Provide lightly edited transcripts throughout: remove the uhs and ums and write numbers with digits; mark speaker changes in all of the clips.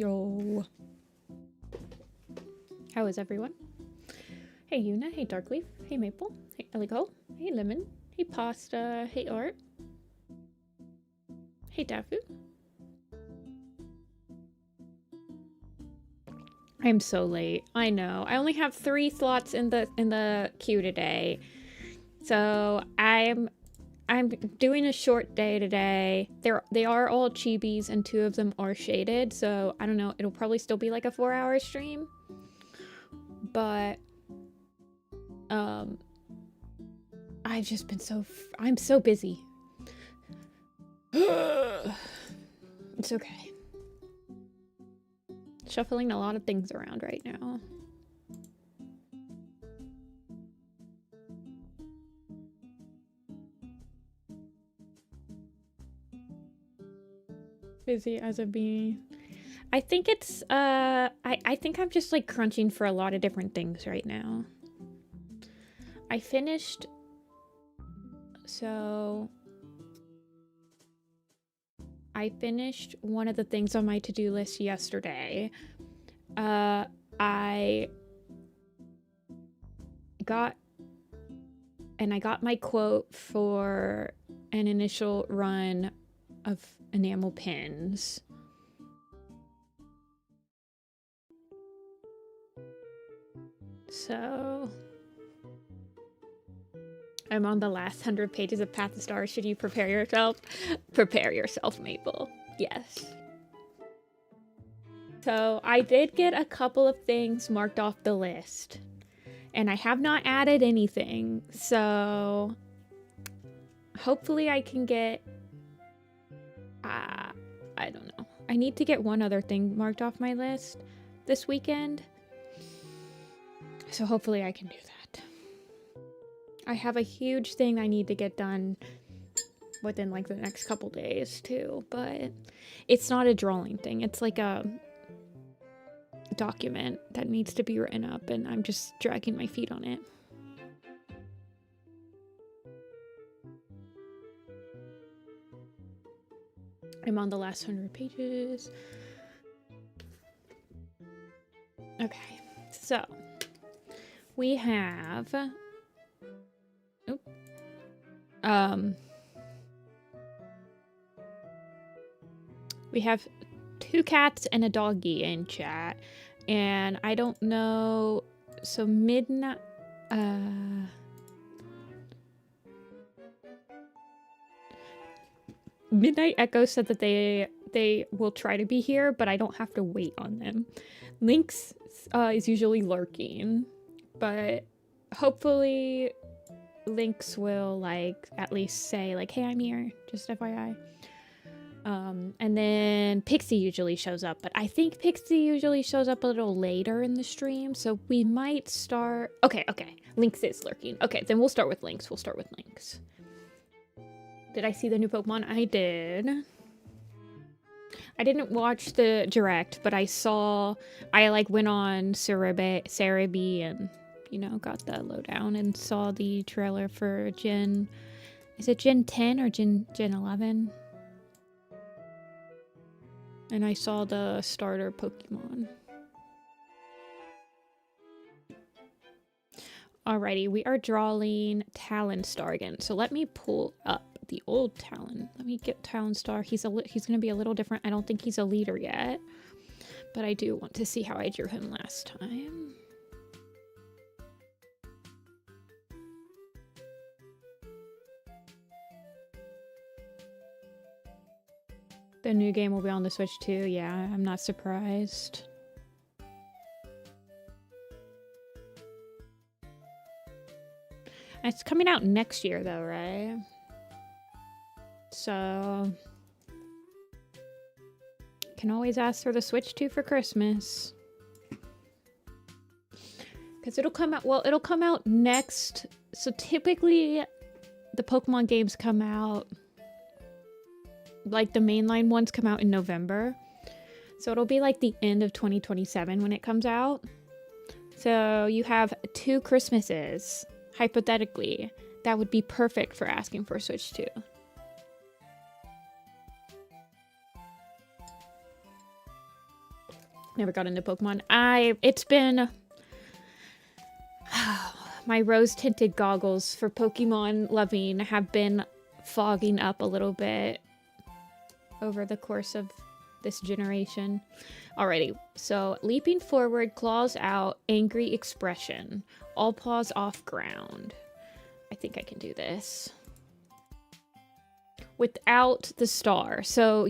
Speaker 1: Yo. How is everyone? Hey Yuna, hey Darkleaf, hey Maple, hey Eligo, hey Lemon, hey Pasta, hey Art, hey Dafu. I'm so late. I know. I only have 3 slots in the queue today. So I'm doing a short day today. They are all chibis and 2 of them are shaded. So I don't know. It'll probably still be like a 4-hour stream. But I've just been I'm so busy. It's okay. Shuffling a lot of things around right now. Busy as a bee. I think it's I think I'm just like crunching for a lot of different things right now. I finished one of the things on my to-do list yesterday. I got my quote for an initial run of enamel pins. So I'm on the last 100 pages of Path to Stars. Should you prepare yourself? Prepare yourself, Maple. Yes. So I did get a couple of things marked off the list. And I have not added anything. So hopefully I can get... I don't know. I need to get one other thing marked off my list this weekend. So hopefully I can do that. I have a huge thing I need to get done within like the next couple days too, but it's not a drawing thing. It's like a document that needs to be written up and I'm just dragging my feet on it. I'm on the last 100 pages. Okay, so we have we have 2 cats and a doggy in chat, and I don't know. So Midnight Echo said that they will try to be here, but I don't have to wait on them. Lynx is usually lurking, but hopefully Lynx will like at least say like, hey, I'm here, just FYI. And then Pixie usually shows up, but I think Pixie usually shows up a little later in the stream, so we might start... Okay, Lynx is lurking. Okay, then we'll start with Lynx. Did I see the new Pokemon? I did. I didn't watch the direct, but I like went on Cerebi and, you know, got the lowdown and saw the trailer for Gen... Is it Gen 10 or Gen 11? And I saw the starter Pokemon. Alrighty, we are drawing Talonstar again. So let me pull up the old Talon. Let me get Talonstar. He's going to be a little different. I don't think he's a leader yet. But I do want to see how I drew him last time. The new game will be on the Switch too. Yeah, I'm not surprised. It's coming out next year though, right? So can always ask for the Switch 2 for Christmas. Because it'll come out, well, it'll come out next. So typically the Pokemon games come out, like the mainline ones come out in November. So it'll be like the end of 2027 when it comes out. So you have 2 Christmases, hypothetically. That would be perfect for asking for a Switch 2. Never got into Pokemon. It's been my rose-tinted goggles for Pokemon loving have been fogging up a little bit over the course of this generation. Alrighty, so leaping forward, claws out, angry expression, all paws off ground. I think I can do this without the star. So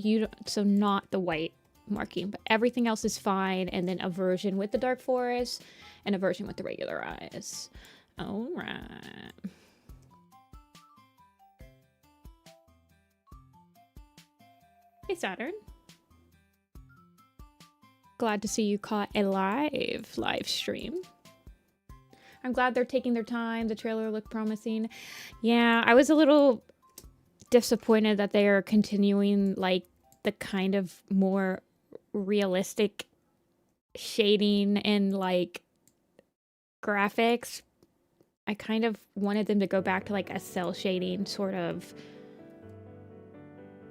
Speaker 1: not the white marking, but everything else is fine. And then a version with the dark forest and a version with the regular eyes. All right. Hey, Saturn. Glad to see you caught a live stream. I'm glad they're taking their time. The trailer looked promising. Yeah, I was a little disappointed that they are continuing like the kind of more realistic shading and like graphics. I kind of wanted them to go back to like a cell shading sort of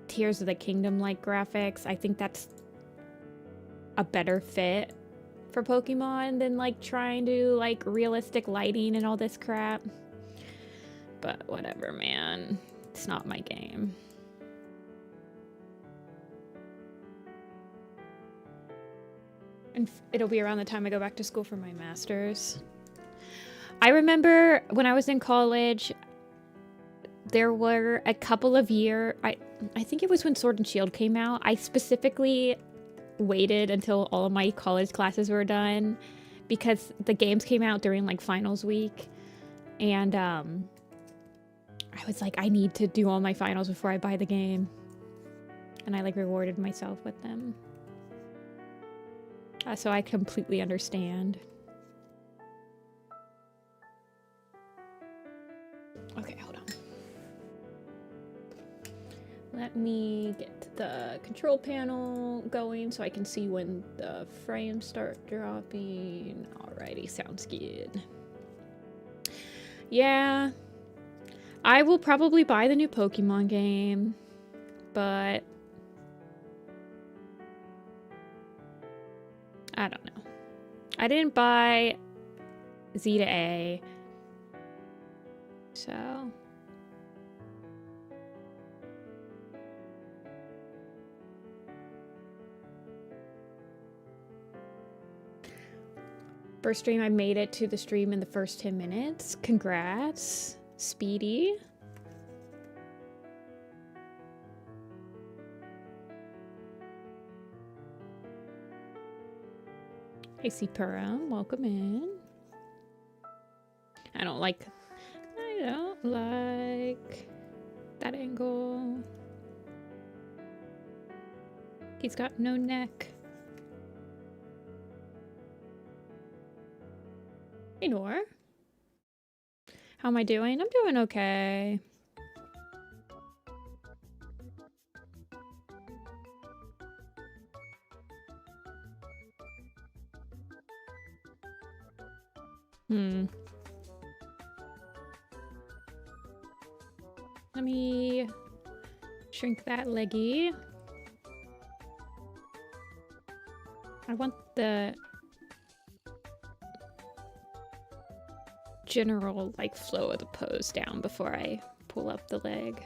Speaker 1: Tears of the Kingdom like graphics. I think that's a better fit for Pokemon than like trying to like realistic lighting and all this crap. But whatever, man. It's not my game. And it'll be around the time I go back to school for my master's. I remember when I was in college, there were a couple of years, I think it was when Sword and Shield came out. I specifically waited until all of my college classes were done because the games came out during like finals week. And I was like, I need to do all my finals before I buy the game. And I like rewarded myself with them. So I completely understand. Okay, hold on. Let me get the control panel going so I can see when the frames start dropping. Alrighty, sounds good. Yeah, I will probably buy the new Pokemon game, but I don't know. I didn't buy Z to A, so first stream, I made it to the stream in the first 10 minutes. Congrats, Speedy. Hey, C-Purum, welcome in. I don't like that angle. He's got no neck. Hey, Nor. How am I doing? I'm doing okay. Let me shrink that leggy. I want the general like flow of the pose down before I pull up the leg.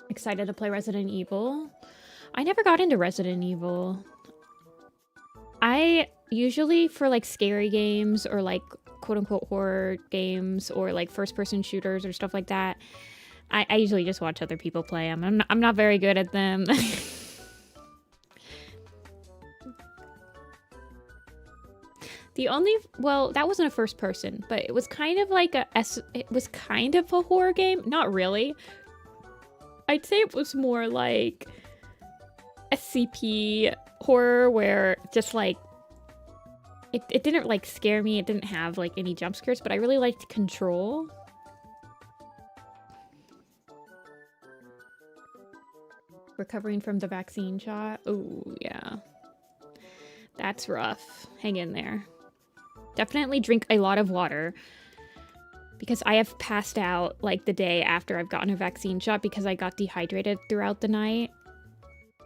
Speaker 1: Excited to play Resident Evil. I never got into Resident Evil. I usually, for like scary games or like quote-unquote horror games or like first-person shooters or stuff like that, I usually just watch other people play them. I'm not very good at them. Well, that wasn't a first person, but it was kind of like it was kind of a horror game. Not really. I'd say it was more like SCP horror where just like it didn't like scare me. It didn't have like any jump scares, but I really liked Control. Recovering from the vaccine shot. Oh, yeah. That's rough. Hang in there. Definitely drink a lot of water. because I have passed out like the day after I've gotten a vaccine shot because I got dehydrated throughout the night.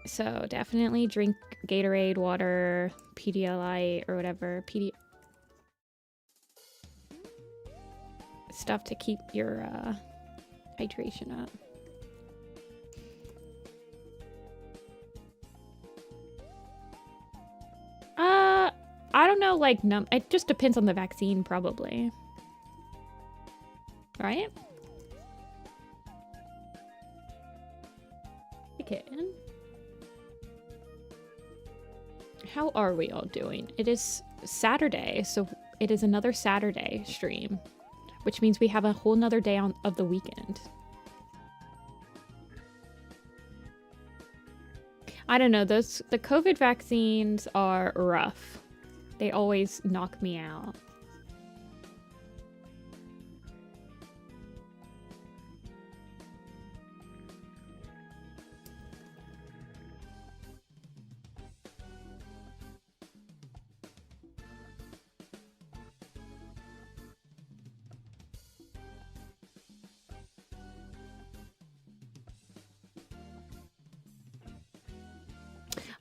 Speaker 1: So definitely drink Gatorade, water, Pedialyte, or whatever. Stuff to keep your hydration up. I don't know, like, it just depends on the vaccine, probably. Right? Okay. How are we all doing? It is Saturday, so it is another Saturday stream, which means we have a whole nother day of the weekend. I don't know, the COVID vaccines are rough. They always knock me out.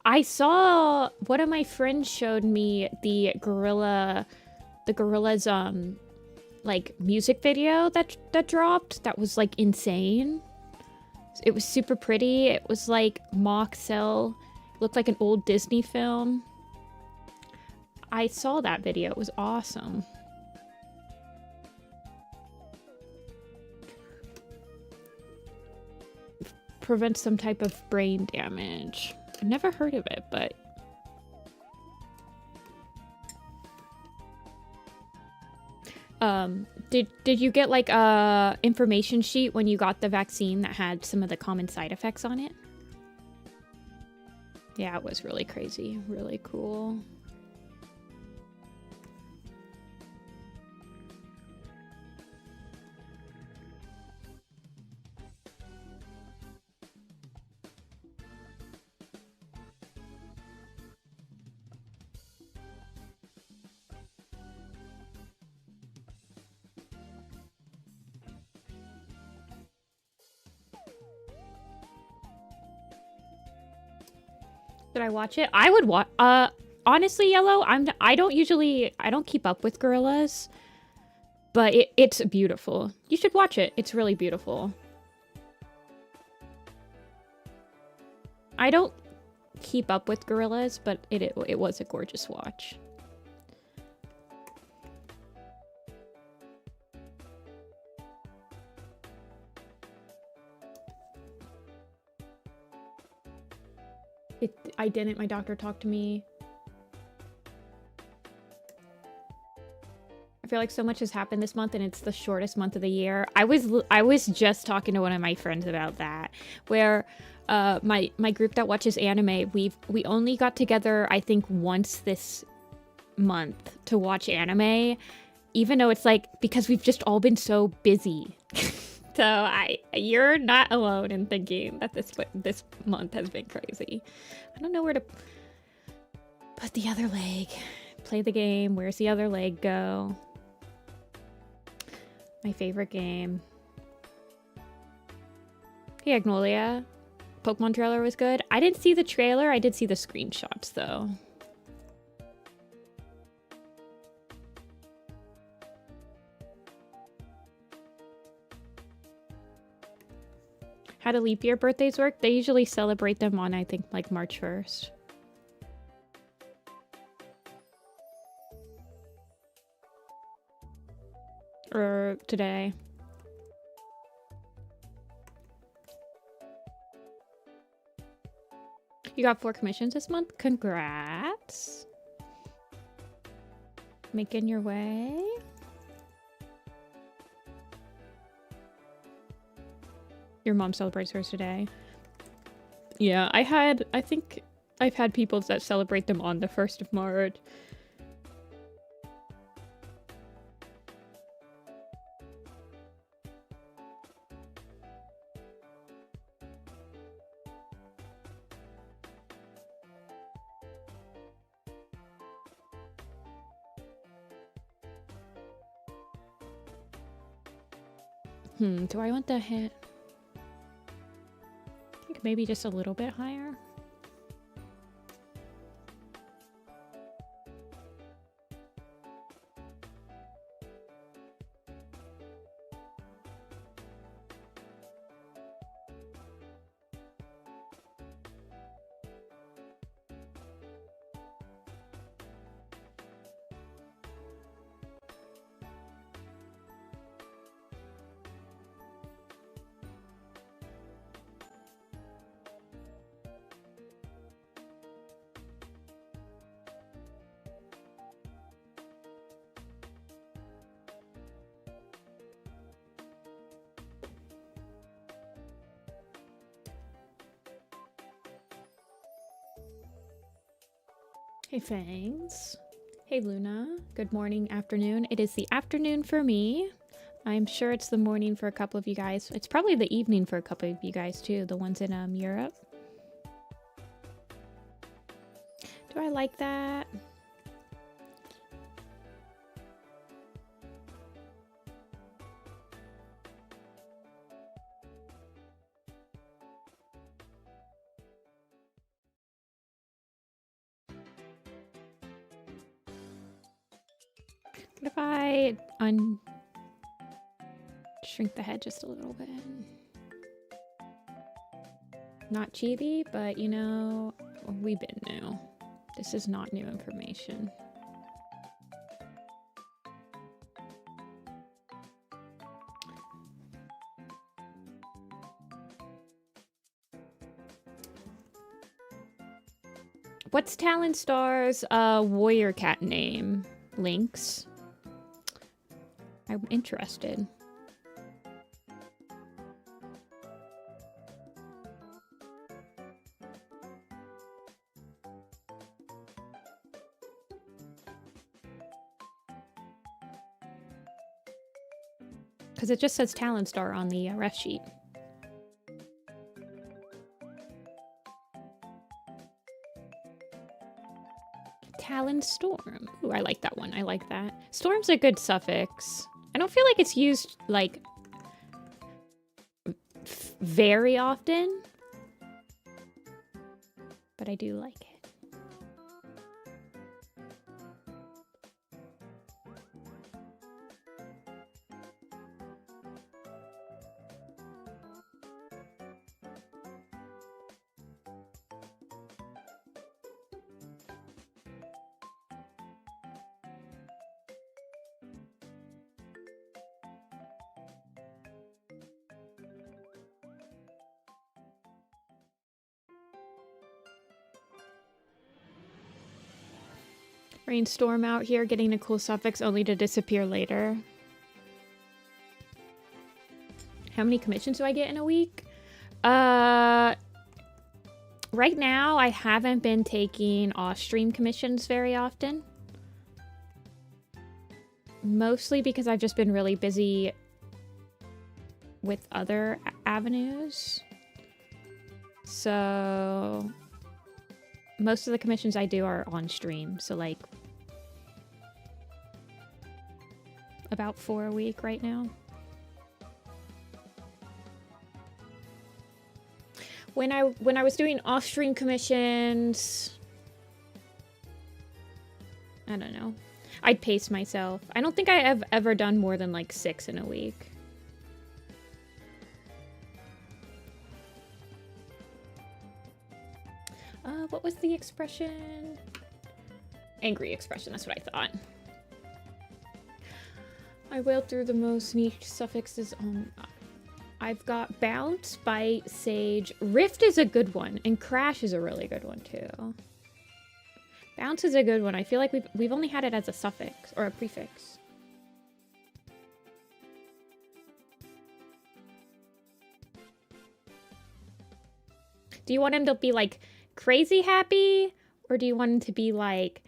Speaker 1: I saw one of my friends showed me the gorillas like music video that dropped. That was like insane. It was super pretty. It was like mock cell. Looked like an old Disney film. I saw that video. It was awesome. Prevents some type of brain damage. I've never heard of it, but did you get like a information sheet when you got the vaccine that had some of the common side effects on it? Yeah, it was really crazy, really cool. Did I watch it? I would watch. Honestly, Yellow, I don't keep up with gorillas, but it's beautiful. You should watch it. It's really beautiful. I don't keep up with gorillas, but it was a gorgeous watch. I didn't. My doctor talked to me. I feel like so much has happened this month and it's the shortest month of the year. I was just talking to one of my friends about that, where my group that watches anime, we only got together I think once this month to watch anime, even though it's like because we've just all been so busy. So you're not alone in thinking that this month has been crazy. I don't know where to put the other leg. Play the game. Where's the other leg go? My favorite game. Hey, Agnolia. Pokemon trailer was good. I didn't see the trailer. I did see the screenshots, though. How do leap year birthdays work? They usually celebrate them on, I think, like March 1st. Or today. You got 4 commissions this month? Congrats. Making your way. Your mom celebrates hers today. Yeah, I think I've had people that celebrate them on the 1st of March. Do I want the hit? I think maybe just a little bit higher. Hey Fangs. Hey Luna. Good morning, afternoon. It is the afternoon for me. I'm sure it's the morning for a couple of you guys. It's probably the evening for a couple of you guys too, the ones in Europe. Do I like that? What if I shrink the head just a little bit? Not chibi, but you know, we've been new. This is not new information. What's Talonstar's warrior cat name? Lynx? I'm interested. Because it just says Talonstar on the ref sheet. Talon Storm. Ooh, I like that one. I like that. Storm's a good suffix. I don't feel like it's used, like, very often. But I do like it. Rainstorm out here, getting a cool suffix only to disappear later. How many commissions do I get in a week? Right now, I haven't been taking off-stream commissions very often. Mostly because I've just been really busy with other avenues. So most of the commissions I do are on stream, so like about 4 a week right now. When I was doing off-stream commissions, I don't know. I'd pace myself. I don't think I have ever done more than like 6 in a week. What was the expression? Angry expression, that's what I thought. I wailed through the most niche suffixes on... I've got Bounce, Bite, Sage. Rift is a good one, and Crash is a really good one too. Bounce is a good one. I feel like we've only had it as a suffix, or a prefix. Do you want him to be like crazy happy, or do you want him to be like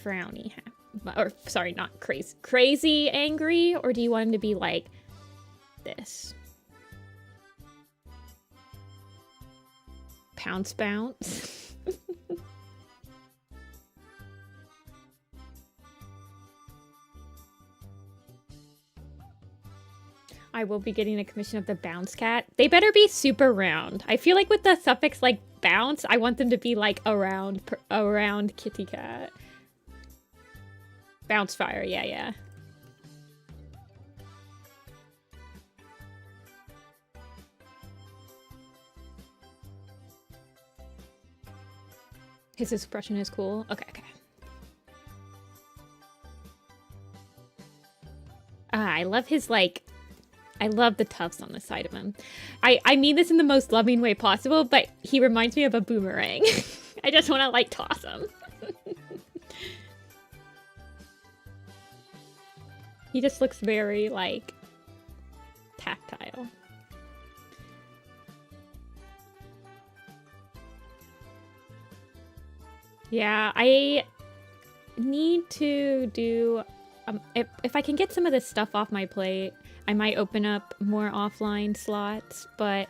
Speaker 1: frowny happy? Or sorry, not crazy angry, or do you want him to be like this? Pounce bounce. I will be getting a commission of the bounce cat. They better be super round. I feel like with the suffix like bounce, I want them to be like around kitty cat. Bounce fire, yeah. His expression is cool. Okay. I love his, like, I love the tufts on the side of him. I mean this in the most loving way possible, but he reminds me of a boomerang. I just want to, like, toss him. He just looks very, like, tactile. Yeah, I need to do... if I can get some of this stuff off my plate, I might open up more offline slots, but...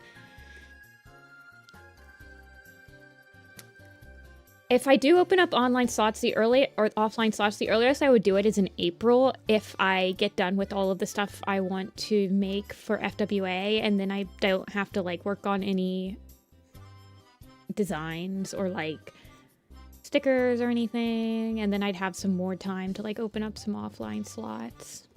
Speaker 1: if I do open up online slots offline slots, the earliest I would do it is in April if I get done with all of the stuff I want to make for FWA, and then I don't have to, like, work on any designs or, like, stickers or anything, and then I'd have some more time to, like, open up some offline slots.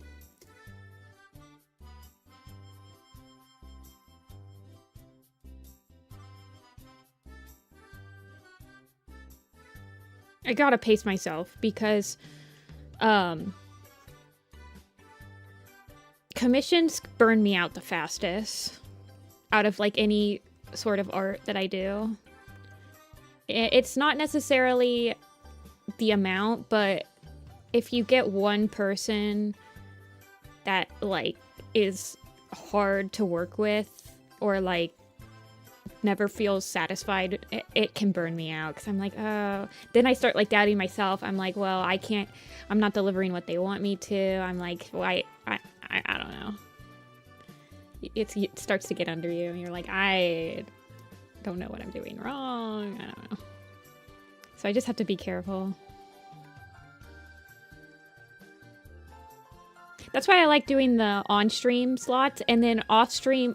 Speaker 1: I gotta pace myself because commissions burn me out the fastest out of, like, any sort of art that I do. It's not necessarily the amount, but if you get one person that, like, is hard to work with or, like, never feels satisfied, it can burn me out because I'm like, oh. Then I start, like, doubting myself. I'm like, well, I'm not delivering what they want me to. I'm like, well, I don't know. It starts to get under you and you're like, I don't know what I'm doing wrong. I don't know. So I just have to be careful. That's why I like doing the on-stream slots, and then off-stream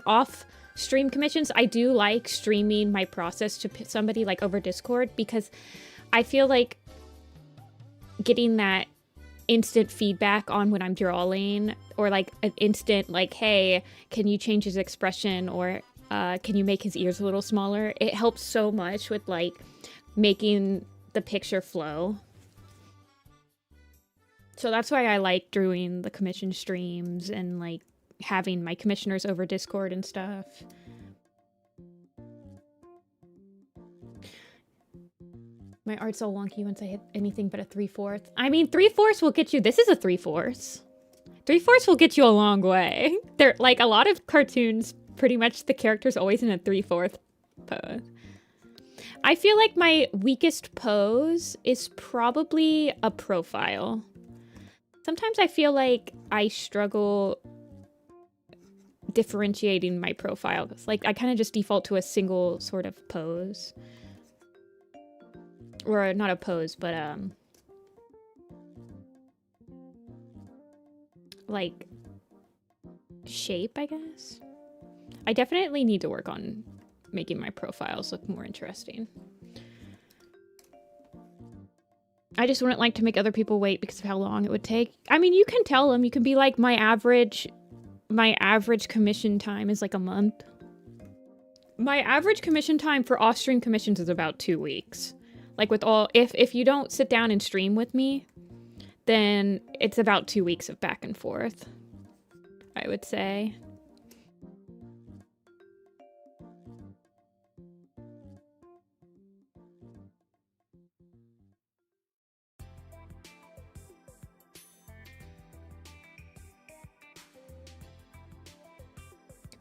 Speaker 1: commissions. I do like streaming my process to somebody, like, over Discord, because I feel like getting that instant feedback on when I'm drawing, or, like, an instant, like, hey, can you change his expression, or can you make his ears a little smaller? It helps so much with, like, making the picture flow. So that's why I like doing the commission streams and, like, having my commissioners over Discord and stuff. My art's all wonky once I hit anything but a 3/4. I mean, 3/4 will get you... This is a 3/4. 3/4 will get you a long way. They're, like, a lot of cartoons, pretty much the character's always in a 3/4 pose. I feel like my weakest pose is probably a profile. Sometimes I feel like I struggle differentiating my profile. It's like I kind of just default to a single sort of pose. Or not a pose, but like shape, I guess. I definitely need to work on making my profiles look more interesting. I just wouldn't like to make other people wait because of how long it would take. I mean, you can tell them. You can be like, my average commission time is like a month. My average commission time for off-stream commissions is about 2 weeks. Like, with all... If you don't sit down and stream with me, then it's about 2 weeks of back and forth, I would say.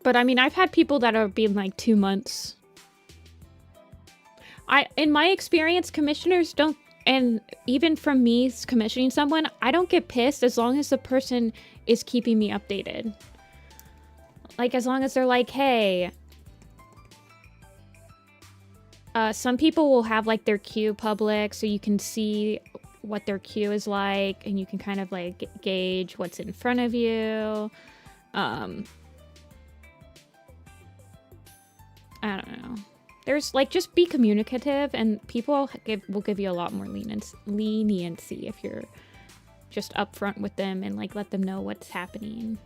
Speaker 1: But I mean, I've had people that have been like 2 months. In my experience, commissioners don't, and even from me commissioning someone, I don't get pissed as long as the person is keeping me updated. Like, as long as they're like, hey, some people will have, like, their queue public so you can see what their queue is like and you can kind of, like, gauge what's in front of you. I don't know. There's like, just be communicative and people will give you a lot more leniency if you're just upfront with them and like let them know what's happening.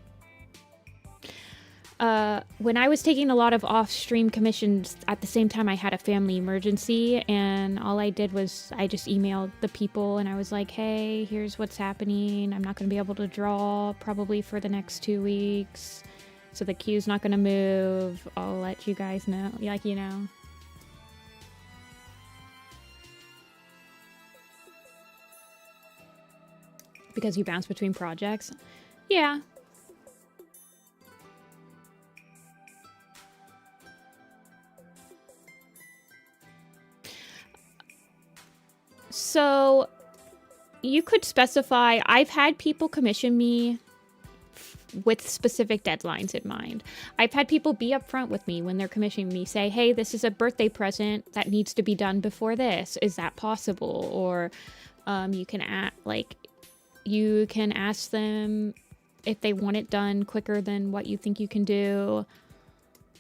Speaker 1: When I was taking a lot of off-stream commissions, at the same time I had a family emergency, and all I did was I just emailed the people and I was like, hey, here's what's happening. I'm not going to be able to draw probably for the next 2 weeks. So the queue's not going to move. I'll let you guys know. Like, you know. Because you bounce between projects? Yeah. So you could specify, I've had people commission me with specific deadlines in mind. I've had people be upfront with me when they're commissioning me, say, hey, this is a birthday present that needs to be done before this. Is that possible? Or you can ask them if they want it done quicker than what you think you can do.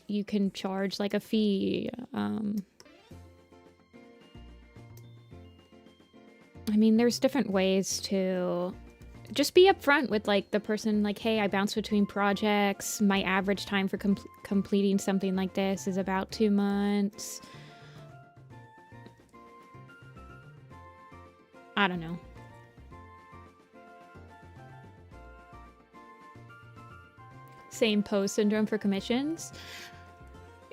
Speaker 1: You can charge like a fee. I mean, there's different ways to just be upfront with like the person, like, hey, I bounce between projects. My average time for completing something like this is about 2 months. I don't know. Same pose syndrome for commissions.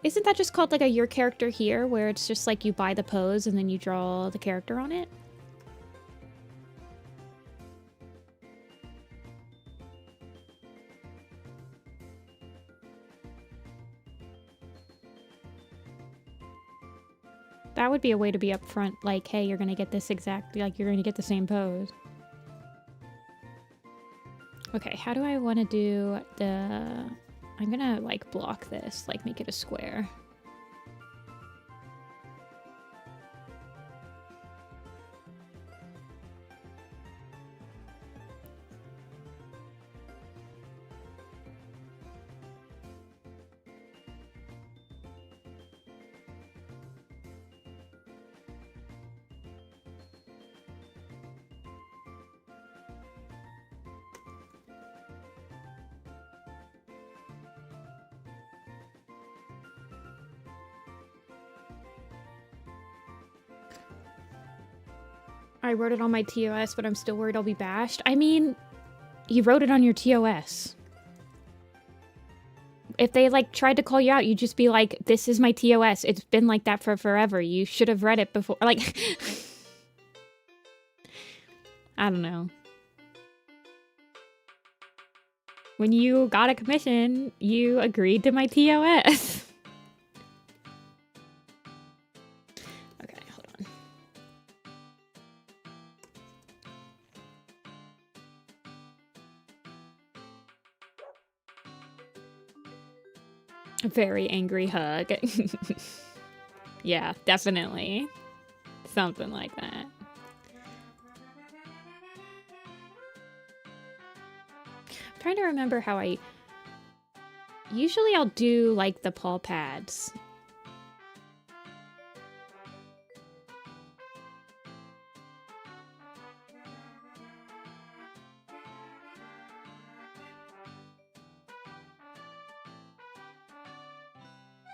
Speaker 1: Isn't that just called like a your character here, where it's just like you buy the pose and then you draw the character on it? That would be a way to be upfront, like, hey, you're gonna get this exact, like, you're gonna get the same pose. Okay, how do I want to do the... I'm gonna, like, block this, like, make it a square. I wrote it on my TOS, but I'm still worried I'll be bashed. I mean, you wrote it on your TOS. If they, like, tried to call you out, you'd just be like, this is my TOS. It's been like that for forever. You should have read it before. Like, I don't know. When you got a commission, you agreed to my TOS. Very angry hug. Yeah, definitely. Something like that. I'm trying to remember how I... Usually I'll do, like, the paw pads.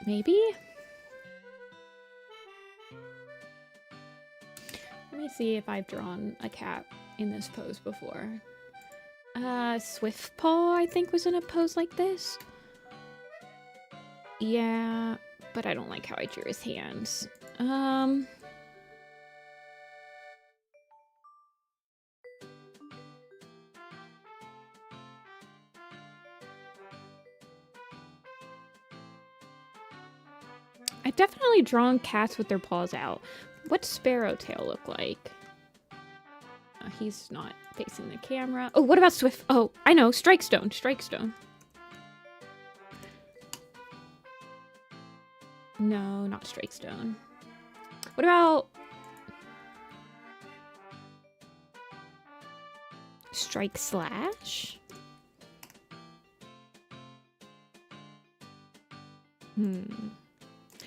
Speaker 1: Maybe? Let me see if I've drawn a cat in this pose before. Swift Paw, I think, was in a pose like this. Yeah, but I don't like how I drew his hands. I've definitely drawn cats with their paws out. What's Sparrowtail look like? He's not facing the camera. Oh, what about Swift? Oh, I know. Strikestone. Strikestone. No, not Strikestone. What about... Strike Slash?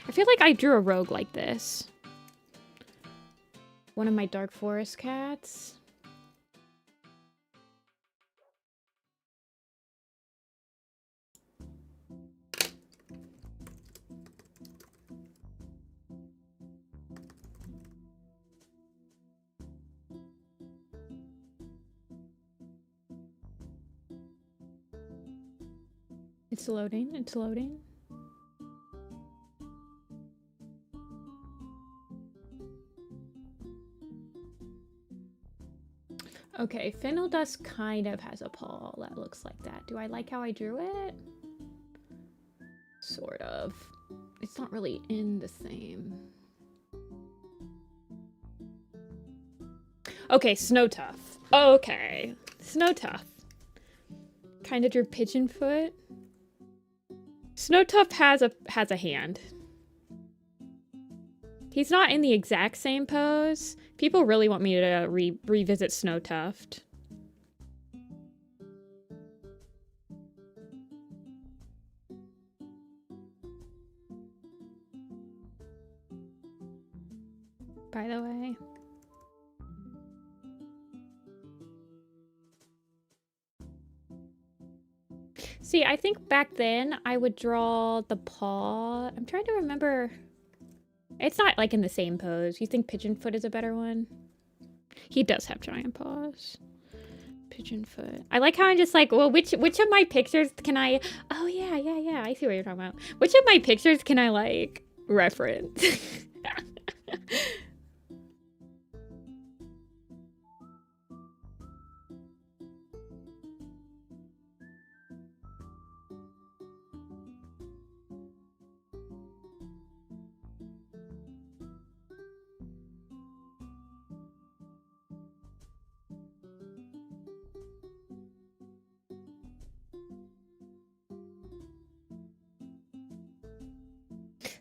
Speaker 1: I feel like I drew a rogue like this. One of my dark forest cats. It's loading, it's loading. Okay, Fennel Dust kind of has a paw that looks like that. Do I like how I drew it? Sort of. It's not really in the same. Okay, Snowtuff. Okay, Snowtuff. Kind of drew Pigeonfoot. Snowtuff has a hand. He's not in the exact same pose. People really want me to revisit Snowtuft. By the way. See, I think back then I would draw the paw. I'm trying to remember. It's not like in the same pose. You think Pigeonfoot is a better one? He does have giant paws. Pigeonfoot. I like how I'm just like, well, which of my pictures can I... Oh, yeah. I see what you're talking about. Which of my pictures can I, like, reference?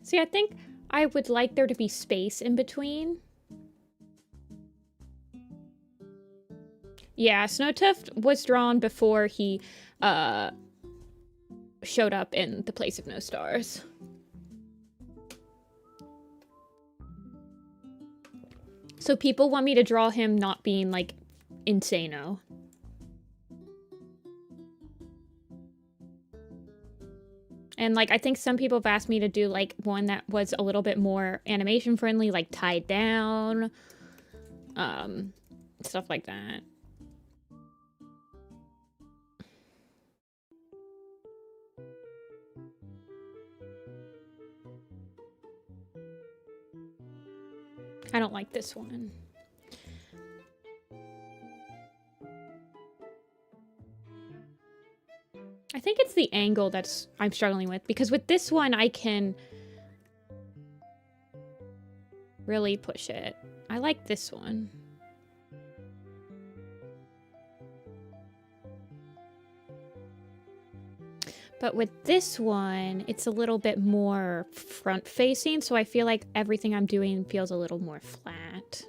Speaker 1: See, I think I would like there to be space in between. Yeah, Snowtuft was drawn before he showed up in The Place of No Stars. So people want me to draw him not being, like, insano. And, like, I think some people have asked me to do, like, one that was a little bit more animation friendly, like tied down, stuff like that. I don't like this one. I think it's the angle that's I'm struggling with, because with this one I can really push it. I like this one. But with this one, it's a little bit more front-facing, so I feel like everything I'm doing feels a little more flat.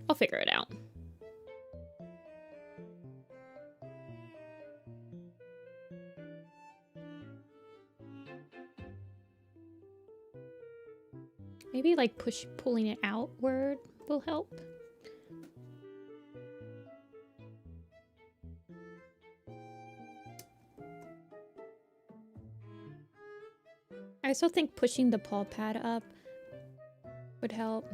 Speaker 1: I'll figure it out. Maybe like pulling it outward will help. I also think pushing the paw pad up would help.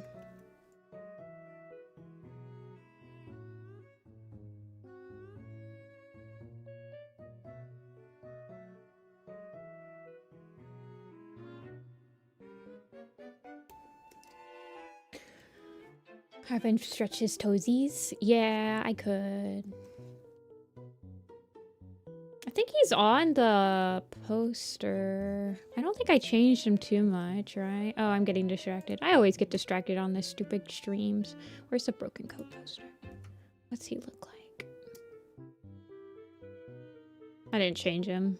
Speaker 1: Have him stretch his toesies? Yeah, I could. I think he's on the poster. I don't think I changed him too much, right? Oh, I'm getting distracted. I always get distracted on this stupid streams. Where's the broken coat poster? What's he look like? I didn't change him.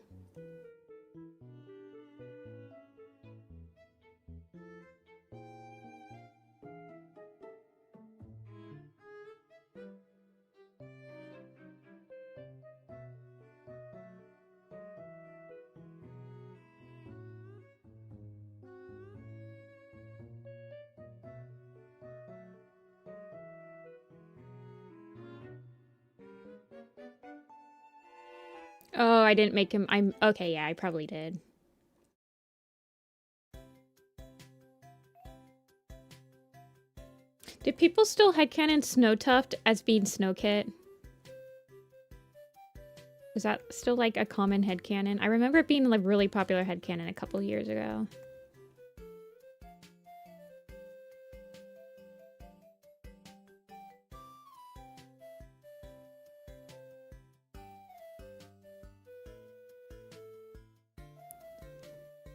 Speaker 1: Oh, I didn't make him. I'm okay. Yeah, I probably did. Do people still headcanon Snowtuft as being Snowkit? Is that still like a common headcanon? I remember it being like really popular headcanon a couple years ago.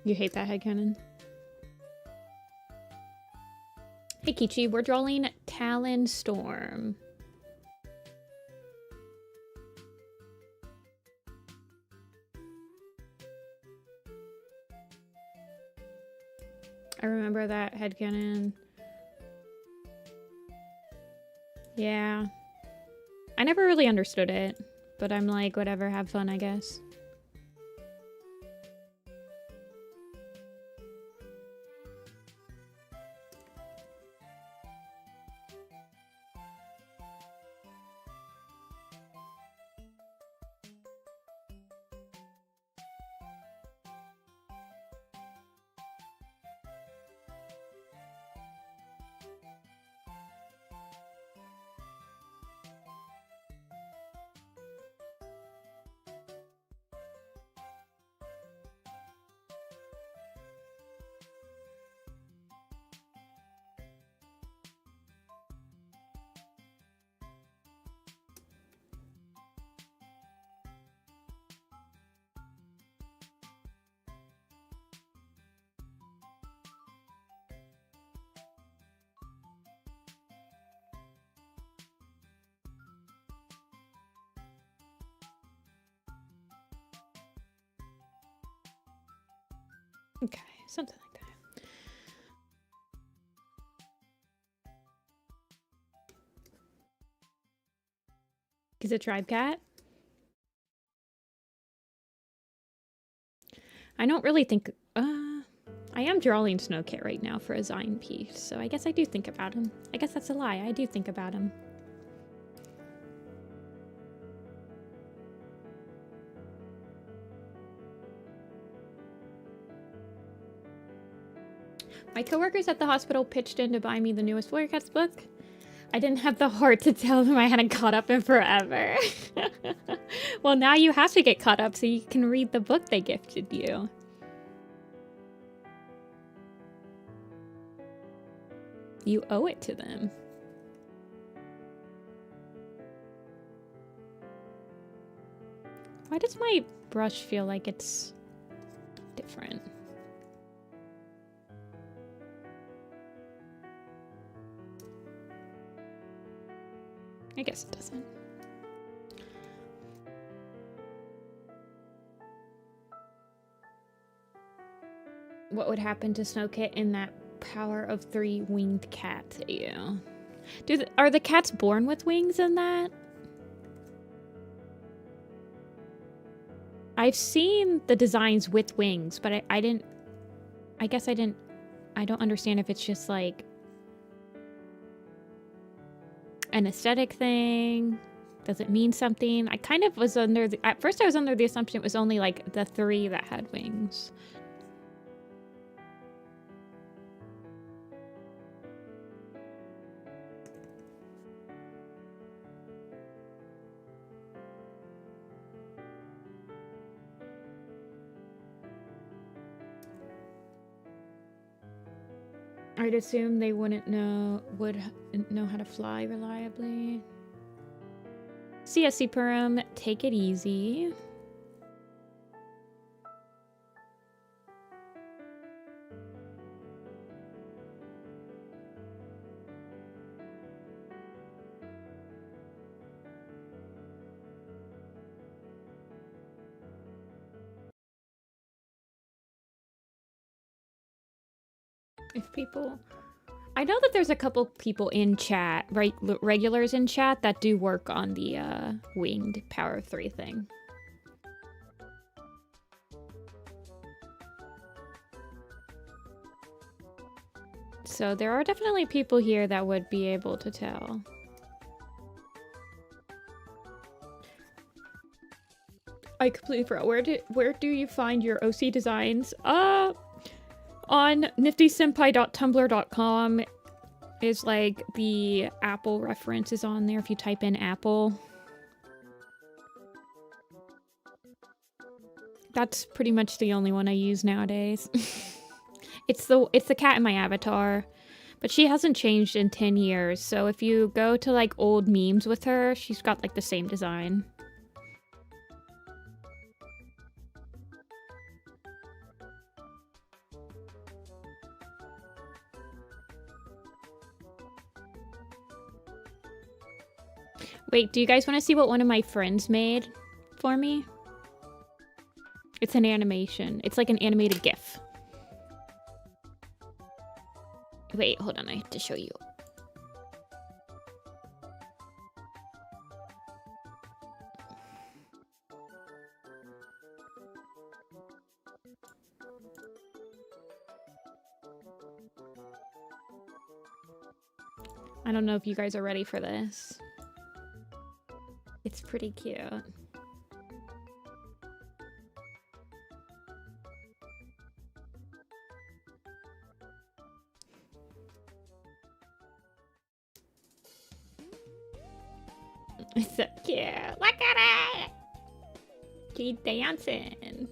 Speaker 1: You hate that headcanon? Hey Kichi, we're drawing Talonstar. I remember that headcanon. Yeah. I never really understood it, but I'm like, whatever, have fun, I guess. Okay, something like that. Is it Tribe Cat? I don't really think... I am drawing Snowkit right now for a Zine piece, so I guess I do think about him. I guess that's a lie. I do think about him. My coworkers at the hospital pitched in to buy me the newest Warrior Cats book. I didn't have the heart to tell them I hadn't caught up in forever. Well, now you have to get caught up so you can read the book they gifted you. You owe it to them. Why does my brush feel like it's different? I guess it doesn't. What would happen to Snowkit in that power of 3 winged cat to you? Are the cats born with wings in that? I've seen the designs with wings, but I don't understand if it's just like an aesthetic thing. Does it mean something? I kind of was at first I was under the assumption it was only like the 3 that had wings. I'd assume they would know how to fly reliably. CSC Purim, take it easy. If people... I know that there's a couple people in chat, regulars in chat, that do work on the winged power of 3 thing. So there are definitely people here that would be able to tell. I completely forgot. Where do you find your OC designs? On Nifty-Senpai.tumblr.com is like the Apple reference is on there if you type in Apple. That's pretty much the only one I use nowadays. It's the cat in my avatar, but she hasn't changed in 10 years. So if you go to like old memes with her, she's got like the same design. Wait, do you guys want to see what one of my friends made for me? It's an animation. It's like an animated GIF. Wait, hold on. I have to show you. I don't know if you guys are ready for this. It's pretty cute. It's so cute. Look at it! She's dancing.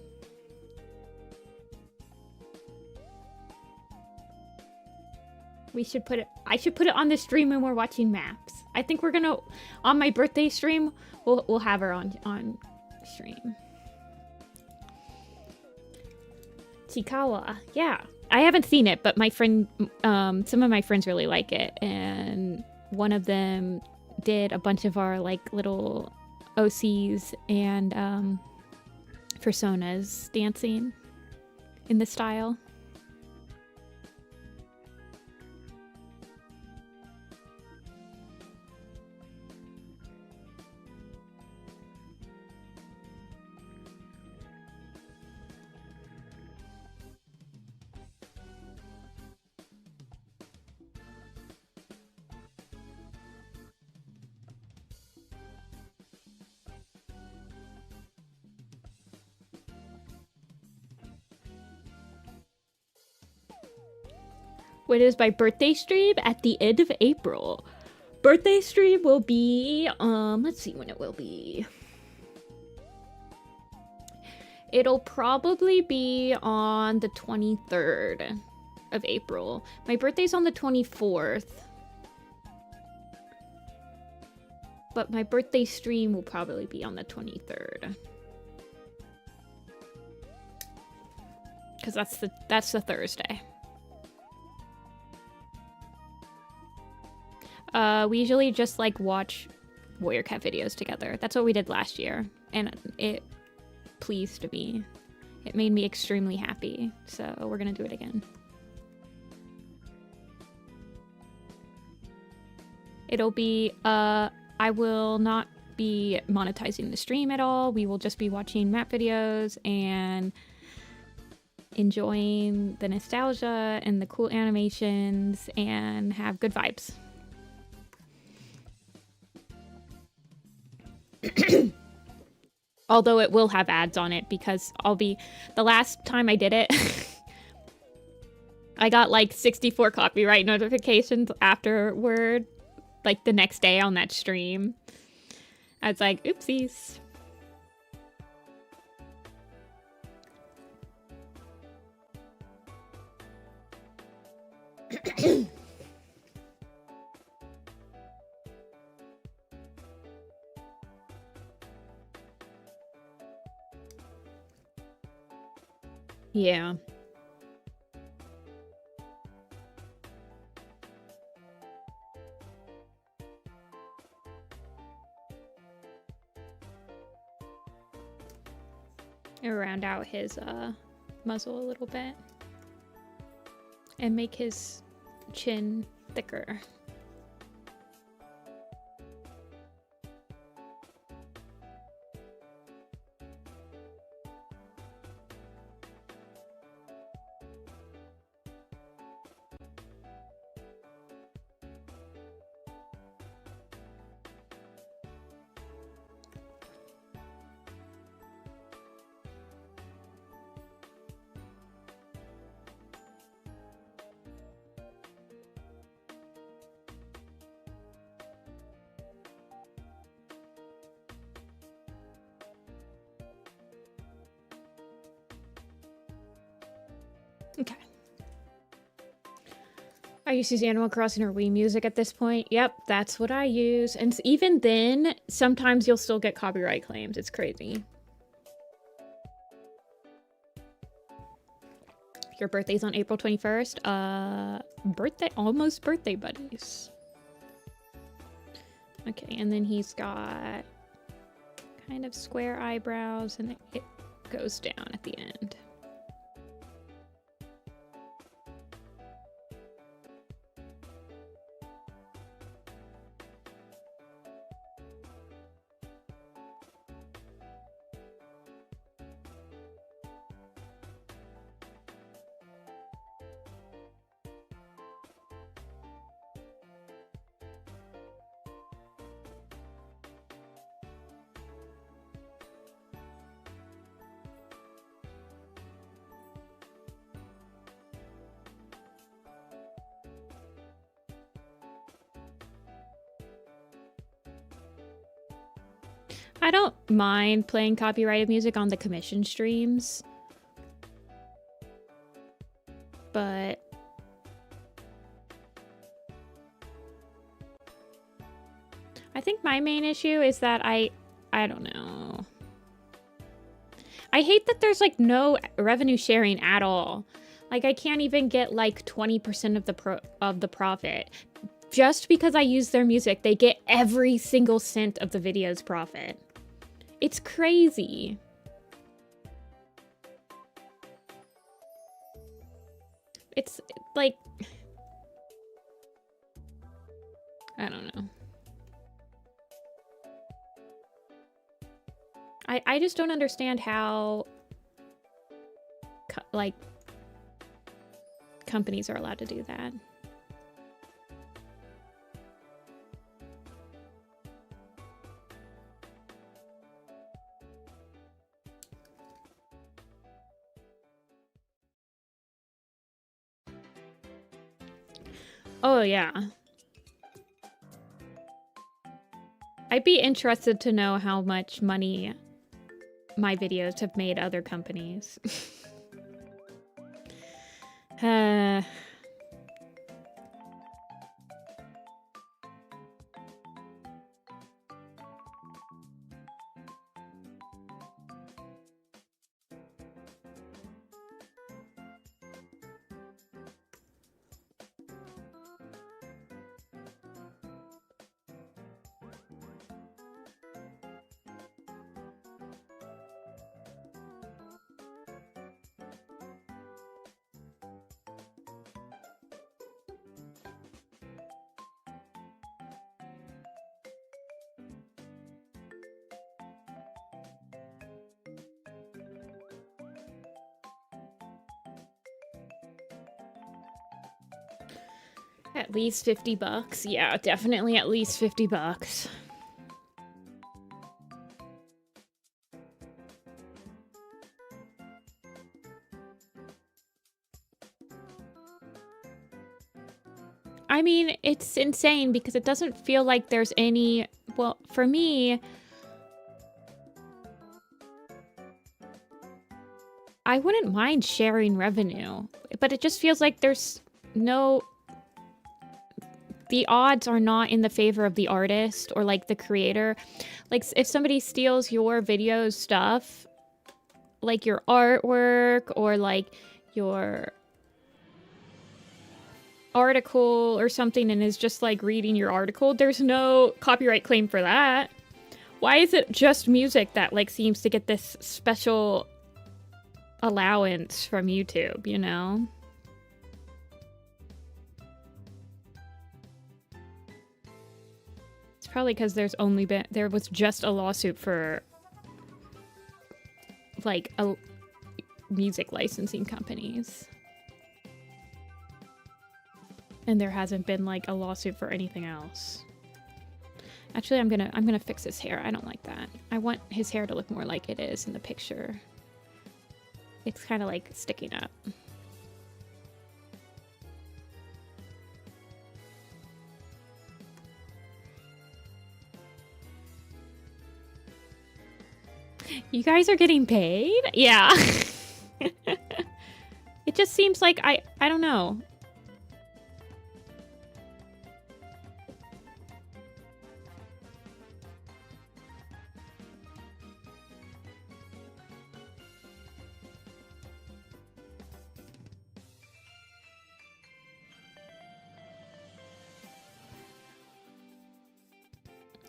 Speaker 1: We should put it. I should put it on the stream when we're watching maps. I think we're gonna on my birthday stream. We'll have her on stream. Chikawa, yeah. I haven't seen it, but my friend, some of my friends really like it, and one of them did a bunch of our like little OCs and personas dancing in the style. What is my birthday stream? At the end of April. Birthday stream will be, let's see when it will be. It'll probably be on the 23rd of April. My birthday's on the 24th. But my birthday stream will probably be on the 23rd. Because that's the Thursday. We usually just like watch Warrior Cat videos together. That's what we did last year, and it pleased me. It made me extremely happy, so we're gonna do it again. It'll be, I will not be monetizing the stream at all. We will just be watching map videos and enjoying the nostalgia and the cool animations and have good vibes. Although it will have ads on it because the last time I did it, I got like 64 copyright notifications afterward, like the next day on that stream. I was like, oopsies. Yeah. Round out his muzzle a little bit and make his chin thicker. Okay. I used to use Animal Crossing or Wii Music at this point. Yep, that's what I use. And even then, sometimes you'll still get copyright claims. It's crazy. Your birthday's on April 21st. Almost birthday buddies. Okay, and then he's got kind of square eyebrows, and it goes down at the end. I don't mind playing copyrighted music on the commission streams, but I think my main issue is that I don't know. I hate that there's like no revenue sharing at all. Like I can't even get like 20% of the profit. Just because I use their music, they get every single cent of the video's profit. It's crazy. It's like, I don't know. I just don't understand how like companies are allowed to do that. Oh, yeah. I'd be interested to know how much money my videos have made other companies. At least 50 bucks. Yeah, definitely at least 50 bucks. I mean, it's insane because it doesn't feel like there's any... Well, for me... I wouldn't mind sharing revenue, but it just feels like there's no... The odds are not in the favor of the artist or, like, the creator. Like, if somebody steals your video stuff, like your artwork or, like, your article or something and is just, like, reading your article, there's no copyright claim for that. Why is it just music that, like, seems to get this special allowance from YouTube, you know? Probably because there was just a lawsuit for like music licensing companies, and there hasn't been like a lawsuit for anything else. Actually, I'm gonna fix his hair. I don't like that. I want his hair to look more like it is in the picture. It's kind of like sticking up. You guys are getting paid? Yeah. It just seems like I don't know.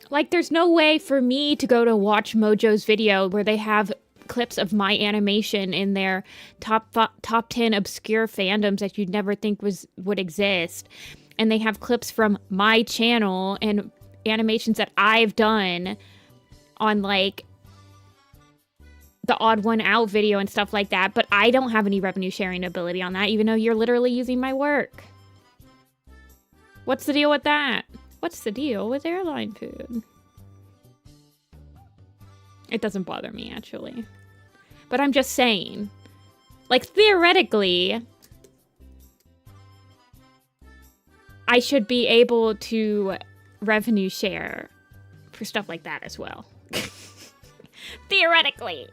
Speaker 1: Like, there's no way for me to go to Watch Mojo's video where they have clips of my animation in their top 10 obscure fandoms that you'd never think would exist. And they have clips from my channel and animations that I've done on, like, the Odd One Out video and stuff like that. But I don't have any revenue sharing ability on that, even though you're literally using my work. What's the deal with that? What's the deal with airline food? It doesn't bother me, actually. But I'm just saying. Like, theoretically, I should be able to revenue share for stuff like that as well. Theoretically.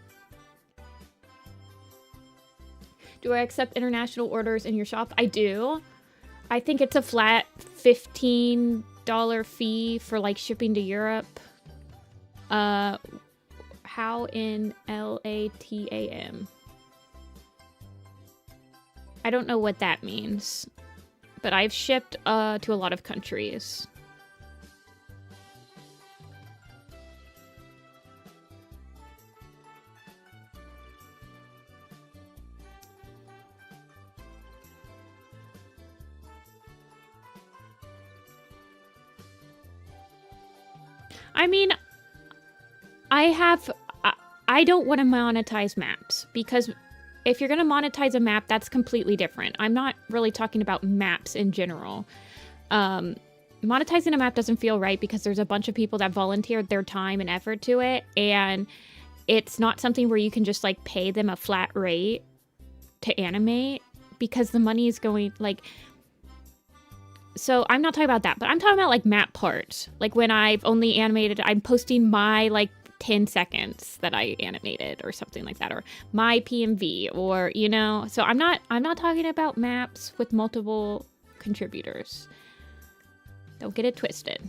Speaker 1: Do I accept international orders in your shop? I do. I think it's a flat $15 fee for, like, shipping to Europe. How in LATAM? I don't know what that means, but I've shipped to a lot of countries. I mean, I don't want to monetize maps, because if you're going to monetize a map, that's completely different. I'm not really talking about maps in general. Monetizing a map doesn't feel right because there's a bunch of people that volunteered their time and effort to it, and it's not something where you can just, like, pay them a flat rate to animate, because the money is going, like... So I'm not talking about that, but I'm talking about, like, map parts. Like, when I've only animated, I'm posting my, like, 10 seconds that I animated or something like that, or my PMV, or, you know. So I'm not talking about maps with multiple contributors. Don't get it twisted.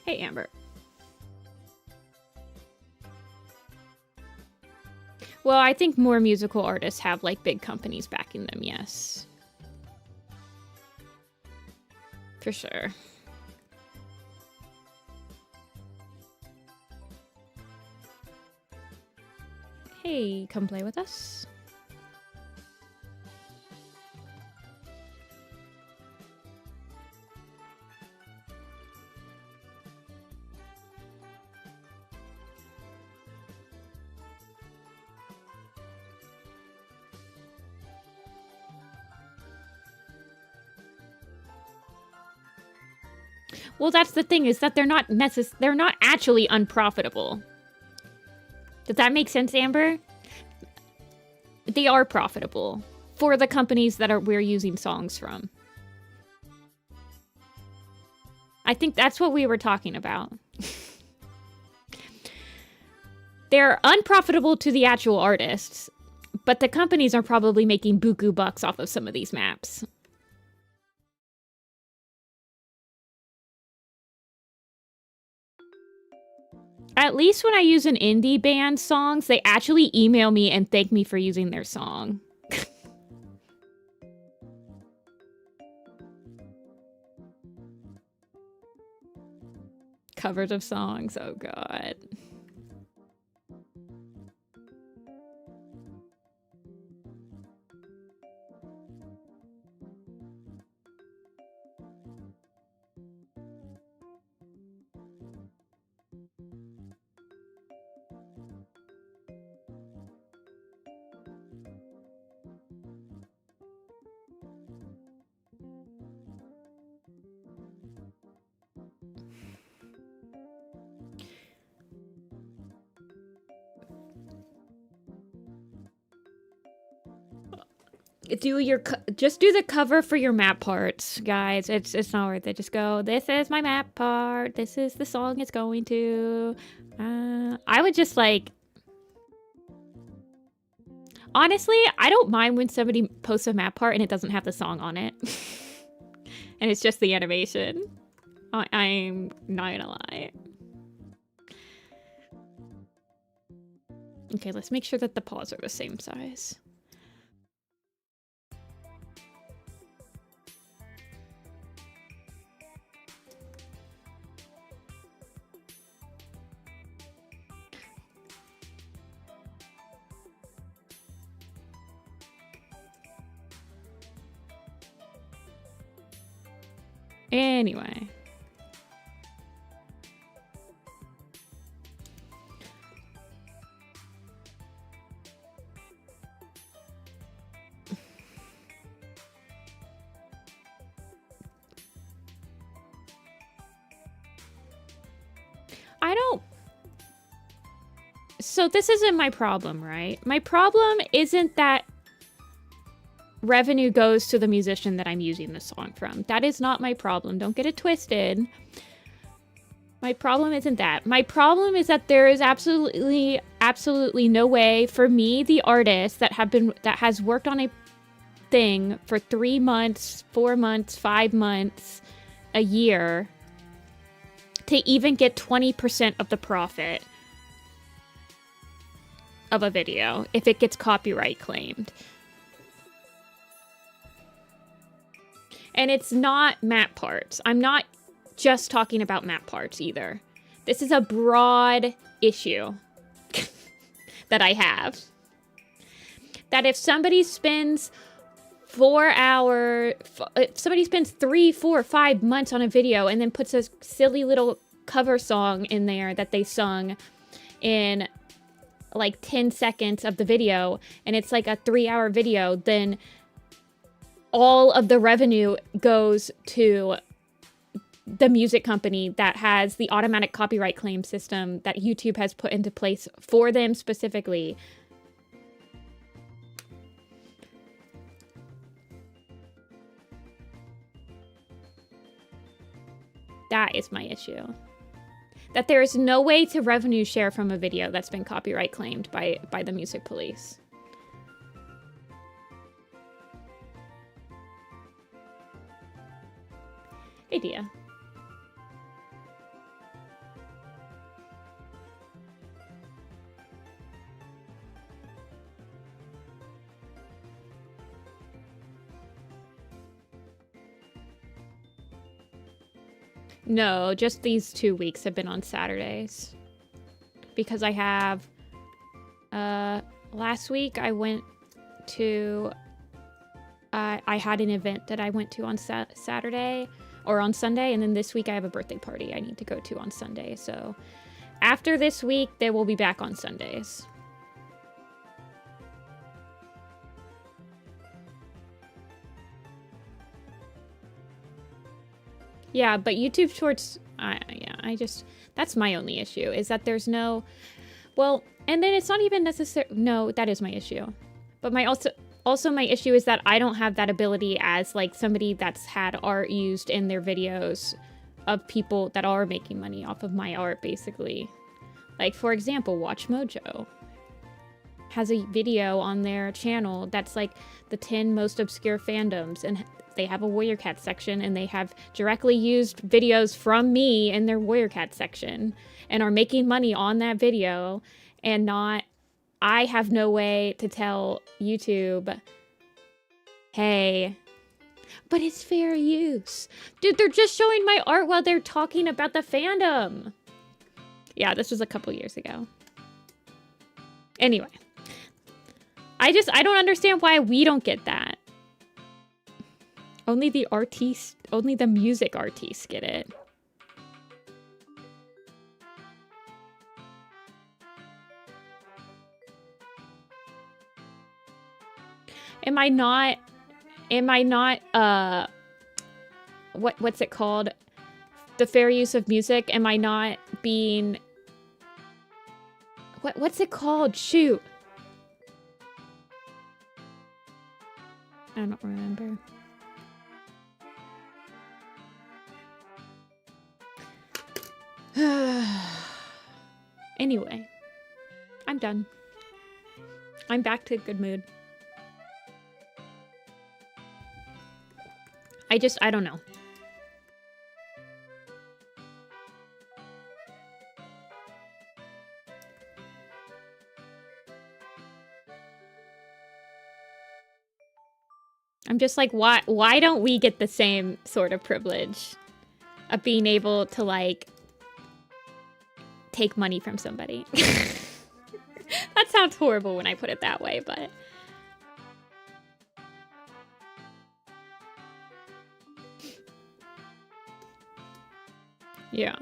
Speaker 1: Hey, Amber. Well, I think more musical artists have, like, big companies backing them, yes. For sure. Hey, come play with us. Well, that's the thing, is that they're not actually unprofitable. Does that make sense, Amber? They are profitable for the companies that we're using songs from. I think that's what we were talking about. They're unprofitable to the actual artists, but the companies are probably making buku bucks off of some of these maps. At least when I use an indie band songs, they actually email me and thank me for using their song. Covers of songs, oh god. Just do the cover for your map parts, guys. It's not worth it. Just go, this is my map part. This is the song it's going to. I would just, like, Honestly, I don't mind when somebody posts a map part and it doesn't have the song on it. And it's just the animation. I'm not gonna lie. Okay, let's make sure that the paws are the same size. Anyway. So this isn't my problem, right? My problem isn't that revenue goes to the musician that I'm using the song from. That is not my problem. Don't get it twisted. My problem isn't that. My problem is that there is absolutely no way for me, the artist that has worked on a thing for 3 months, 4 months, 5 months, a year, to even get 20% of the profit of a video if it gets copyright claimed. And it's not map parts. I'm not just talking about map parts either. This is a broad issue that I have. That if somebody spends 4 hours, if somebody spends 3, 4, 5 months on a video and then puts a silly little cover song in there that they sung in like 10 seconds of the video, and it's like a 3-hour video, then all of the revenue goes to the music company that has the automatic copyright claim system that YouTube has put into place for them specifically. That is my issue. That there is no way to revenue share from a video that's been copyright claimed by the music police. Hey, Dia. No, just these 2 weeks have been on Saturdays. Because I have... last week I went to... I had an event that I went to on Saturday, or on Sunday, and then this week I have a birthday party I need to go to on Sunday, so... After this week, they will be back on Sundays. Yeah, but YouTube Shorts, that's my only issue, is that there's no, well, and then it's not even necessary, no, that is my issue. But also my issue is that I don't have that ability as, like, somebody that's had art used in their videos of people that are making money off of my art, basically. Like, for example, Watch Mojo has a video on their channel that's, like, the 10 most obscure fandoms, and they have a Warrior Cat section, and they have directly used videos from me in their Warrior Cat section, and are making money on that video, and I have no way to tell YouTube, hey, but it's fair use. Dude, they're just showing my art while they're talking about the fandom. Yeah, this was a couple years ago. Anyway. I don't understand why we don't get that. Only the artists, only the music artists get it. Am I not, what's it called? The fair use of music? Am I not being, what's it called? Shoot. I don't remember. Anyway, I'm done. I'm back to good mood. I don't know. I'm just like, why don't we get the same sort of privilege of being able to, like, take money from somebody? That sounds horrible when I put it that way, but... yeah.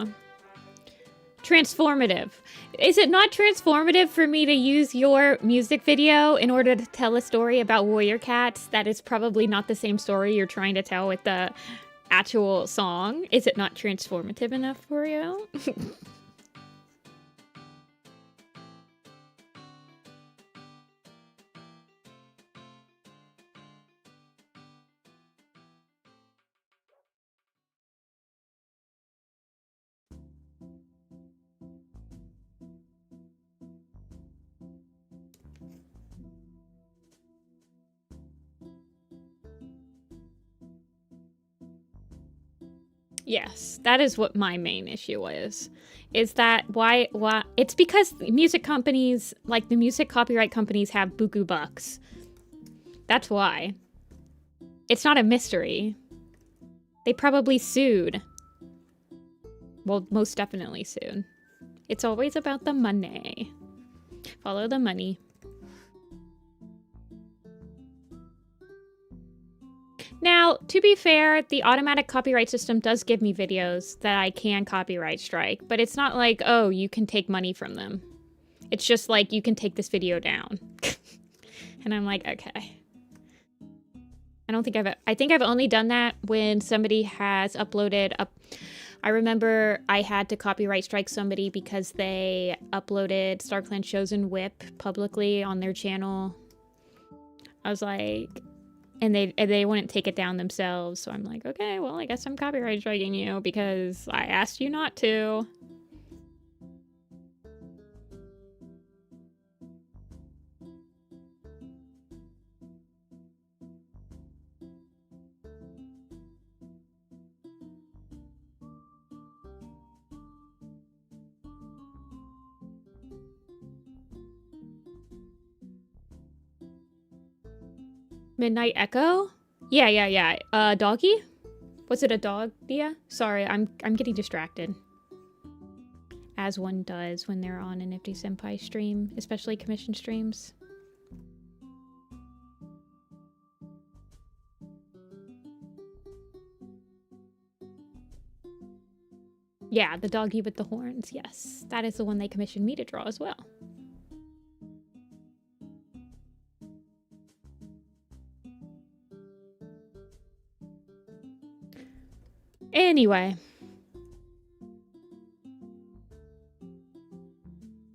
Speaker 1: Transformative. Is it not transformative for me to use your music video in order to tell a story about warrior cats that is probably not the same story you're trying to tell with the actual song? Is it not transformative enough for you? Yes, that is what my main issue is that why it's because music companies, like the music copyright companies, have buku bucks. That's why. It's not a mystery. They probably sued. Well, most definitely sued. It's always about the money. Follow the money. Now, to be fair, the automatic copyright system does give me videos that I can copyright strike, but it's not like, oh, you can take money from them. It's just like, you can take this video down. And I'm like, okay. I think I've only done that when somebody has uploaded I remember I had to copyright strike somebody because they uploaded StarClan Chosen Whip publicly on their channel. I was like, and they wouldn't take it down themselves. So I'm like, okay, well, I guess I'm copyright striking you because I asked you not to. Midnight Echo? Yeah. Doggy? Was it a dog, Dia? Sorry, I'm getting distracted. As one does when they're on a Nifty-Senpai stream, especially commission streams. Yeah, the doggy with the horns, yes. That is the one they commissioned me to draw as well. Anyway.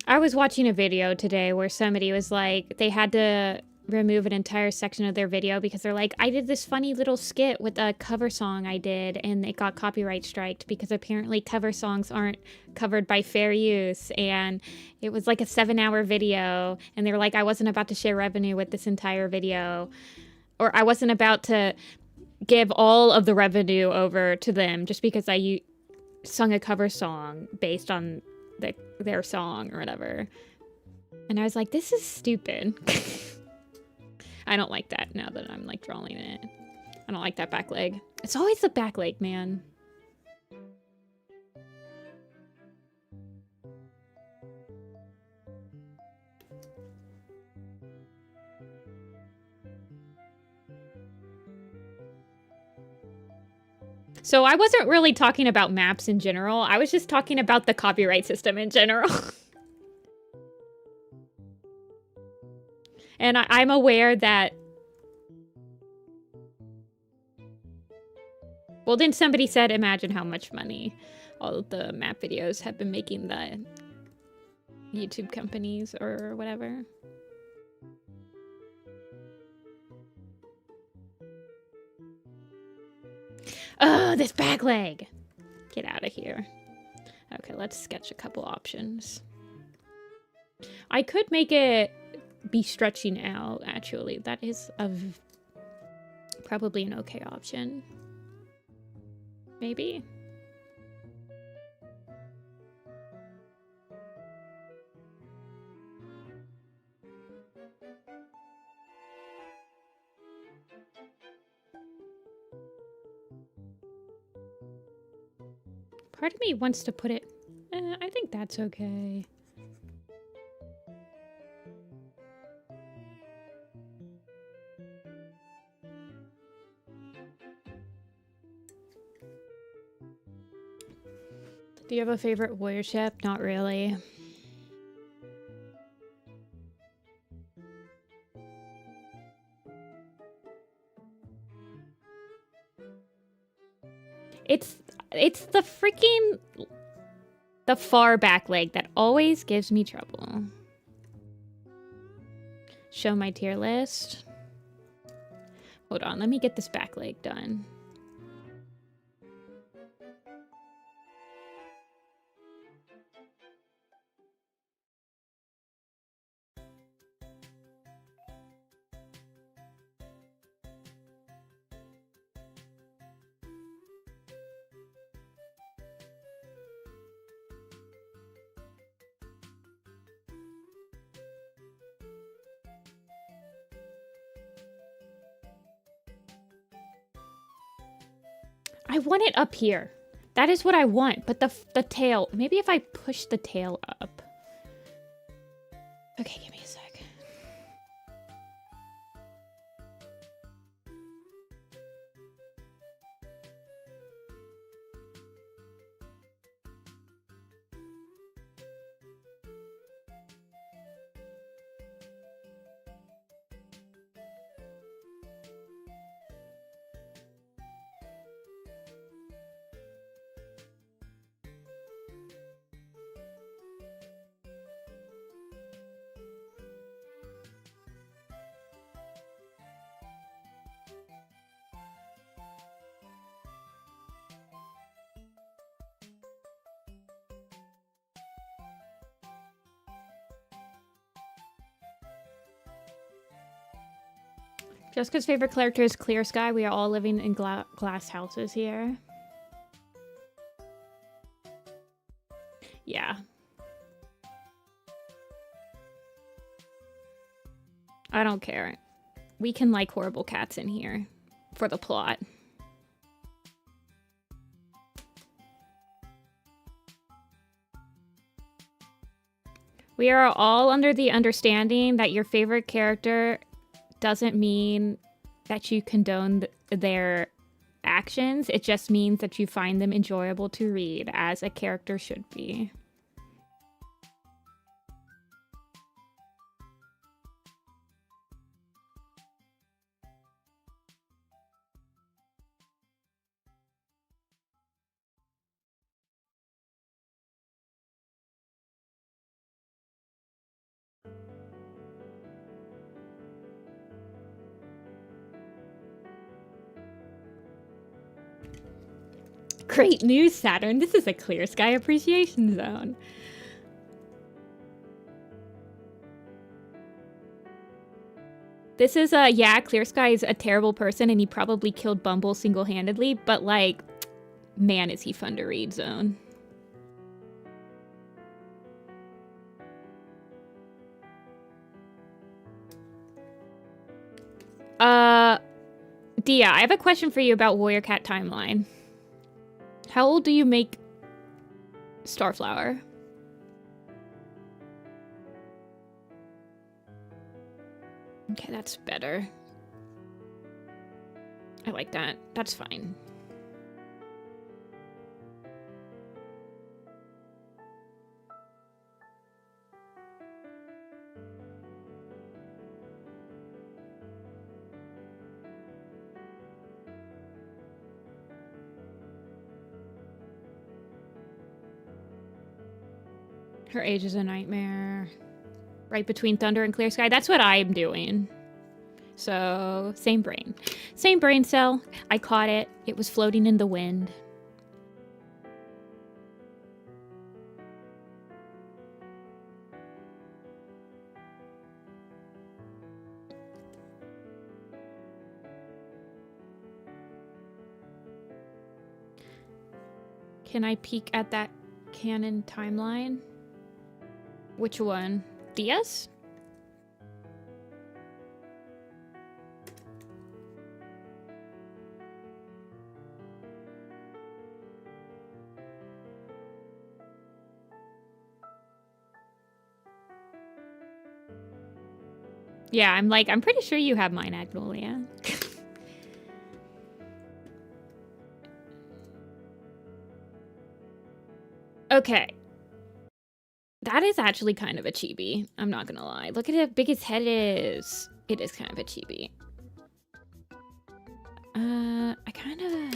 Speaker 1: I was watching a video today where somebody was like, they had to remove an entire section of their video because they're like, I did this funny little skit with a cover song I did and it got copyright striked because apparently cover songs aren't covered by fair use, and it was like a 7-hour video and they were like, I wasn't about to share revenue with this entire video, or I wasn't about to give all of the revenue over to them just because I sung a cover song based on their song or whatever. And I was like, this is stupid. I don't like that now that I'm like drawing it. I don't like that back leg. It's always the back leg, man. So I wasn't really talking about maps in general. I was just talking about the copyright system in general. And I'm aware that... Well, then somebody said, imagine how much money all of the map videos have been making the YouTube companies or whatever. Oh, this back leg! Get out of here. Okay, let's sketch a couple options. I could make it be stretching out, actually. That is probably an okay option. Maybe? Part of me wants to put it... I think that's okay. Do you have a favorite warrior ship? Not really. It's the freaking... the far back leg that always gives me trouble. Show my tier list. Hold on, let me get this back leg done. I want it up here. That is what I want, but the tail... Maybe if I push the tail up. Okay, give me a sec. Jessica's favorite character is Clear Sky. We are all living in glass houses here. Yeah. I don't care. We can like horrible cats in here for the plot. We are all under the understanding that your favorite character doesn't mean that you condone their actions. It just means that you find them enjoyable to read, as a character should be. Great news, Saturn. This is a Clear Sky appreciation zone. This is yeah, Clear Sky is a terrible person and he probably killed Bumble single-handedly, but like, man, is he fun to read zone. Dia, I have a question for you about Warrior Cat Timeline. How old do you make Starflower? Okay, that's better. I like that. That's fine. Her age is a nightmare. Right between Thunder and Clear Sky. That's what I'm doing. So, same brain. Same brain cell. I caught it. It was floating in the wind. Can I peek at that canon timeline? Which one? Diaz? Yeah, I'm pretty sure you have mine, Agnolia. Okay. That is actually kind of a chibi. I'm not gonna lie. Look at how big his head is. It is kind of a chibi. I kind of...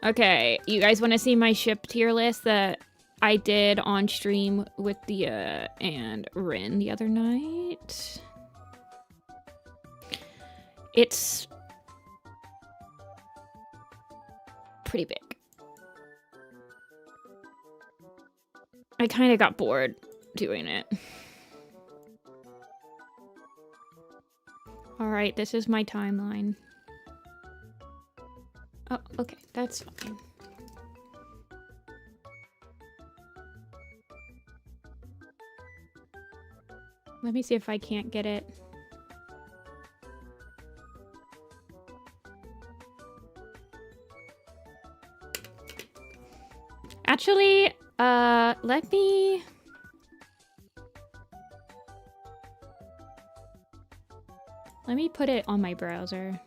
Speaker 1: Okay, you guys want to see my ship tier list that I did on stream with Thea and Rin the other night? It's pretty big. I kind of got bored doing it. All right, this is my timeline. Oh, okay, that's fine. Let me see if I can't get it. Actually, let me... Let me put it on my browser.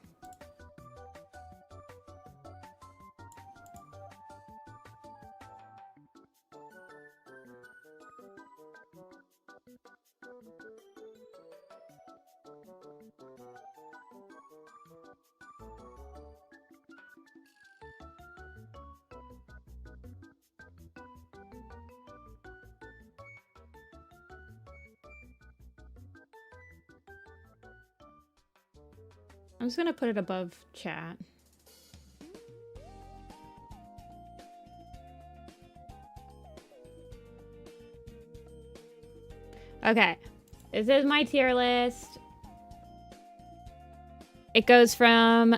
Speaker 1: I'm just gonna put it above chat. Okay, this is my tier list. It goes from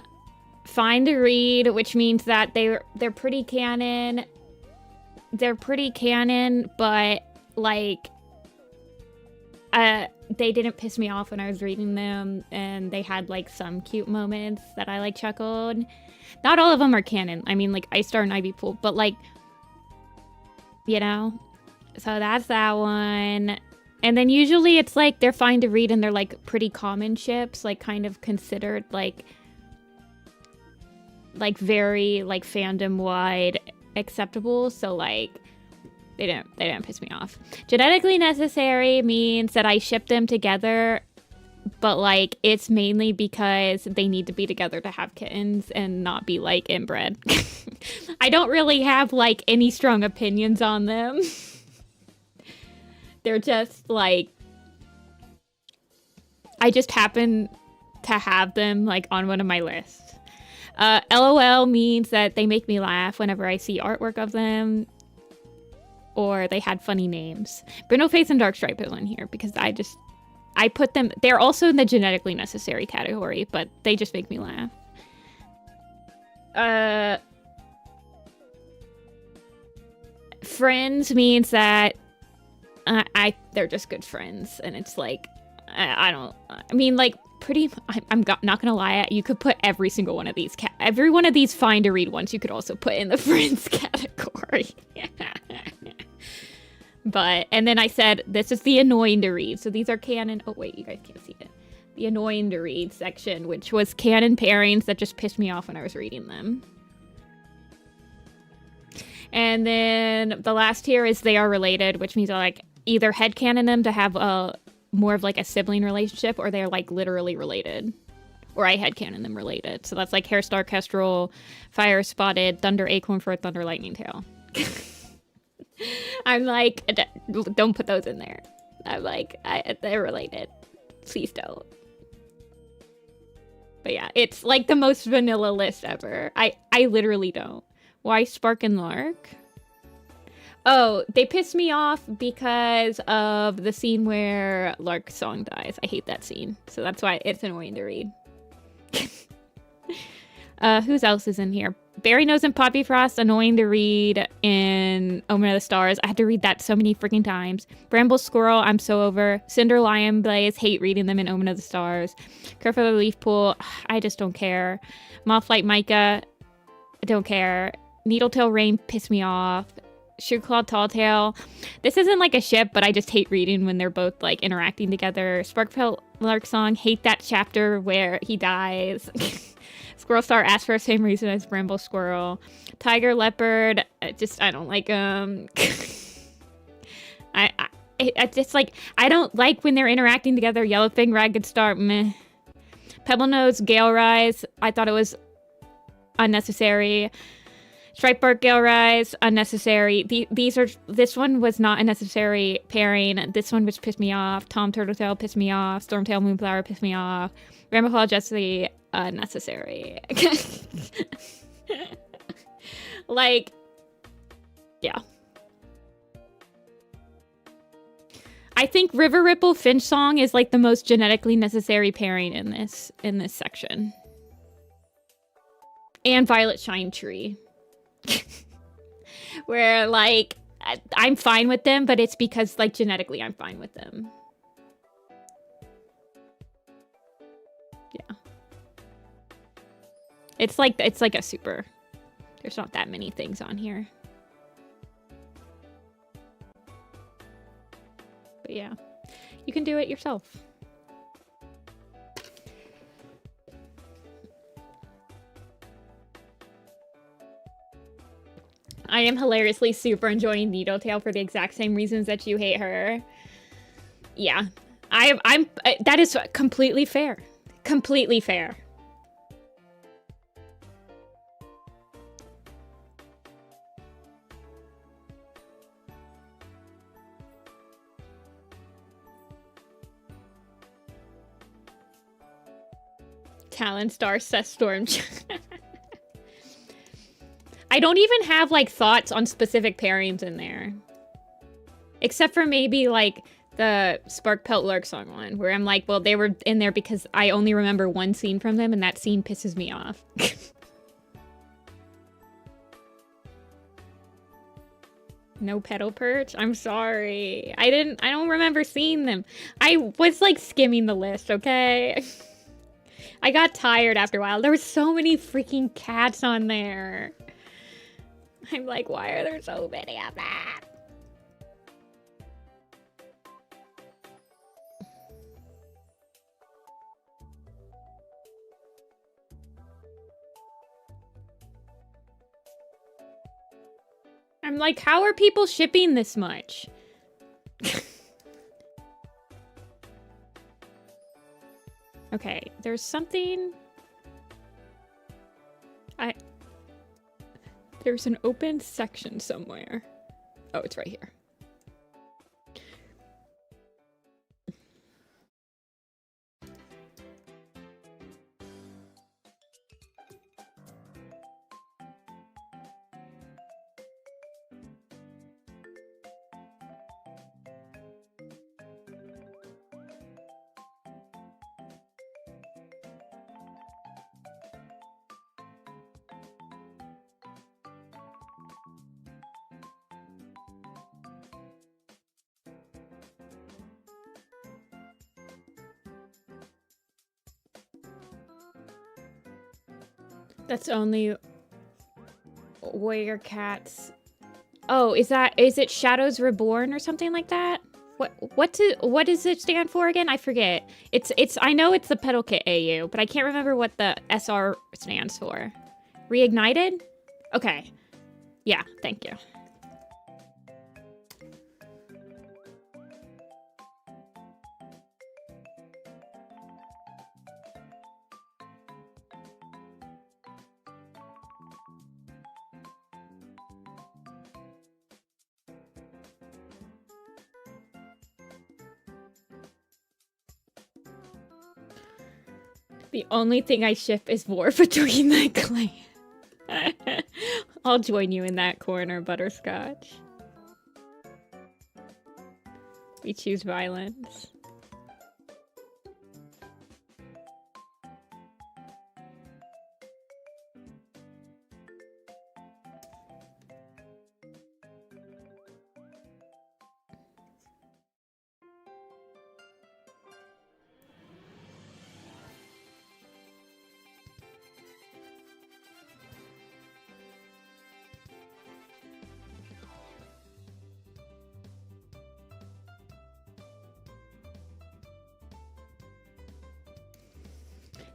Speaker 1: fine to read, which means that they're pretty canon. They're pretty canon, but like they didn't piss me off when I was reading them, and they had like some cute moments that I like chuckled. Not all of them are canon. I mean, like Ice Star and Ivy Pool, but like, you know. So that's that one. And then usually it's like they're fine to read and they're like pretty common ships, like kind of considered like very like fandom wide acceptable. So like they didn't piss me off. Genetically necessary means that I ship them together, but like it's mainly because they need to be together to have kittens and not be like inbred. I don't really have like any strong opinions on them. They're just like, I just happen to have them like on one of my lists. LOL means that they make me laugh whenever I see artwork of them, or they had funny names. Brindle Face and Dark Stripe is on here because I put them, they're also in the genetically necessary category, but they just make me laugh. Friends means that they're just good friends, and it's like, I mean, like, I'm not gonna lie, you could put every single one of these, every one of these fine to read ones, you could also put in the friends category. But, and then I said, this is the annoying to read, so these are canon, oh wait, you guys can't see it. The annoying to read section, which was canon pairings that just pissed me off when I was reading them. And then the last tier is they are related, which means I like either headcanon them to have more of like a sibling relationship, or they're like literally related. Or I headcanon them related. So that's like Hairstar Kestrel, Fire Spotted, Thunder Acorn for a Thunder Lightning Tail. I'm like, don't put those in there. I'm like, they're related. Please don't. But yeah, it's like the most vanilla list ever. I literally don't. Why Spark and Lark? Oh, they pissed me off because of the scene where Lark's song dies. I hate that scene. So that's why it's annoying to read. Who's else is in here? Berry Nose and Poppy Frost, annoying to read in Omen of the Stars. I had to read that so many freaking times. Bramble Squirrel, I'm so over. Cinder Lion Blaze, hate reading them in Omen of the Stars. Kerfur Leaf Pool, I just don't care. Mothlight Micah, I don't care. Needletail Rain, piss me off. Sugarclaw Talltail. This isn't like a ship, but I just hate reading when they're both like interacting together. Sparkpelt Lark Song, hate that chapter where he dies. Squirrel Star asked for the same reason as Bramble Squirrel. Tiger Leopard, I don't like them. I just like, I don't like when they're interacting together. Yellowfin, Ragged Star, meh. Pebble Nose, Gale Rise, I thought it was unnecessary. Stripe Bark Gale Rise, unnecessary. This one was not a necessary pairing. This one which pissed me off. Tom Turtletail pissed me off. Stormtail Moonflower pissed me off. Ramaclaw Jessie, unnecessary. Like, yeah. I think River Ripple Finch Song is like the most genetically necessary pairing in this section. And Violet Shine Tree. Where, like, I'm fine with them, but it's because, like, genetically I'm fine with them. Yeah. It's like a super. There's not that many things on here. But yeah, you can do it yourself. I am hilariously super enjoying Needletail for the exact same reasons that you hate her. Yeah, I'm that is completely fair. Completely fair. Talonstar, Seth Storm. I don't even have, like, thoughts on specific pairings in there. Except for maybe, like, the Sparkpelt Lark Song one, where I'm like, well, they were in there because I only remember one scene from them, and that scene pisses me off. No Petal Perch? I'm sorry. I don't remember seeing them. I was, like, skimming the list, okay? I got tired after a while. There were so many freaking cats on there. I'm like, why are there so many of them? I'm like, how are people shipping this much? Okay, there's something... There's an open section somewhere. Oh, it's right here. That's only Warrior Cats. Oh, is it Shadows Reborn or something like that? What does it stand for again? I forget. I know it's the Petal Kit AU, but I can't remember what the SR stands for. Reignited? Okay. Yeah, thank you. The only thing I ship is war between the clan. I'll join you in that corner, Butterscotch. We choose violence.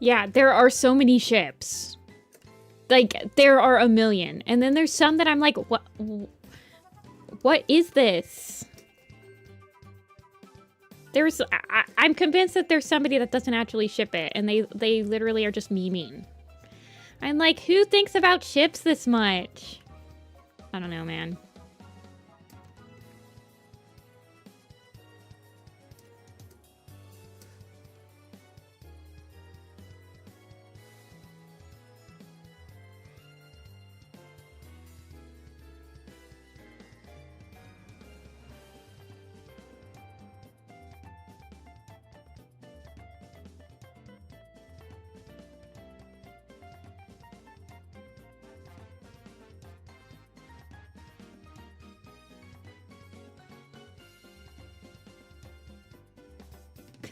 Speaker 1: Yeah, there are so many ships. Like, there are a million. And then there's some that I'm like, what is this? I'm convinced that there's somebody that doesn't actually ship it, and they literally are just memeing. I'm like, who thinks about ships this much? I don't know, man.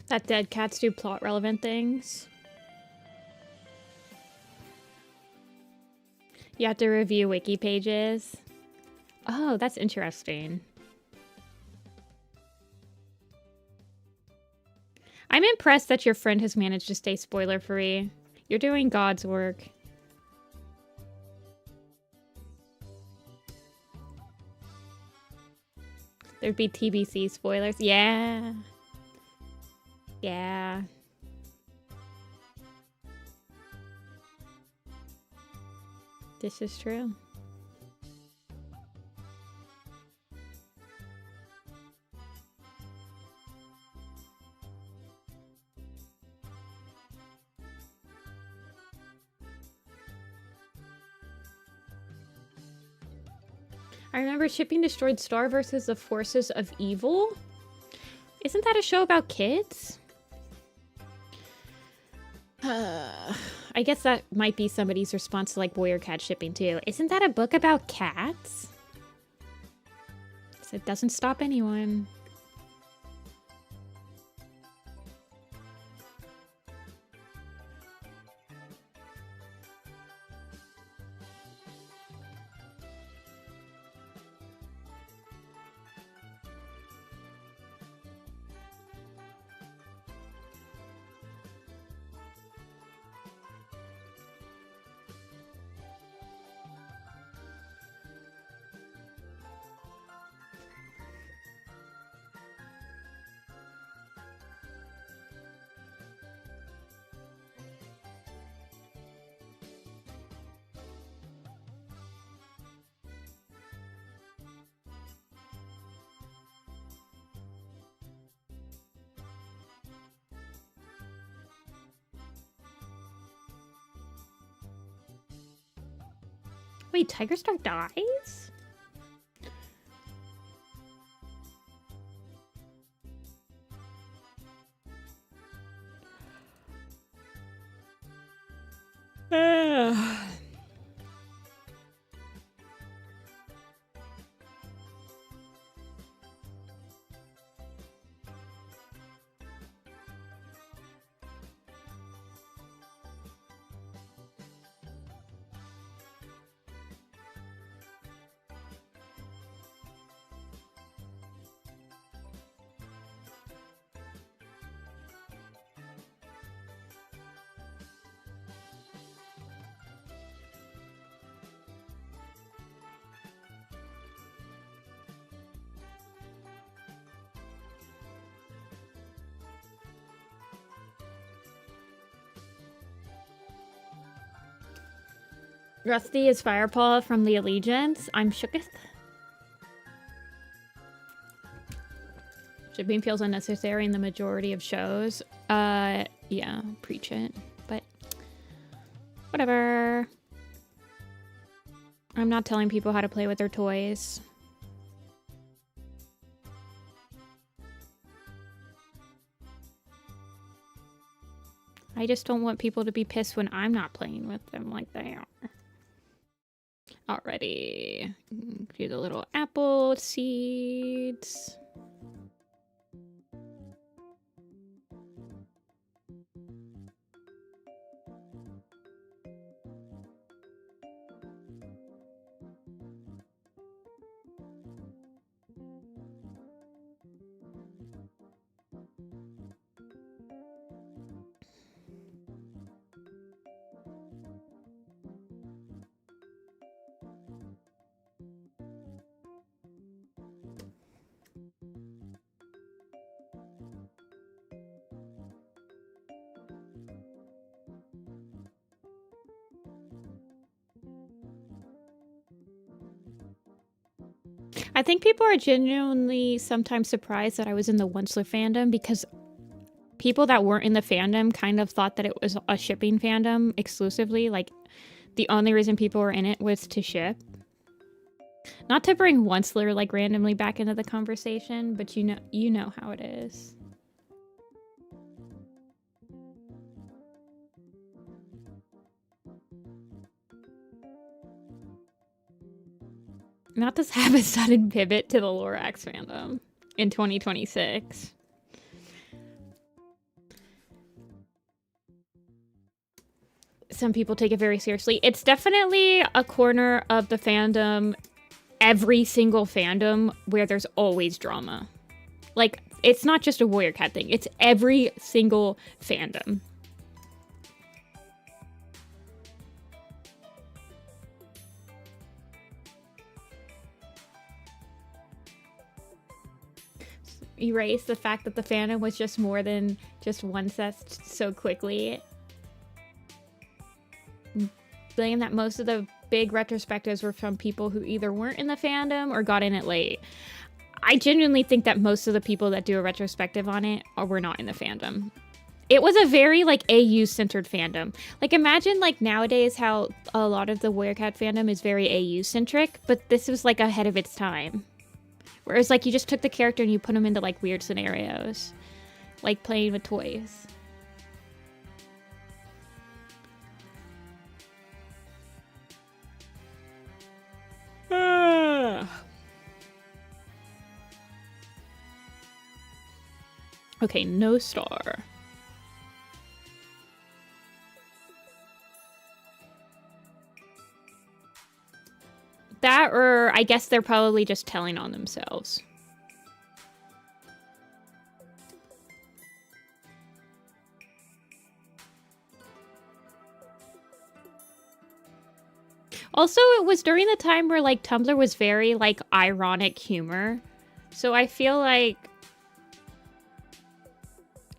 Speaker 1: That dead cats do plot relevant things. You have to review wiki pages. Oh, that's interesting. I'm impressed that your friend has managed to stay spoiler free. You're doing God's work. There'd be TBC spoilers. Yeah. Yeah. This is true. I remember Shipping Destroyed Star versus the Forces of Evil. Isn't that a show about kids? I guess that might be somebody's response to like boy or cat shipping too. Isn't that a book about cats? So it doesn't stop anyone. Wait, Tiger Star dies? Rusty is Firepaw from the Allegiance. I'm shooketh. Shipping feels unnecessary in the majority of shows. Yeah, preach it. But whatever. I'm not telling people how to play with their toys. I just don't want people to be pissed when I'm not playing with them like they are. Alrighty. Do the little apple seeds. I think people are genuinely sometimes surprised that I was in the Onceler fandom because people that weren't in the fandom kind of thought that it was a shipping fandom exclusively. Like, the only reason people were in it was to ship. Not to bring Onceler, like, randomly back into the conversation, but you know how it is. Not to have a sudden pivot to the Lorax fandom in 2026. Some people take it very seriously. It's definitely a corner of the fandom, every single fandom, where there's always drama. Like, it's not just a Warrior Cat thing. It's every single fandom. Erase the fact that the fandom was just more than just one set so quickly. Blame that most of the big retrospectives were from people who either weren't in the fandom or got in it late. I genuinely think that most of the people that do a retrospective on it were not in the fandom. It was a very, like, AU-centered fandom. Like, imagine, like, nowadays how a lot of the Warrior Cat fandom is very AU-centric, but this was, like, ahead of its time. Whereas, like, you just took the character and you put them into, like, weird scenarios. Like playing with toys. Okay, no star. That, or I guess they're probably just telling on themselves. Also, it was during the time where, like, Tumblr was very, like, ironic humor. So I feel like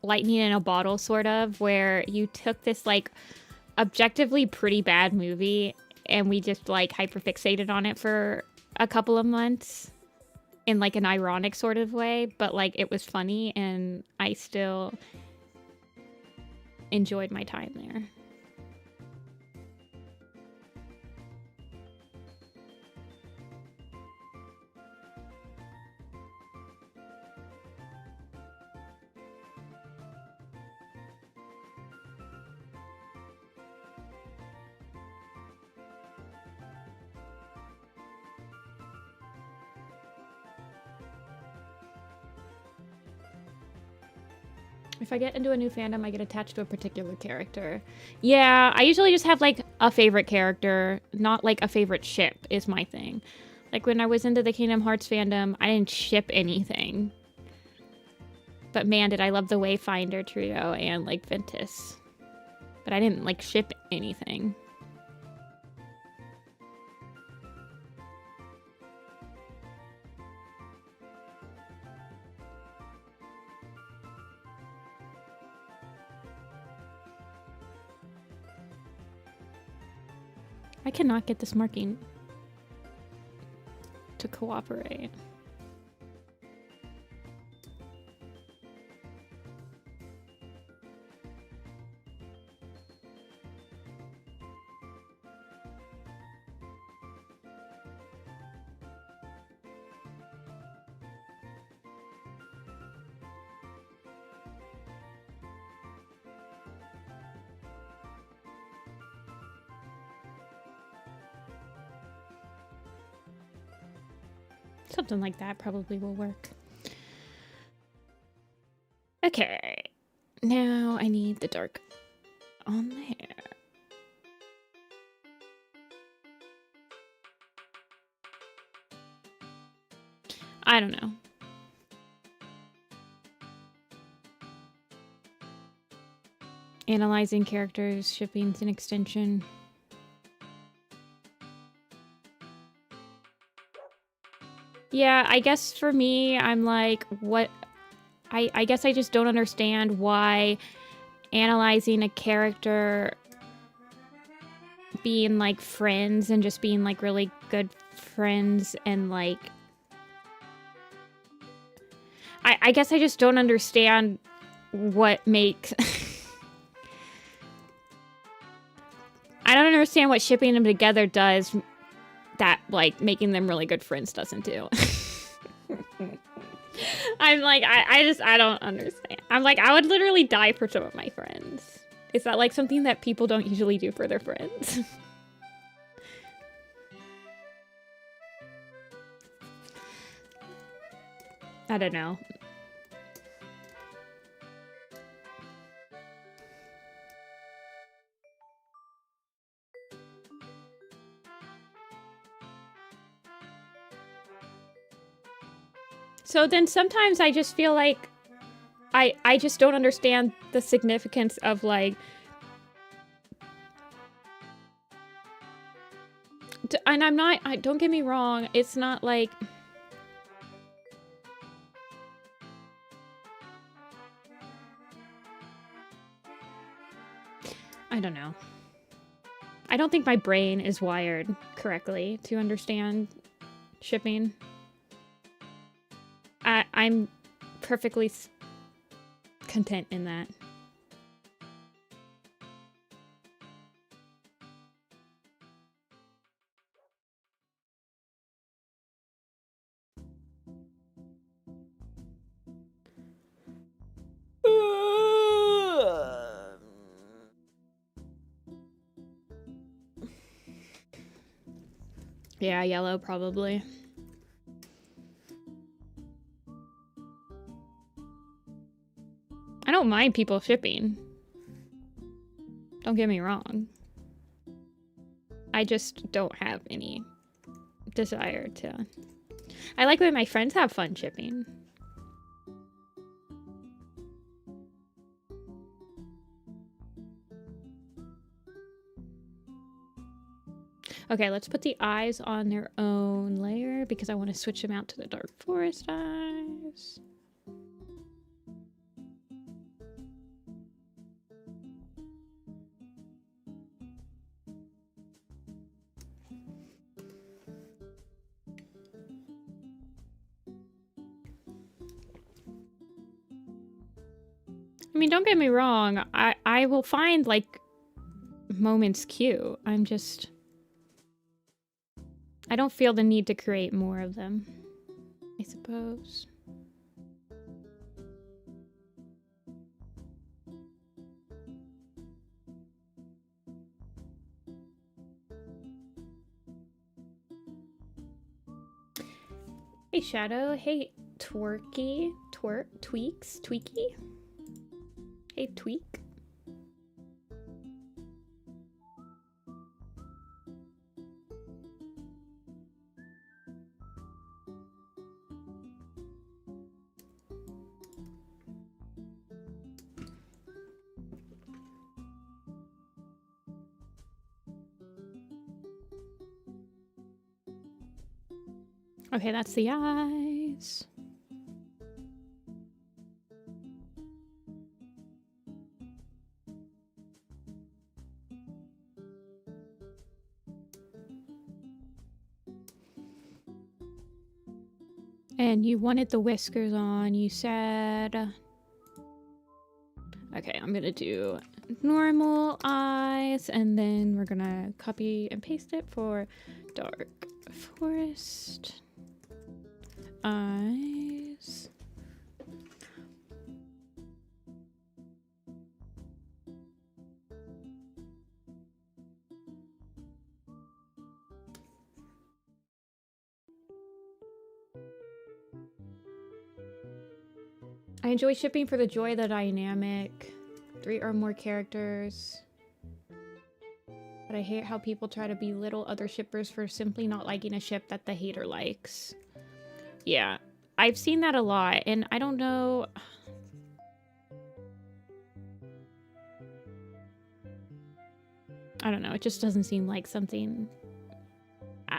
Speaker 1: lightning in a bottle, sort of, where you took this, like, objectively pretty bad movie and we just, like, hyperfixated on it for a couple of months in, like, an ironic sort of way, but, like, it was funny and I still enjoyed my time there. If I get into a new fandom, I get attached to a particular character. Yeah, I usually just have, like, a favorite character, not, like, a favorite ship is my thing. Like, when I was into the Kingdom Hearts fandom, I didn't ship anything. But man, did I love the Wayfinder trio and, like, Ventus. But I didn't, like, ship anything. I cannot get this marking to cooperate. Something like that probably will work. Okay. Now I need the dark on the hair. I don't know. Analyzing characters, shipping's an extension. Yeah, I guess for me, I'm like, what? I guess I just don't understand why analyzing a character being like friends and just being like really good friends and like I guess I just don't understand what makes I don't understand what shipping them together does that like making them really good friends doesn't do. I'm like, I don't understand. I'm like, I would literally die for some of my friends. Is that like something that people don't usually do for their friends? I don't know. So then sometimes I just feel like I just don't understand the significance of like and I'm not don't get me wrong, it's not like I don't know. I don't think my brain is wired correctly to understand shipping. I'm perfectly content in that. Yeah, yellow probably. I don't mind people shipping. Don't get me wrong. I just don't have any desire to. I like when my friends have fun shipping. Okay, let's put the eyes on their own layer because I want to switch them out to the dark forest eyes. I mean, don't get me wrong. I will find like moments cute. I'm just I don't feel the need to create more of them, I suppose. Hey Shadow, hey Tweaky. Hey Tweak. Okay, that's the eyes. And you wanted the whiskers on, you said. Okay, I'm gonna do normal eyes, and then we're gonna copy and paste it for dark forest eyes. I enjoy shipping for the joy of the dynamic. 3 or more characters. But I hate how people try to belittle other shippers for simply not liking a ship that the hater likes. Yeah, I've seen that a lot, and I don't know... I don't know, it just doesn't seem like something...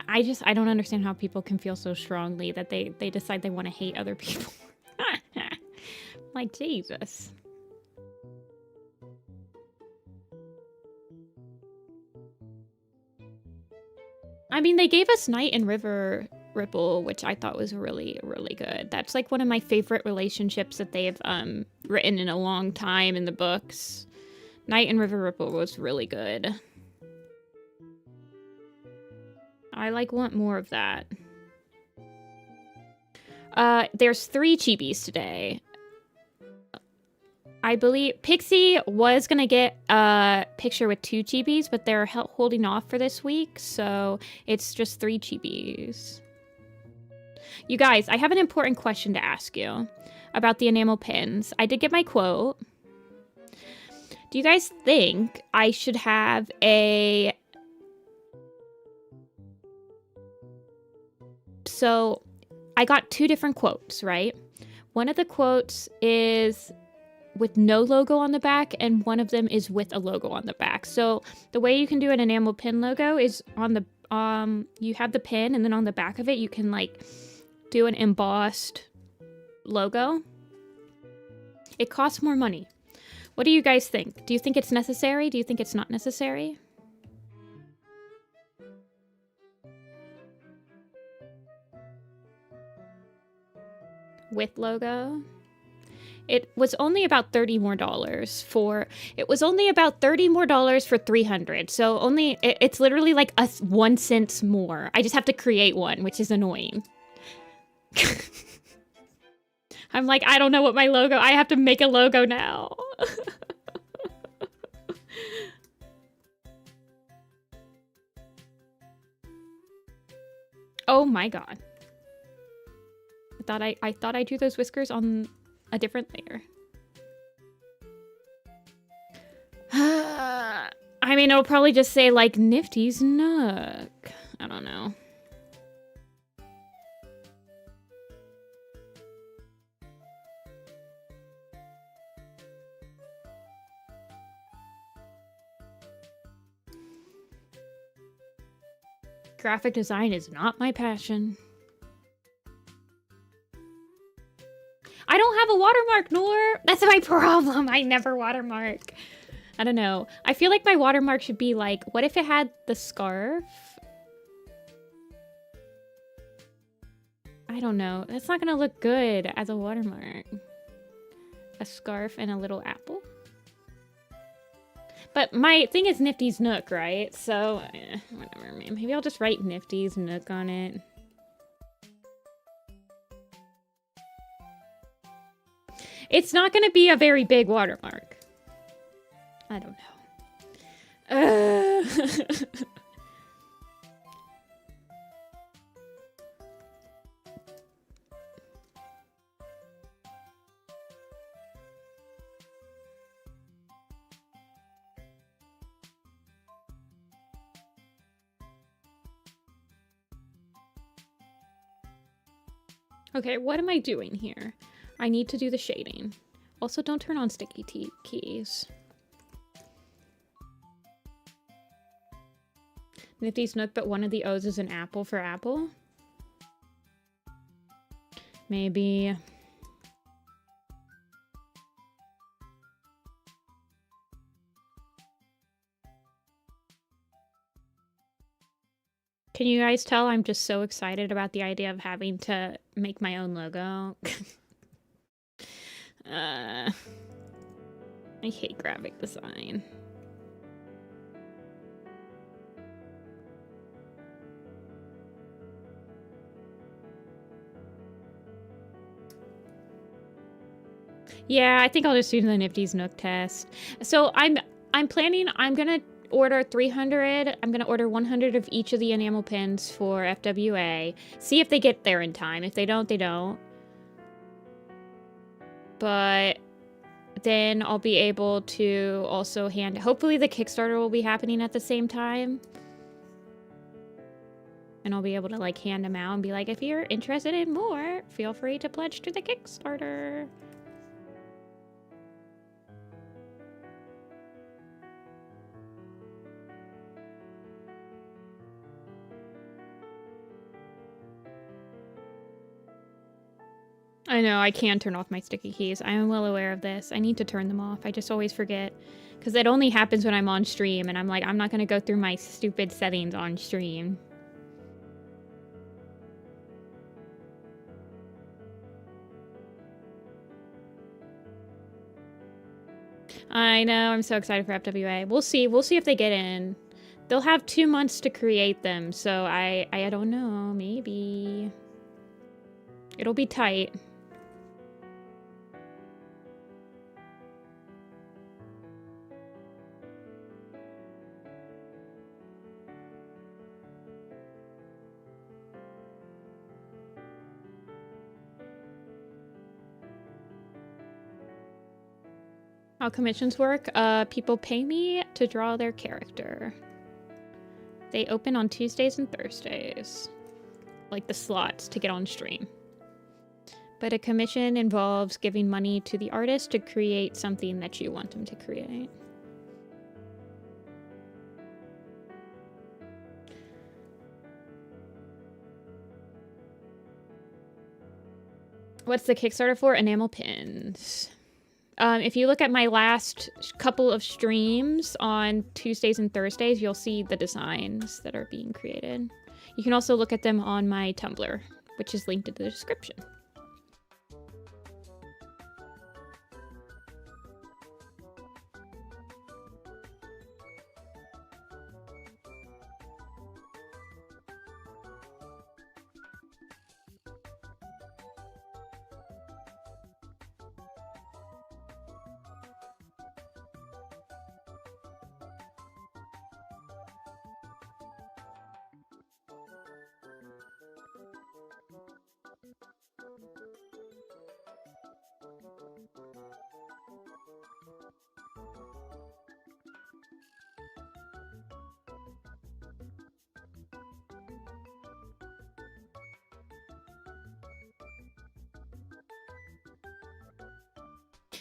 Speaker 1: I don't understand how people can feel so strongly that they decide they want to hate other people. Like, Jesus. I mean, they gave us Night and River Ripple, which I thought was really, really good. That's like one of my favorite relationships that they've written in a long time in the books. Night and River Ripple was really good. I want more of that. There's 3 chibis today. I believe Pixie was gonna get a picture with 2 chibis, but they're holding off for this week, so it's just 3 chibis. You guys, I have an important question to ask you about the enamel pins. I did get my quote. Do you guys think I should have a... So, I got 2 different quotes, right? One of the quotes is with no logo on the back, and one of them is with a logo on the back. So the way you can do an enamel pin logo is on the you have the pin, and then on the back of it you can like do an embossed logo. It costs more money. What do you guys think? Do you think it's necessary? Do you think it's not necessary? With logo? It was only about $30 more for... It was only about $30 more for 300. So only... It's literally like 1 cent more. I just have to create one, which is annoying. I'm like, I don't know what my logo... I have to make a logo now. Oh my god. I thought I drew those whiskers on a different layer. I mean, it'll probably just say like Nifty's Nook. I don't know. Graphic design is not my passion. I don't have a watermark, Nor. That's my problem. I never watermark. I don't know. I feel like my watermark should be like, what if it had the scarf? I don't know. That's not gonna look good as a watermark. A scarf and a little apple. But my thing is Nifty's Nook, right? So, whatever, man. Maybe I'll just write Nifty's Nook on it. It's not going to be a very big watermark. I don't know. Okay, what am I doing here? I need to do the shading. Also, don't turn on sticky keys. Nifty's Nook, but one of the O's is an apple for apple? Maybe. Can you guys tell I'm just so excited about the idea of having to make my own logo? I hate graphic design. Yeah, I think I'll just do the Nifty's Nook test. So I'm planning, I'm gonna order 300. I'm gonna order 100 of each of the enamel pins for FWA. See if they get there in time. If they don't, they don't. but then I'll be able to also hopefully the Kickstarter will be happening at the same time. And I'll be able to like hand them out and be like, if you're interested in more, feel free to pledge to the Kickstarter. I know, I can turn off my sticky keys. I am well aware of this. I need to turn them off. I just always forget. Because it only happens when I'm on stream, and I'm like, I'm not going to go through my stupid settings on stream. I know, I'm so excited for FWA. We'll see. We'll see if they get in. They'll have 2 months to create them, so I don't know. Maybe. It'll be tight. How commissions work? People pay me to draw their character. They open on Tuesdays and Thursdays. Like the slots to get on stream. But a commission involves giving money to the artist to create something that you want them to create. What's the Kickstarter for? Enamel pins. If you look at my last couple of streams on Tuesdays and Thursdays, you'll see the designs that are being created. You can also look at them on my Tumblr, which is linked in the description.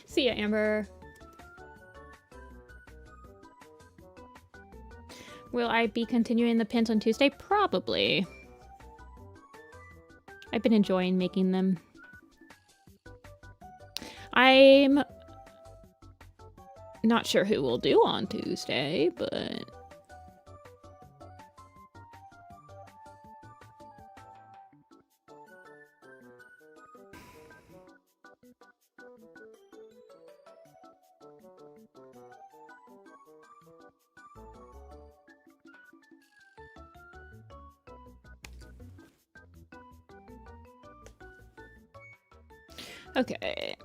Speaker 1: See ya, Amber. Will I be continuing the pins on Tuesday? Probably. I've been enjoying making them. I'm not sure who we'll do on Tuesday, but... Okay.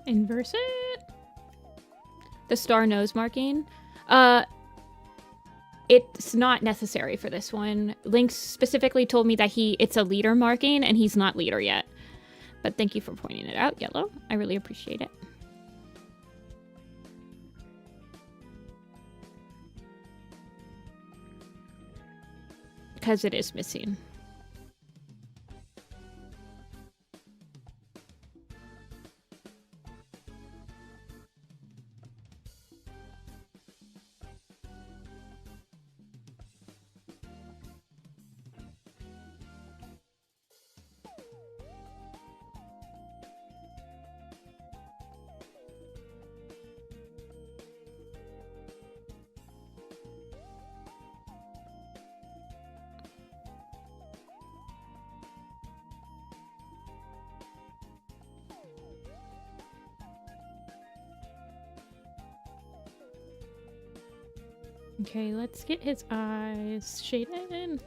Speaker 1: Inverse it. The star nose marking. It's not necessary for this one. Lynx specifically told me that it's a leader marking and he's not leader yet. But thank you for pointing it out, Yellow. I really appreciate it. Because it is missing. Okay, let's get his eyes shaded.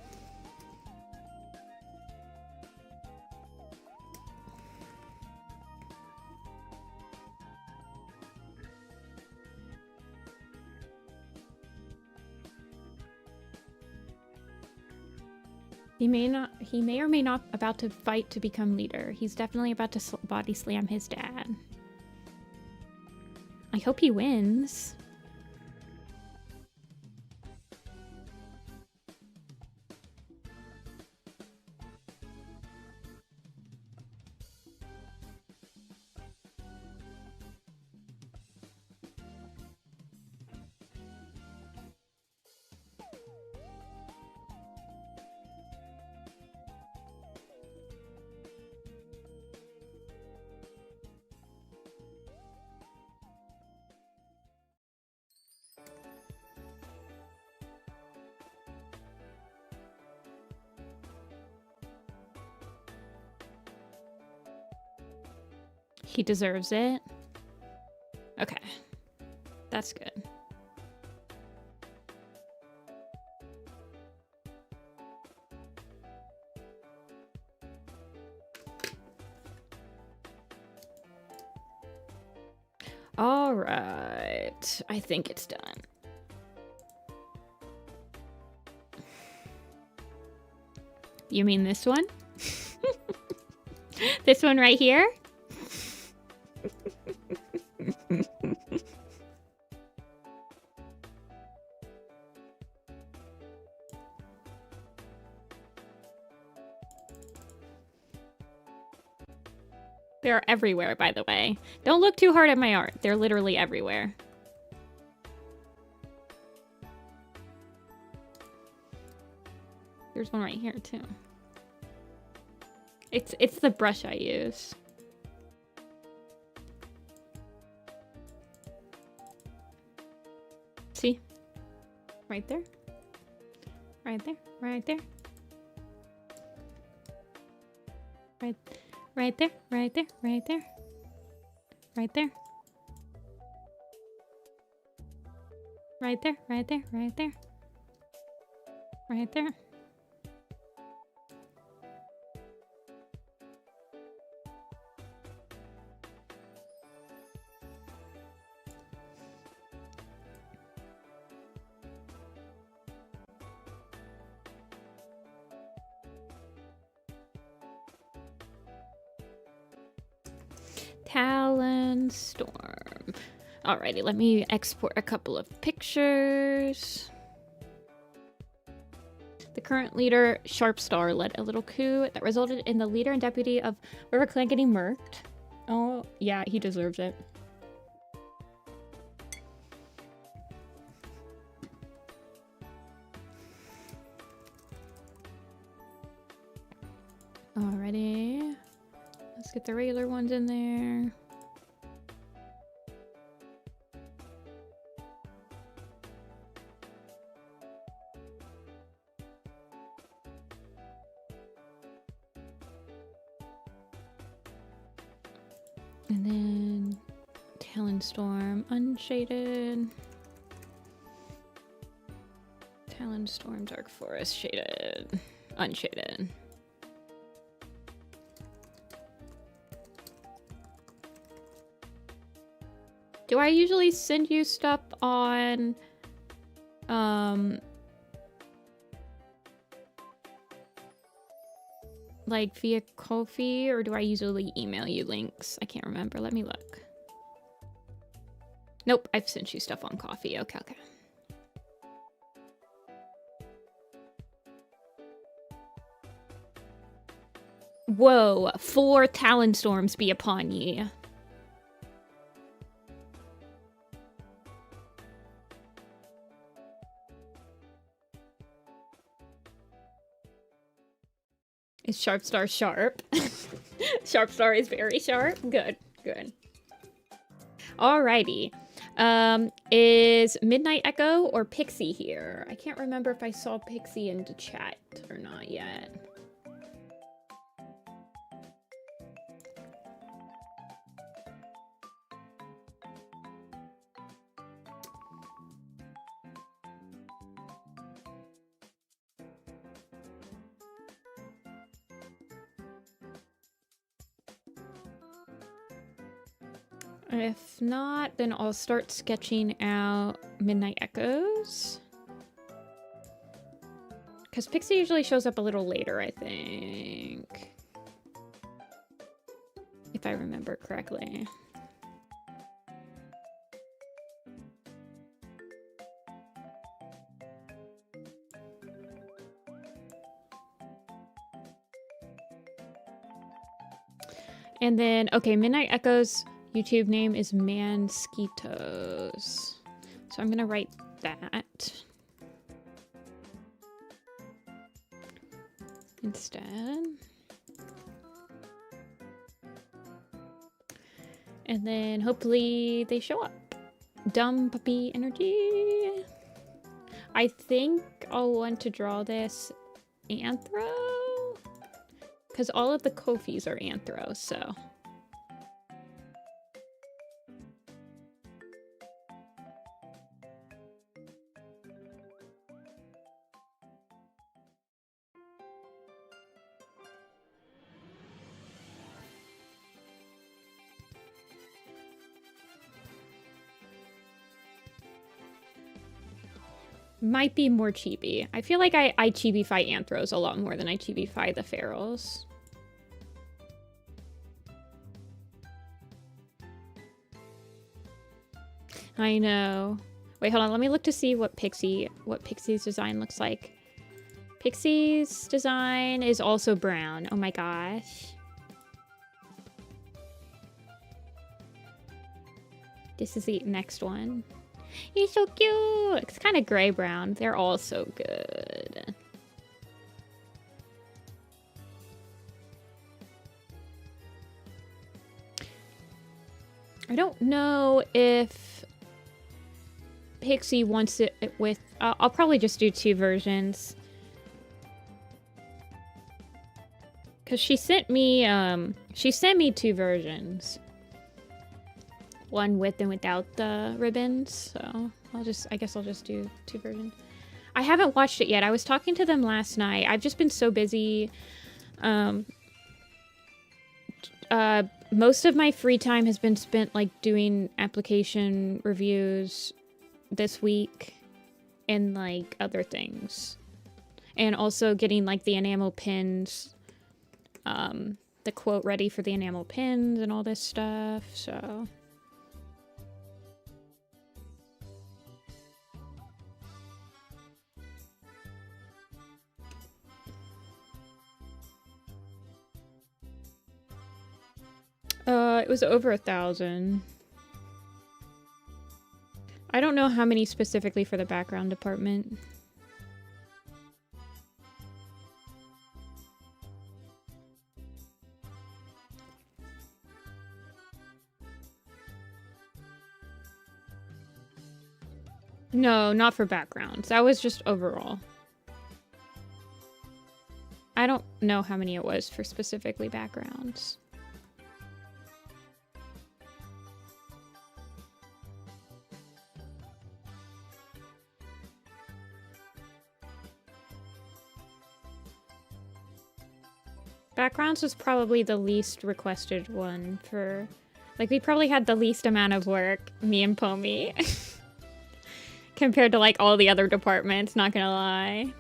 Speaker 1: He may or may not about to fight to become leader. He's definitely about to body slam his dad. I hope he wins. He deserves it. Okay. That's good. All right. I think it's done. You mean this one? This one right here? They're everywhere, by the way. Don't look too hard at my art. They're literally everywhere. There's one right here, too. It's the brush I use. See? Right there. Right there. Right there. Right there. Right there. Right there. Right there. Right there. Right there. Right there. Right there. Talonstar. Alrighty, let me export a couple of pictures. The current leader, Sharpstar, led a little coup that resulted in the leader and deputy of River Clan getting murked. Oh, yeah, he deserves it. Alrighty. Let's get the regular ones in there. And then Talonstorm unshaded. Talonstorm Dark Forest shaded. Unshaded. Do I usually send you stuff on like via Ko-fi, or do I usually email you links? I can't remember. Let me look. Nope, I've sent you stuff on Ko-fi. Okay, okay. Whoa, 4 Talonstorms be upon ye. Is Sharpstar sharp? Sharpstar is very sharp. Good, good. Alrighty. Is Midnight Echo or Pixie here? I can't remember if I saw Pixie in the chat or not yet. If not, then I'll start sketching out Midnight Echoes. Because Pixie usually shows up a little later, I think. If I remember correctly. And then, okay, Midnight Echoes YouTube name is Mansquitos. So I'm gonna write that instead. And then hopefully they show up. Dumb puppy energy. I think I'll want to draw this anthro. Because all of the Kofis are anthro, so. Might be more chibi. I feel like I chibify anthros a lot more than I chibify the ferals. I know. Wait, hold on. Let me look to see what Pixie's design looks like. Pixie's design is also brown. Oh my gosh. This is the next one. He's so cute. It's kind of gray-brown. They're all so good. I don't know if Pixie wants it with... I'll probably just do 2 versions. Because she sent me 2 versions. One with and without the ribbons, so I guess I'll just do 2 versions. I haven't watched it yet. I was talking to them last night. I've just been so busy. Most of my free time has been spent like doing application reviews this week and like other things. And also getting like the enamel pins, the quote ready for the enamel pins and all this stuff, so... It was over 1,000. I don't know how many specifically for the background department. No, not for backgrounds. That was just overall. I don't know how many it was for specifically backgrounds. Backgrounds was probably the least requested one for... Like, we probably had the least amount of work, me and Pomi. Compared to, like, all the other departments, not gonna lie.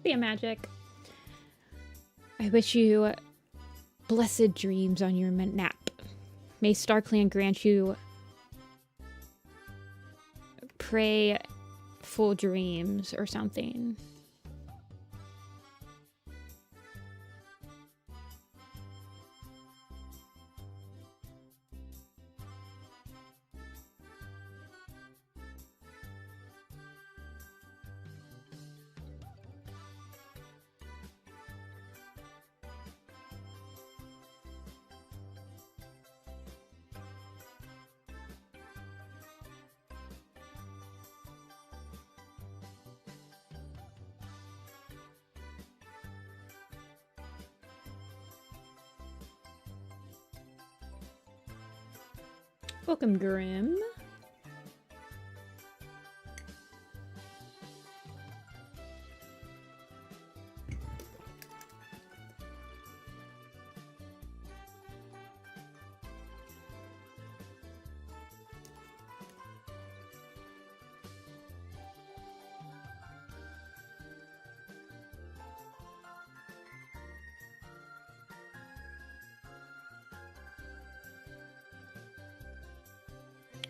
Speaker 1: Be a magic. I wish you blessed dreams on your nap. May StarClan grant you prayful dreams or something. Welcome, Grim.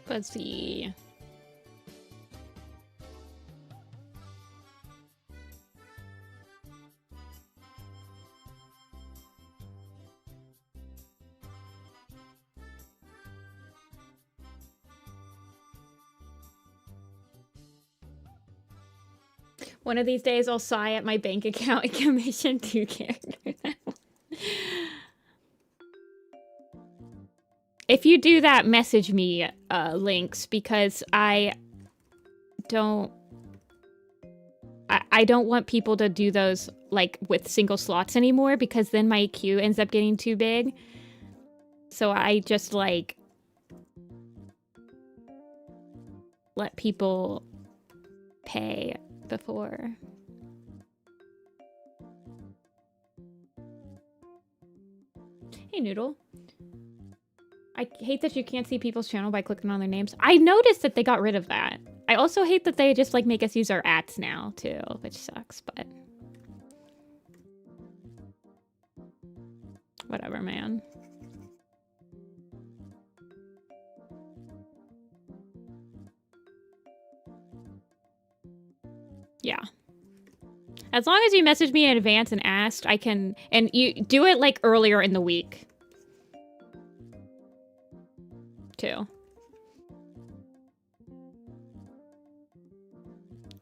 Speaker 1: Let's see. One of these days I'll sigh at my bank account and commission 2 characters. If you do that, message me links, because I don't want people to do those like with single slots anymore, because then my queue ends up getting too big. So I just like let people pay before. Hey, Noodle. I hate that you can't see people's channel by clicking on their names. I noticed that they got rid of that. I also hate that they just like make us use our ats now too, which sucks, but whatever, man. Yeah. As long as you message me in advance and asked, I can, and you do it like earlier in the week too.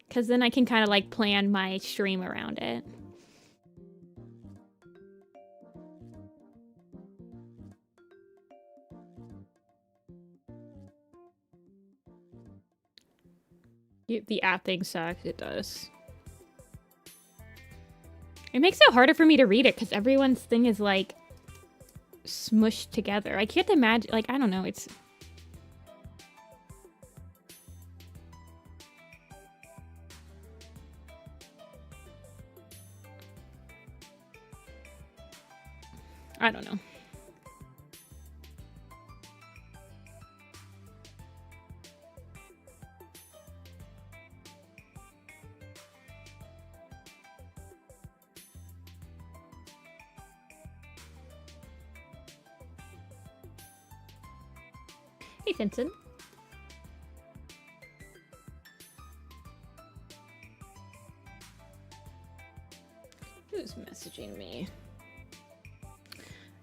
Speaker 1: Because then I can kind of like plan my stream around it. The app thing sucks. It does. It makes it harder for me to read it because everyone's thing is like smushed together. I can't imagine, like, I don't know, it's... I don't know. Hey, Vincent. Who's messaging me?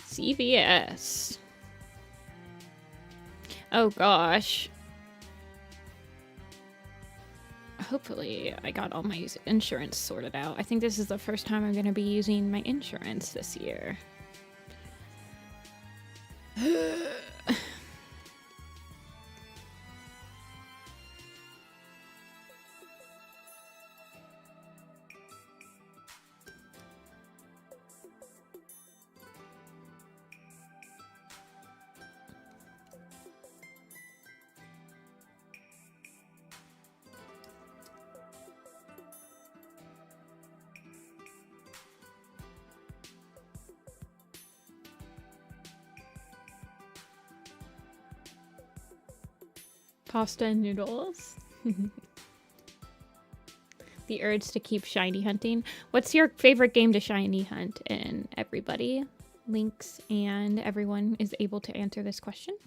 Speaker 1: CVS. Oh gosh. Hopefully I got all my insurance sorted out. I think this is the first time I'm going to be using my insurance this year. Pasta and noodles. The urge to keep shiny hunting. What's your favorite game to shiny hunt in, everybody? Links and everyone is able to answer this question.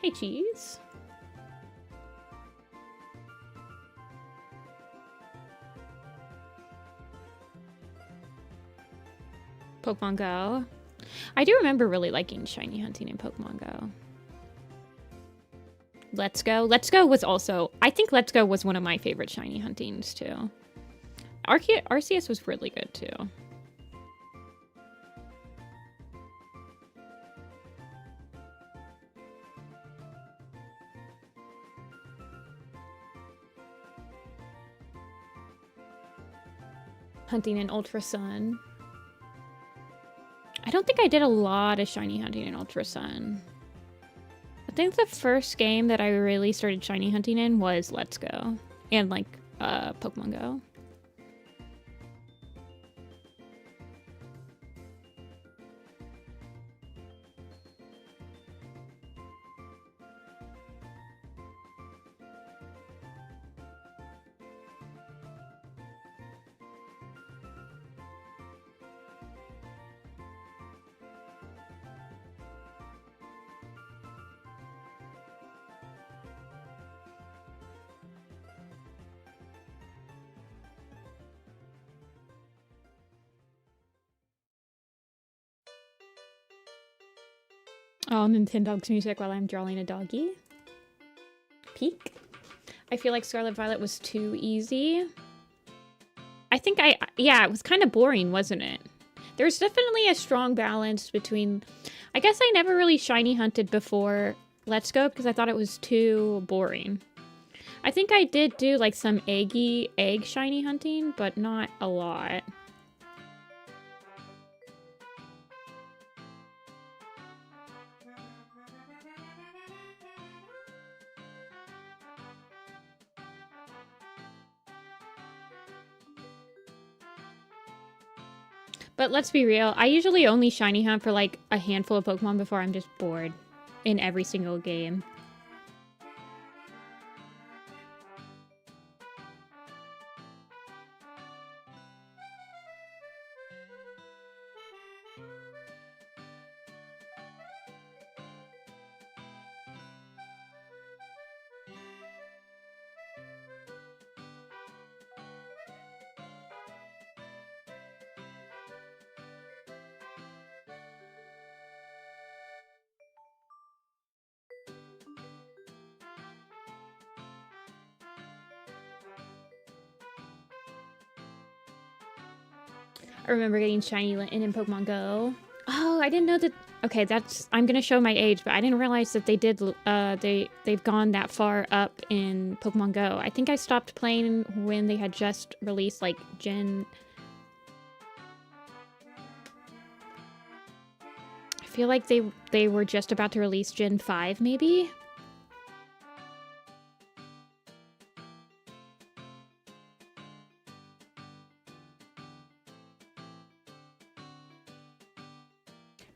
Speaker 1: Hey, Cheese. Pokemon Go. I do remember really liking shiny hunting in Pokemon Go. Let's Go. Let's Go was also... I think Let's Go was one of my favorite shiny huntings, too. Arceus was really good, too. hunting in Ultra Sun. I don't think I did a lot of shiny hunting in Ultra Sun. I think the first game that I really started shiny hunting in was Let's Go. And like, Pokemon Go. Oh, Nintendo's music while I'm drawing a doggy. Peek. I feel like Scarlet Violet was too easy. I think yeah, it was kind of boring, wasn't it? There's definitely a strong balance between... I guess I never really shiny hunted before Let's Go because I thought it was too boring. I think I did do like some egg shiny hunting, but not a lot. But let's be real, I usually only shiny hunt for like a handful of Pokemon before I'm just bored in every single game. I remember getting shiny Litten in Pokemon Go. Oh, I didn't know that. Okay, I'm gonna show my age, but I didn't realize that they did. They've gone that far up in Pokemon Go. I think I stopped playing when they had just released like Gen. I feel like they were just about to release Gen 5, maybe.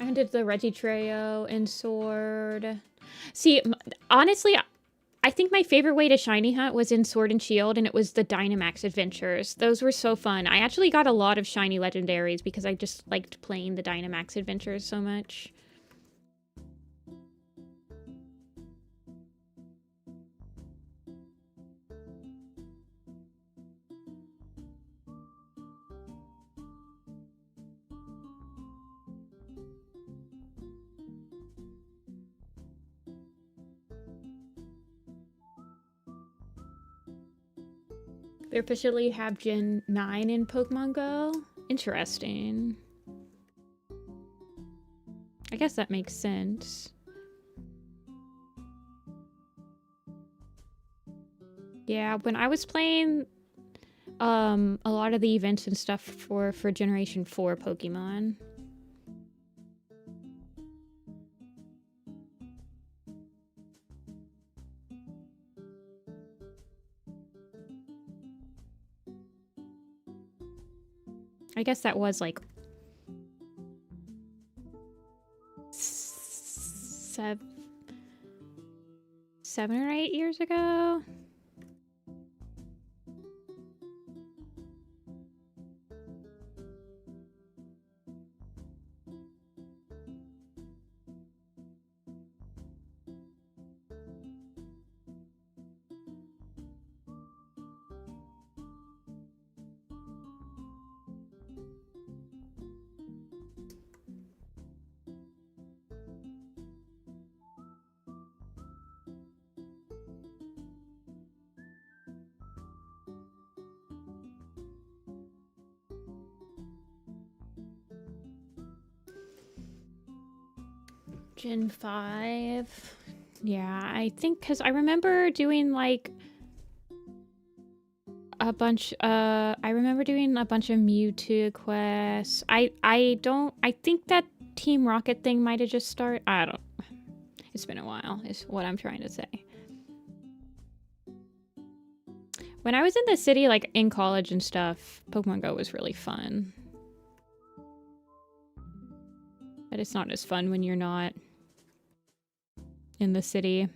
Speaker 1: I did the Registrio and Sword. See, honestly, I think my favorite way to shiny hunt was in Sword and Shield, and it was the Dynamax adventures. Those were so fun. I actually got a lot of shiny legendaries because I just liked playing the Dynamax adventures so much. They officially have Gen 9 in Pokemon Go? Interesting. I guess that makes sense. Yeah, when I was playing a lot of the events and stuff for Generation 4 Pokemon. I guess that was like 7 or 8 years ago. Gen 5. Yeah, I think because I remember doing like a bunch, I remember doing a bunch of Mewtwo quests. I think that Team Rocket thing might have just started. I don't, it's been a while, is what I'm trying to say. When I was in the city, like in college and stuff, Pokemon Go was really fun. But it's not as fun when you're not in the city.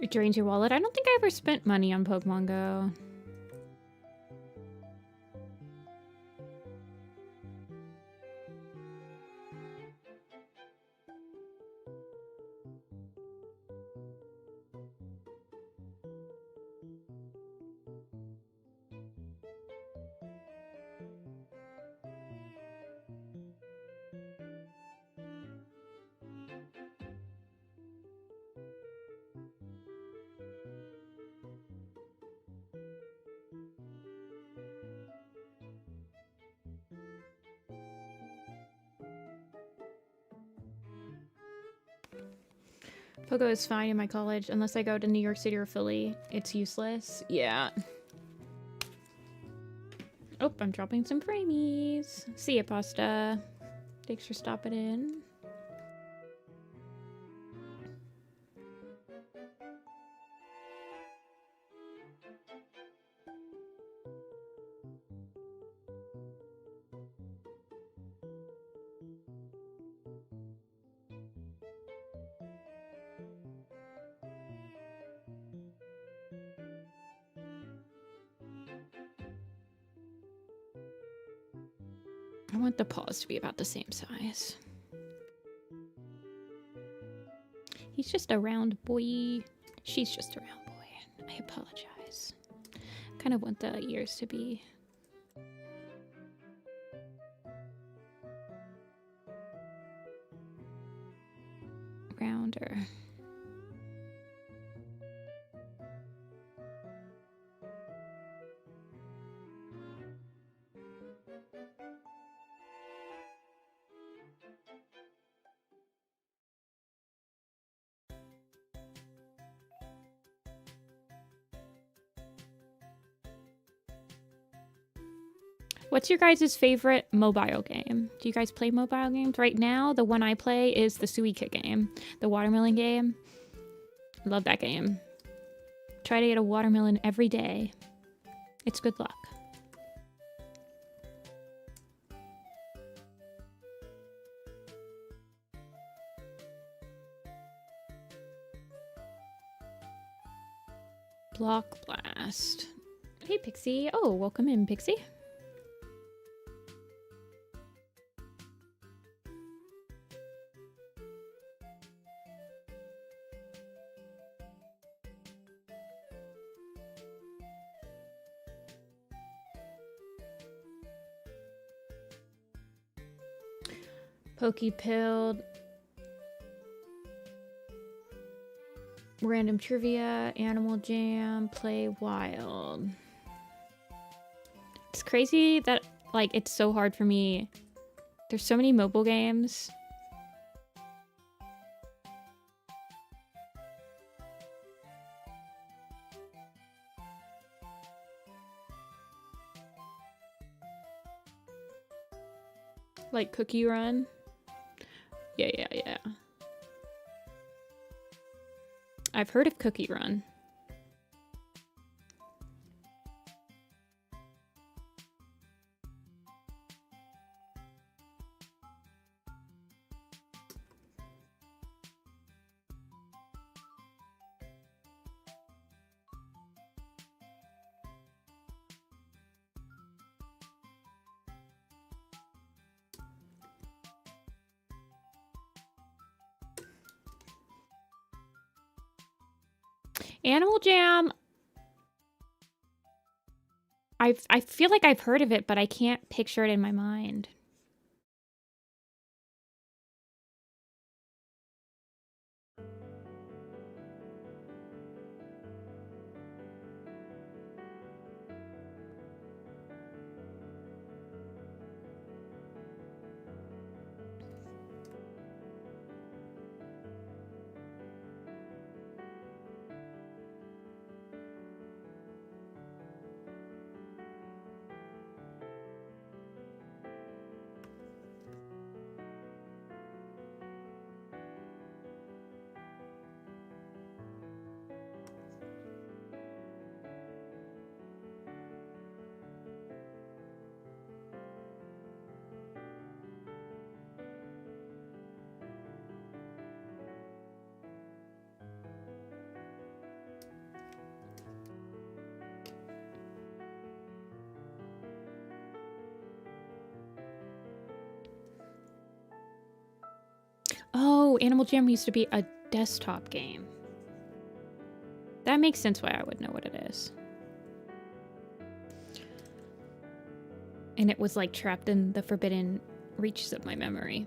Speaker 1: It drains your wallet. I don't think I ever spent money on Pokemon Go. Pogo is fine in my college, unless I go to New York City or Philly. It's useless. Yeah. Oh, I'm dropping some framies. See ya, Pasta. Thanks for stopping in. I want the paws to be about the same size. He's just a round boy. She's just a round boy. I apologize. Kind of want the ears to be rounder. What's your guys' favorite mobile game? Do you guys play mobile games? Right now, the one I play is the Suika game, the watermelon game. Love that game. Try to get a watermelon every day. It's good luck. Block Blast. Hey, Pixie. Oh, welcome in, Pixie. Pokepilled. Random trivia, Animal Jam, Play Wild. It's crazy that, like, it's so hard for me. There's so many mobile games. Like Cookie Run. Yeah. I've heard of Cookie Run. Animal Jam. I feel like I've heard of it, but I can't picture it in my mind. Oh, Animal Jam used to be a desktop game. That makes sense why I would know what it is. And it was like trapped in the forbidden reaches of my memory.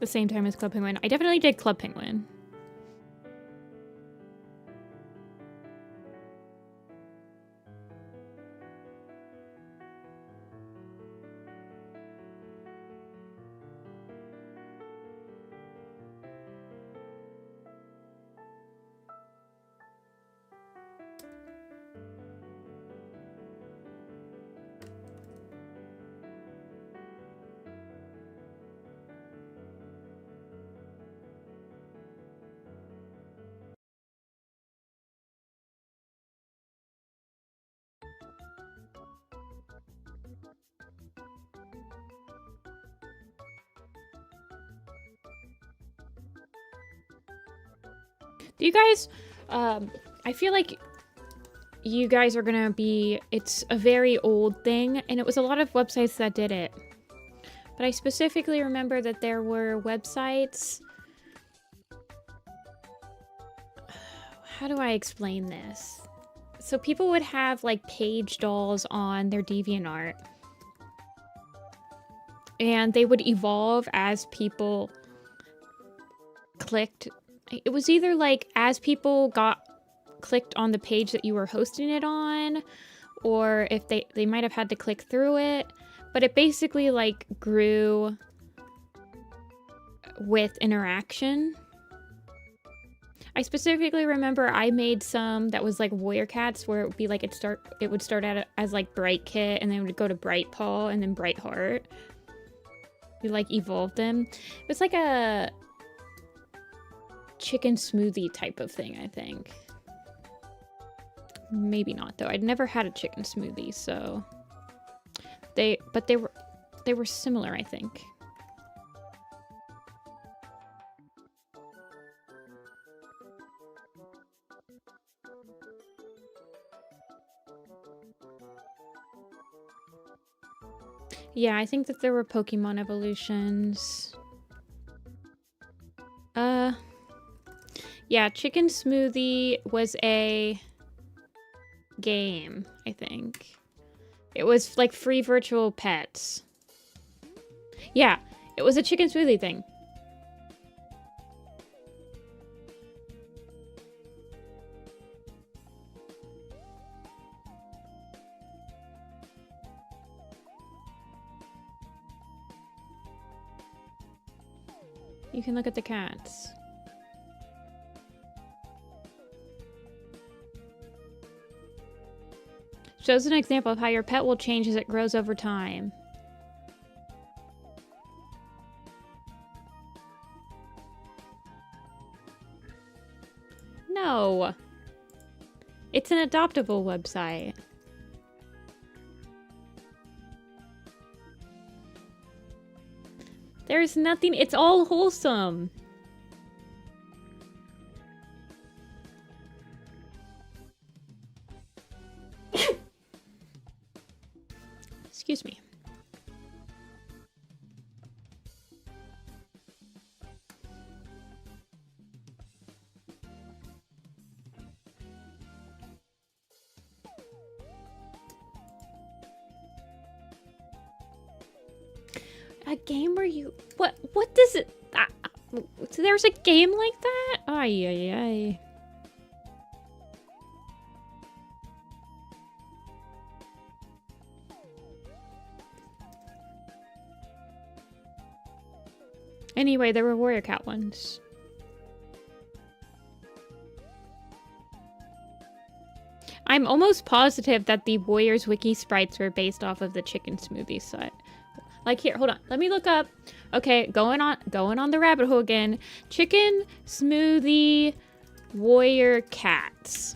Speaker 1: The same time as Club Penguin. I definitely did Club Penguin. Do you guys, I feel like you guys are gonna be, it's a very old thing, and it was a lot of websites that did it. But I specifically remember that there were websites. How do I explain this? So people would have like page dolls on their DeviantArt. And they would evolve as people clicked. It was either like as people clicked on the page that you were hosting it on, or if they might have had to click through it, but it basically like grew with interaction. I specifically remember I made some that was like Warrior Cats, where it would be like it would start out as like Bright Kit, and then it would go to Bright Paw, and then Bright Heart. You like evolved them. It was like a chicken smoothie type of thing, I think. Maybe not though. I'd never had a chicken smoothie, so they were similar, I think. Yeah, I think that there were Pokemon evolutions. Yeah, Chicken Smoothie was a game, I think. It was like free virtual pets. Yeah, it was a Chicken Smoothie thing. You can look at the cats. Shows an example of how your pet will change as it grows over time. No. It's an adoptable website. There's nothing. It's all wholesome. Excuse me. A game where you... What does it... there's a game like that? Ay, ay, ay. Anyway, there were Warrior Cat ones. I'm almost positive that the Warriors Wiki sprites were based off of the chicken smoothie set. Like here, hold on. Let me look up. Okay, going on the rabbit hole again. Chicken smoothie warrior cats.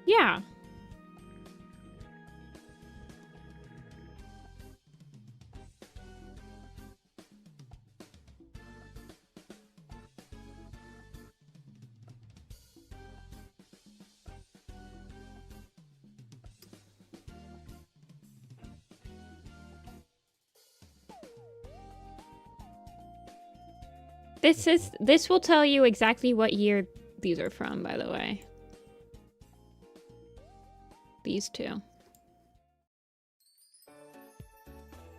Speaker 1: Yeah. This will tell you exactly what year these are from, by the way. These two.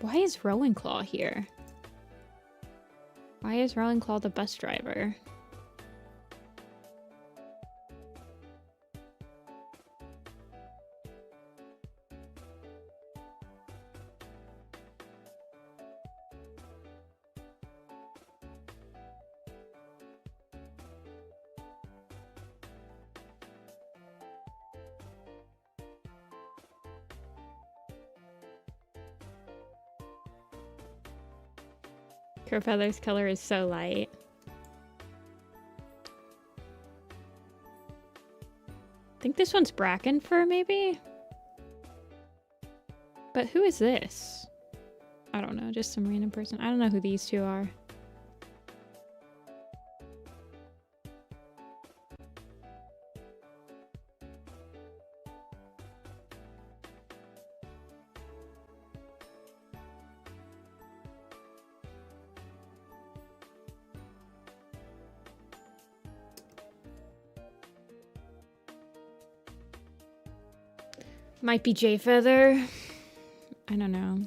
Speaker 1: Why is Rowan Claw here? Why is Rowan Claw the bus driver? Crowfeather's color is so light. I think this one's Bracken fur, maybe? But who is this? I don't know, just some random person. I don't know who these two are. Might be Jay Feather. I don't know.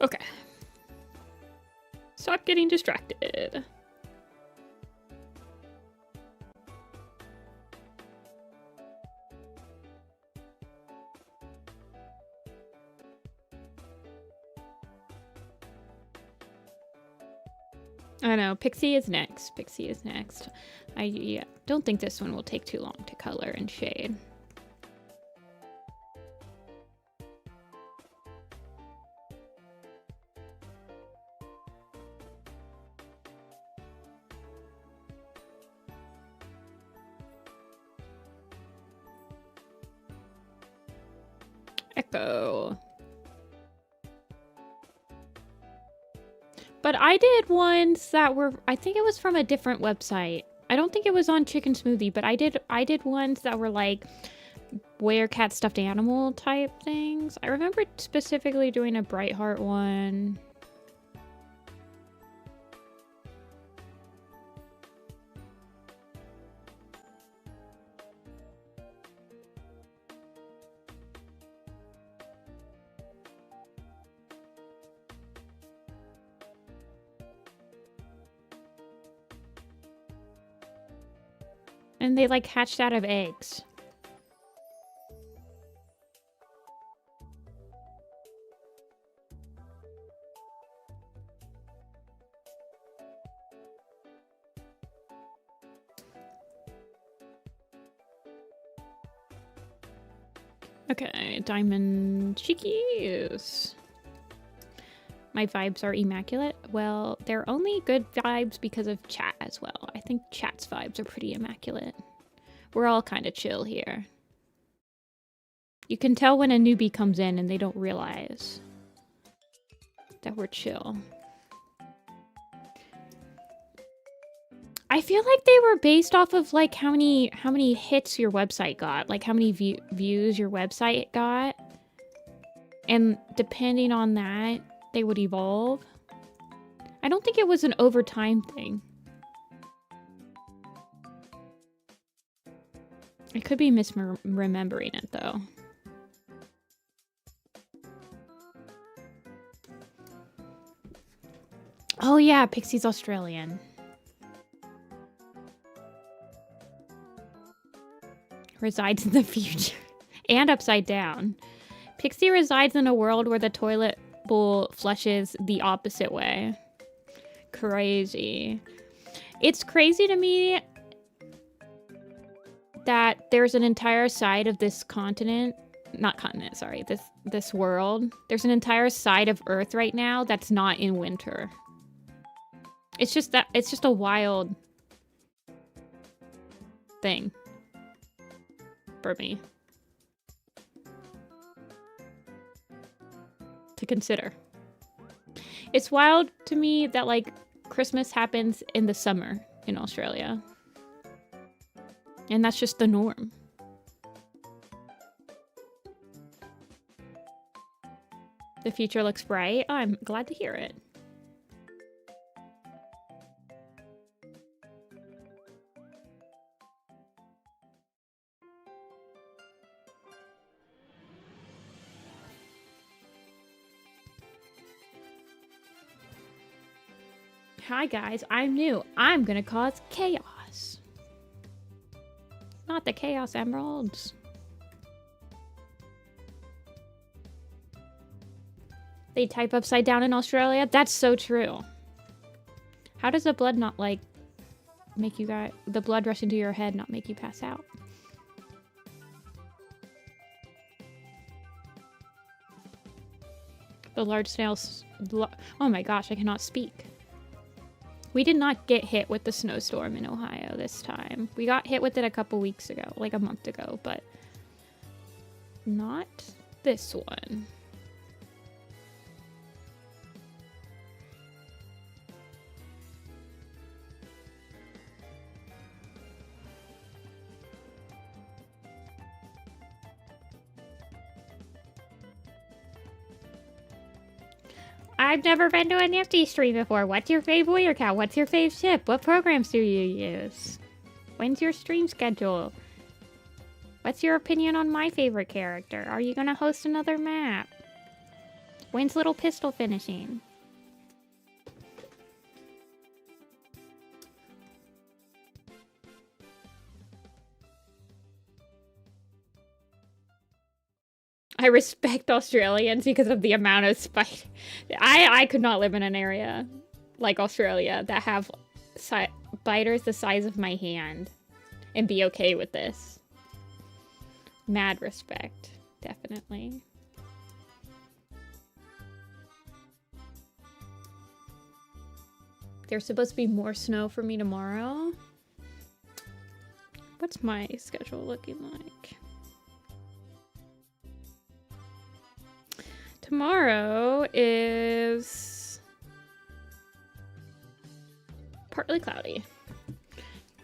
Speaker 1: Okay. Stop getting distracted. I know, Pixie is next. Pixie is next. I don't think this one will take too long to color and shade. Echo. But I did ones that were, I think it was from a different website. I don't think it was on Chicken Smoothie, but I did ones that were like Werecat stuffed animal type things. I remember specifically doing a Bright Heart one. And they like hatched out of eggs. Okay, diamond cheekies. My vibes are immaculate. Well, they're only good vibes because of chat as well. I think chat's vibes are pretty immaculate. We're all kind of chill here. You can tell when a newbie comes in and they don't realize that we're chill. I feel like they were based off of like how many hits your website got, like how many views your website got. And depending on that, they would evolve. I don't think it was an overtime thing. I could be misremembering it though. Oh yeah, Pixie's Australian. Resides in the future. And upside down. Pixie resides in a world where the toilet bowl flushes the opposite way. Crazy. It's crazy to me that there's an entire side of this continent, not continent, sorry, this world. There's an entire side of Earth right now that's not in winter. It's just a wild thing for me to consider. It's wild to me that like Christmas happens in the summer in Australia. And that's just the norm. The future looks bright. Oh, I'm glad to hear it. Hi guys, I'm new. I'm gonna cause chaos. Not the Chaos Emeralds. They type upside down in Australia? That's so true. How does the blood not like make you guys, the blood rush into your head not make you pass out? The large snails, oh my gosh, I cannot speak. We did not get hit with the snowstorm in Ohio this time. We got hit with it a couple weeks ago, like a month ago, but not this one. I've never been to a Nifty stream before. What's your fave warrior cat? What's your fave ship? What programs do you use? When's your stream schedule? What's your opinion on my favorite character? Are you gonna host another map? When's Little Pistol finishing? I respect Australians because of the amount of spiders. I could not live in an area like Australia that have spiders the size of my hand and be okay with this. Mad respect, definitely. There's supposed to be more snow for me tomorrow. What's my schedule looking like? Tomorrow is partly cloudy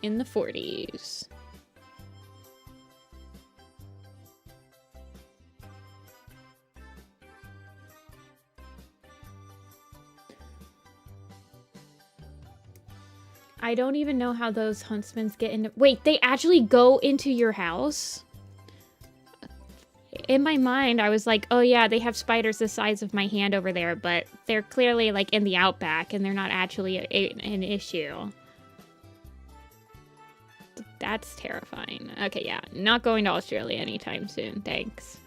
Speaker 1: in the 40s. I don't even know how those huntsmen get into— Wait, they actually go into your house? In my mind, I was like, oh yeah, they have spiders the size of my hand over there, but they're clearly like in the outback and they're not actually an issue. That's terrifying. Okay, yeah, not going to Australia anytime soon, thanks.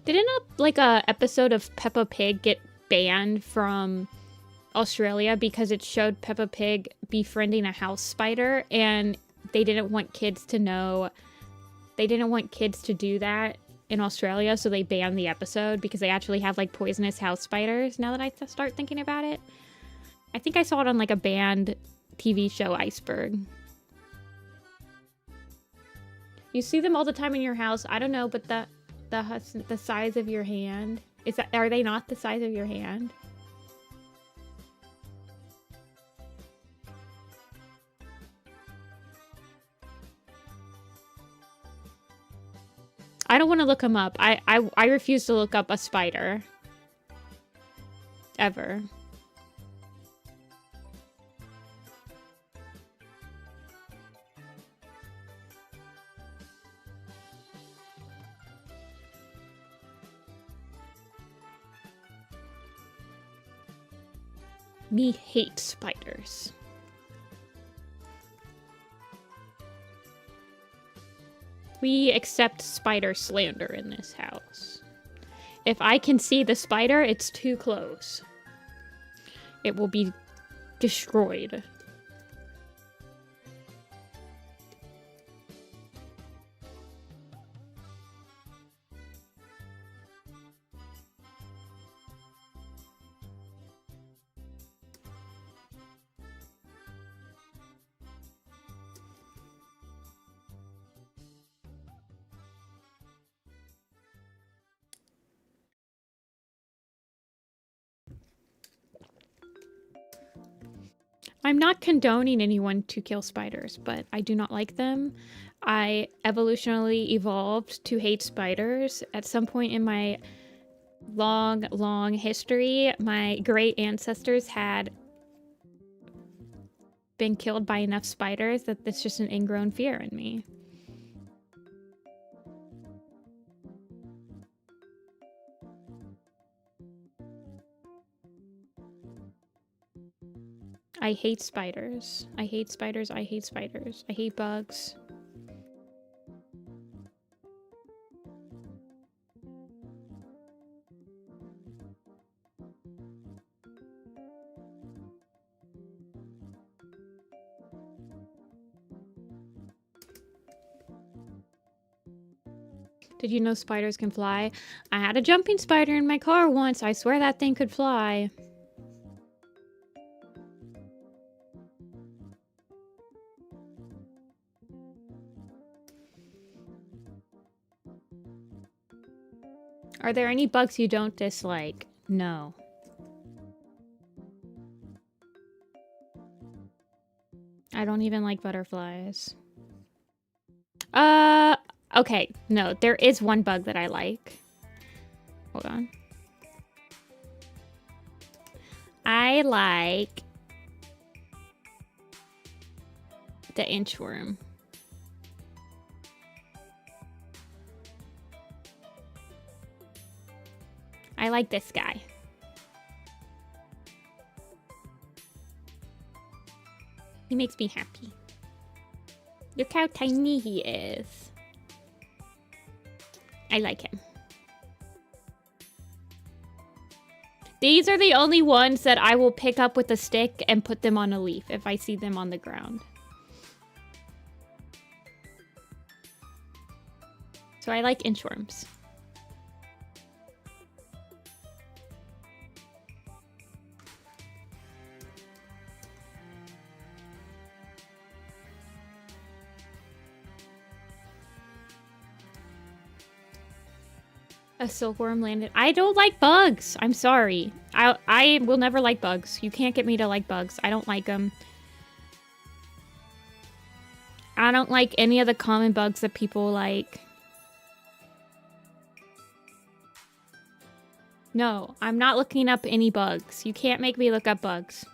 Speaker 1: Didn't like a episode of Peppa Pig get banned from Australia because it showed Peppa Pig befriending a house spider, and they didn't want kids to know. They didn't want kids to do that in Australia, so they banned the episode because they actually have like poisonous house spiders. Now that I start thinking about it, I think I saw it on like a banned TV show, Iceberg. You see them all the time in your house. I don't know, but the size of your hand, are they not the size of your hand? I don't want to look them up. I refuse to look up a spider. Ever. Me hate spiders. We accept spider slander in this house. If I can see the spider, it's too close. It will be destroyed. I'm not condoning anyone to kill spiders, but I do not like them. I evolutionarily evolved to hate spiders. At some point in my long history, my great ancestors had been killed by enough spiders that it's just an ingrown fear in me. I hate spiders. I hate spiders. I hate spiders. I hate bugs. Did you know spiders can fly? I had a jumping spider in my car once. I swear that thing could fly. Are there any bugs you don't dislike? No. I don't even like butterflies. Okay. No, there is one bug that I like. Hold on. I like the inchworm. I like this guy. He makes me happy. Look how tiny he is. I like him. These are the only ones that I will pick up with a stick and put them on a leaf if I see them on the ground. So I like inchworms. A silkworm landed. I don't like bugs. I'm sorry. I will never like bugs. You can't get me to like bugs. I don't like them. I don't like any of the common bugs that people like. No, I'm not looking up any bugs. You can't make me look up bugs.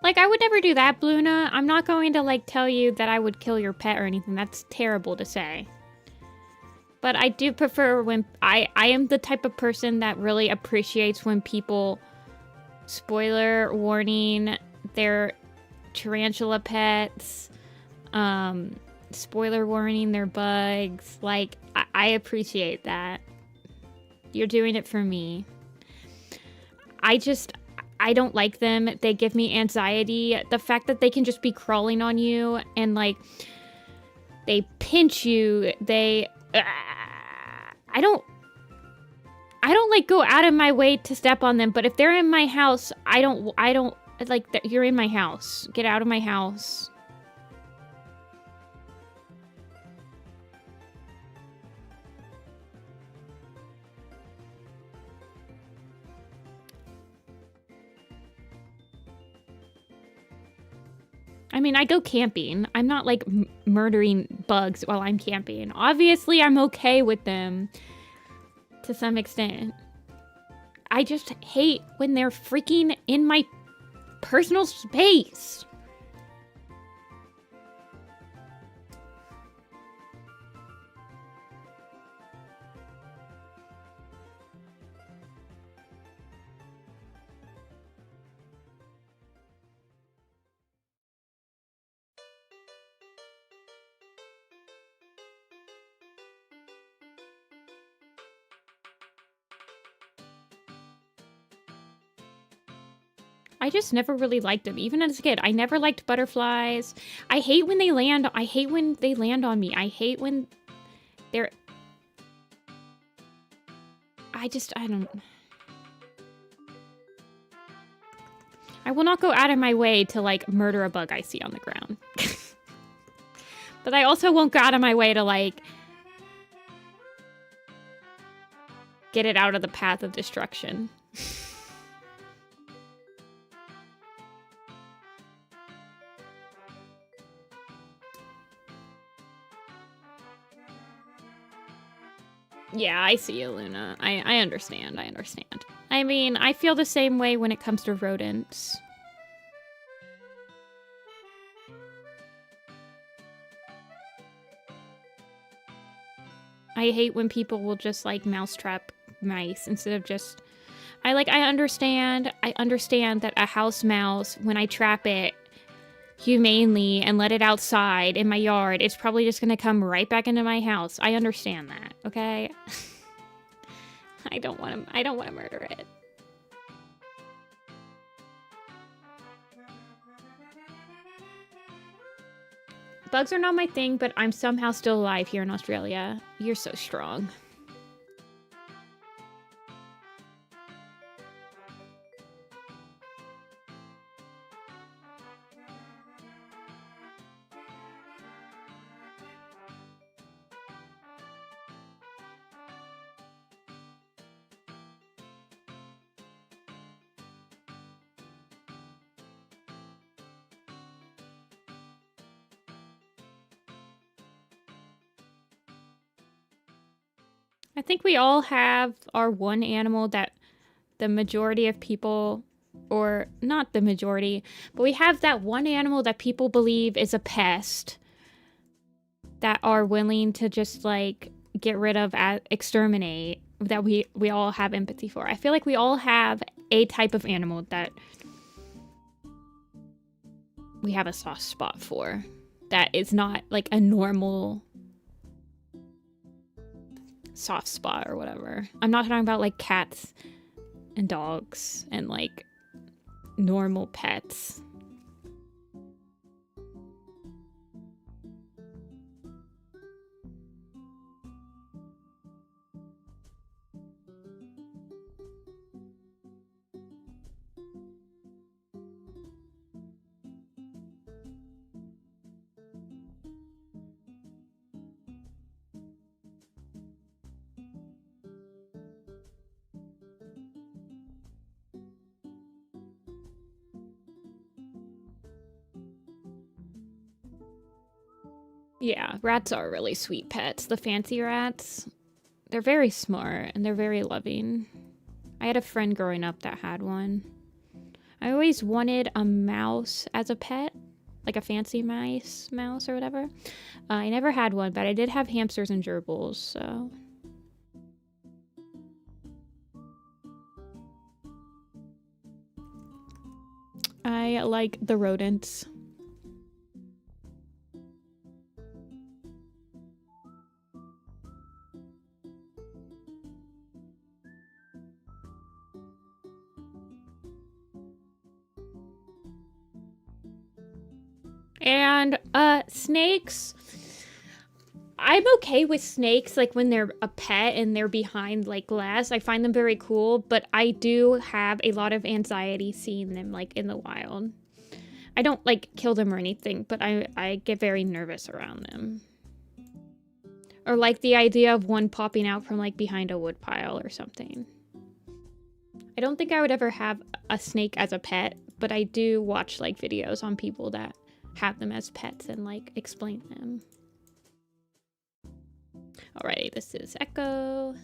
Speaker 1: Like, I would never do that, Bluna. I'm not going to, like, tell you that I would kill your pet or anything. That's terrible to say. But I do prefer when... I am the type of person that really appreciates when people... Spoiler warning, their tarantula pets. Spoiler warning, their bugs. Like, I appreciate that. You're doing it for me. I don't like them. They give me anxiety. The fact that they can just be crawling on you and, like, they pinch you. They... I don't, like, go out of my way to step on them. But if they're in my house, I don't, like, you're in my house. Get out of my house. I mean, I go camping. I'm not, like, murdering bugs while I'm camping. Obviously, I'm okay with them to some extent. I just hate when they're freaking in my personal space. I just never really liked them. Even as a kid, I never liked butterflies. I hate when they land. I hate when they land on me. I hate when they're... I don't... I will not go out of my way to, like, murder a bug I see on the ground. But I also won't go out of my way to, like, get it out of the path of destruction. Yeah, I see you, Luna. I understand. I understand. I mean, I feel the same way when it comes to rodents. I hate when people will just, like, mousetrap mice instead of just... I understand that a house mouse, when I trap it humanely and let it outside in my yard, it's probably just gonna come right back into my house. I understand that, okay? I don't want to murder it. Bugs are not my thing, but I'm somehow still alive here in Australia. You're so strong. I think we all have our one animal that the majority of people, or not the majority, but we have that one animal that people believe is a pest that are willing to just, like, get rid of, exterminate, that we all have empathy for. I feel like we all have a type of animal that we have a soft spot for that is not, like, a normal soft spot or whatever. I'm not talking about, like, cats and dogs and, like, normal pets. Yeah, rats are really sweet pets. The fancy rats, they're very smart and they're very loving. I had a friend growing up that had one. I always wanted a mouse as a pet, like a fancy mouse or whatever. I never had one, but I did have hamsters and gerbils, so. I like the rodents. And snakes, I'm okay with snakes, like when they're a pet and they're behind like glass. I find them very cool, but I do have a lot of anxiety seeing them like in the wild. I don't like kill them or anything, but I get very nervous around them. Or like the idea of one popping out from like behind a wood pile or something. I don't think I would ever have a snake as a pet, but I do watch like videos on people that have them as pets and like explain them. Alrighty, this is Echo.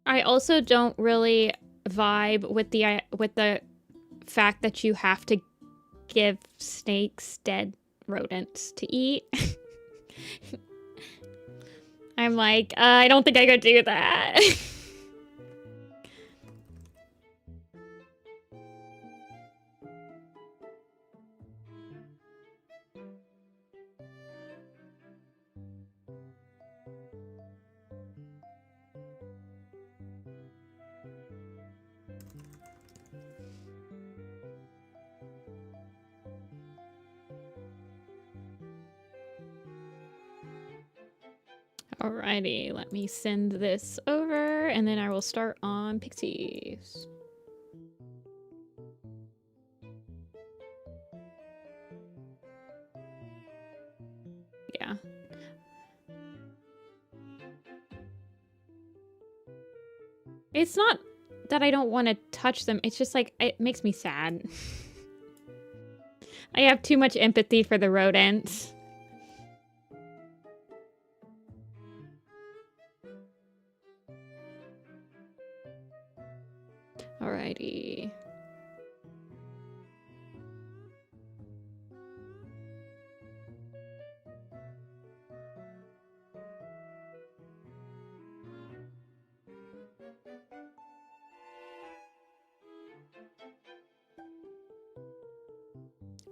Speaker 1: I also don't really vibe with the fact that you have to give snakes dead rodents to eat. I'm like, I don't think I could do that. Alrighty, let me send this over and then I will start on pixies. Yeah. It's not that I don't want to touch them, it's just like, it makes me sad. I have too much empathy for the rodents. Alrighty.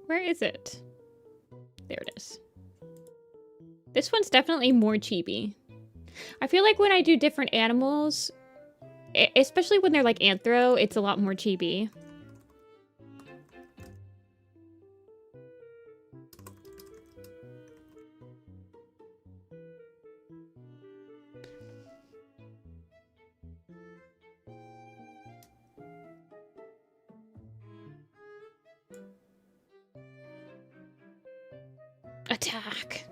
Speaker 1: Where is it? There it is. This one's definitely more chibi. I feel like when I do different animals, especially when they're like anthro, it's a lot more chibi. Attack.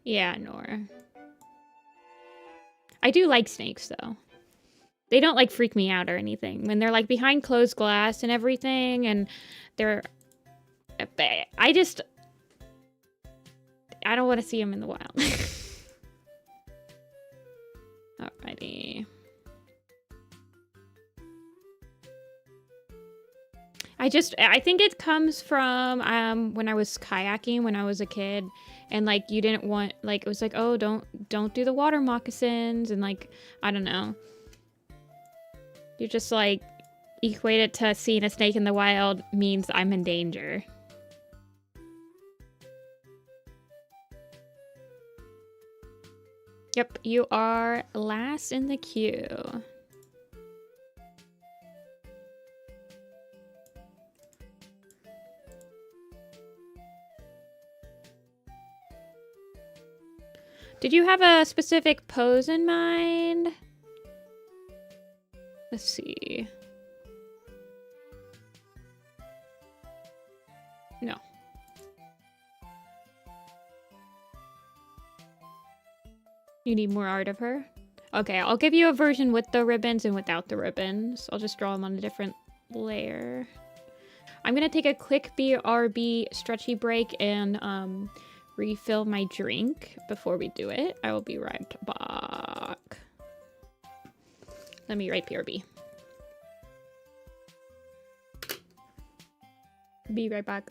Speaker 1: Yeah, Nora. I do like snakes, though. They don't, like, freak me out or anything. When they're, like, behind closed glass and everything, and they're... I don't want to see them in the wild. Alrighty. I think it comes from when I was kayaking when I was a kid, and like you didn't want, like, it was like, oh, don't do the water moccasins, and like, I don't know. You just like equate it to seeing a snake in the wild means I'm in danger. Yep, you are last in the queue. Did you have a specific pose in mind? Let's see. No. You need more art of her? Okay, I'll give you a version with the ribbons and without the ribbons. I'll just draw them on a different layer. I'm gonna take a quick BRB stretchy break and refill my drink before we do it. I will be right back. Let me write BRB. Be right back.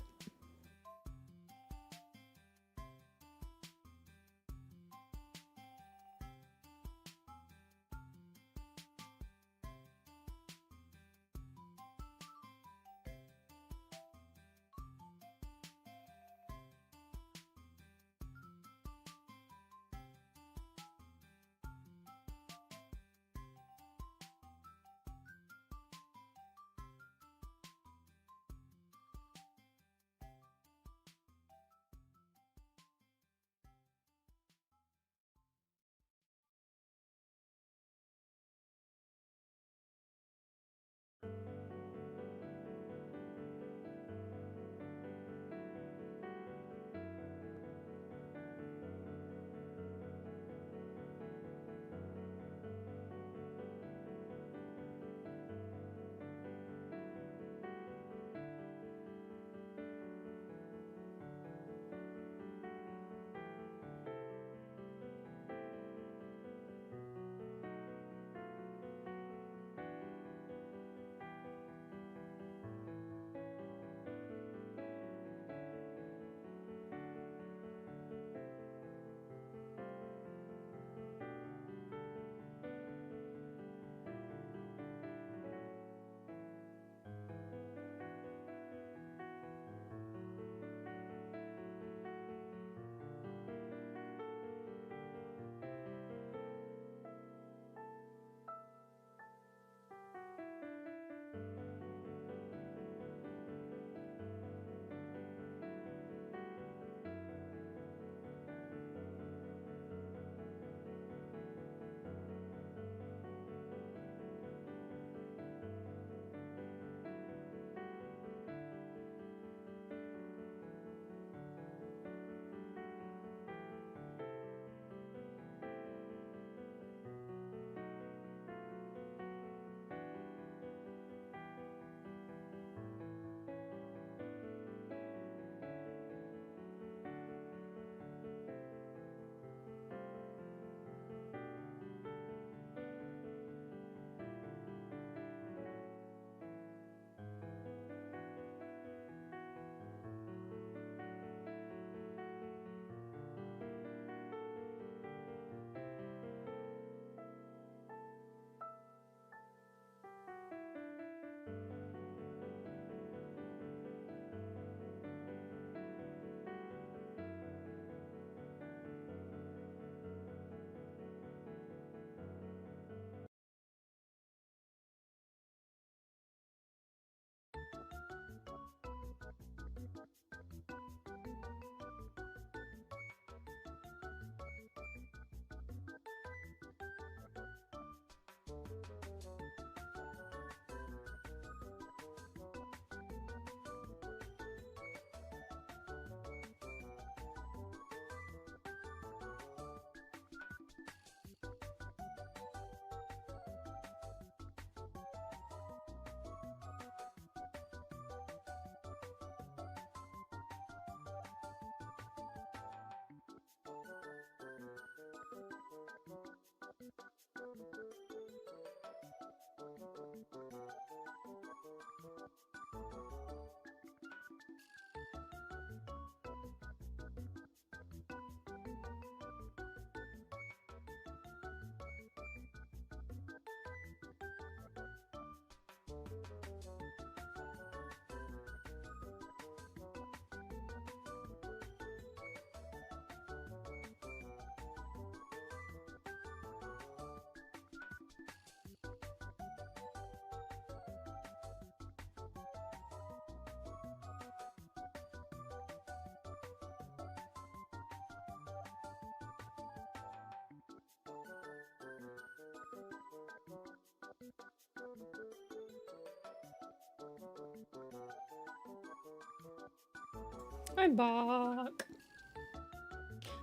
Speaker 1: I'm back.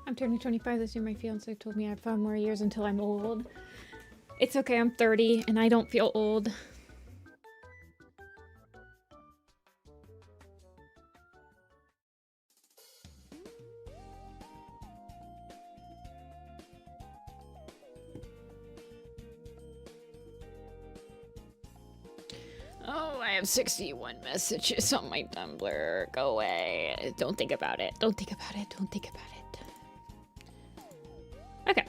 Speaker 1: I'm turning 25 this year. My fiance told me I have 5 more years until I'm old. It's okay, I'm 30 and I don't feel old. Oh, I have 61 messages on my Tumblr. Go away. Don't think about it. Don't think about it. Don't think about it. Okay.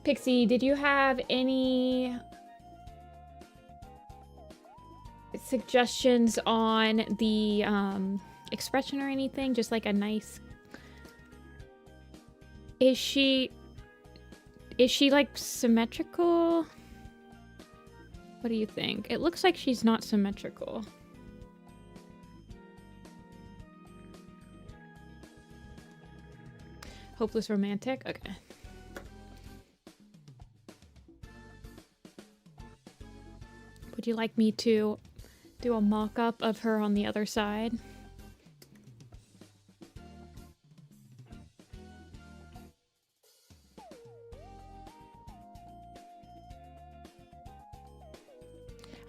Speaker 1: Pixie, did you have any suggestions on the expression or anything? Just like a nice... Is she like symmetrical? What do you think? It looks like she's not symmetrical. Hopeless romantic? Okay. Would you like me to do a mock-up of her on the other side?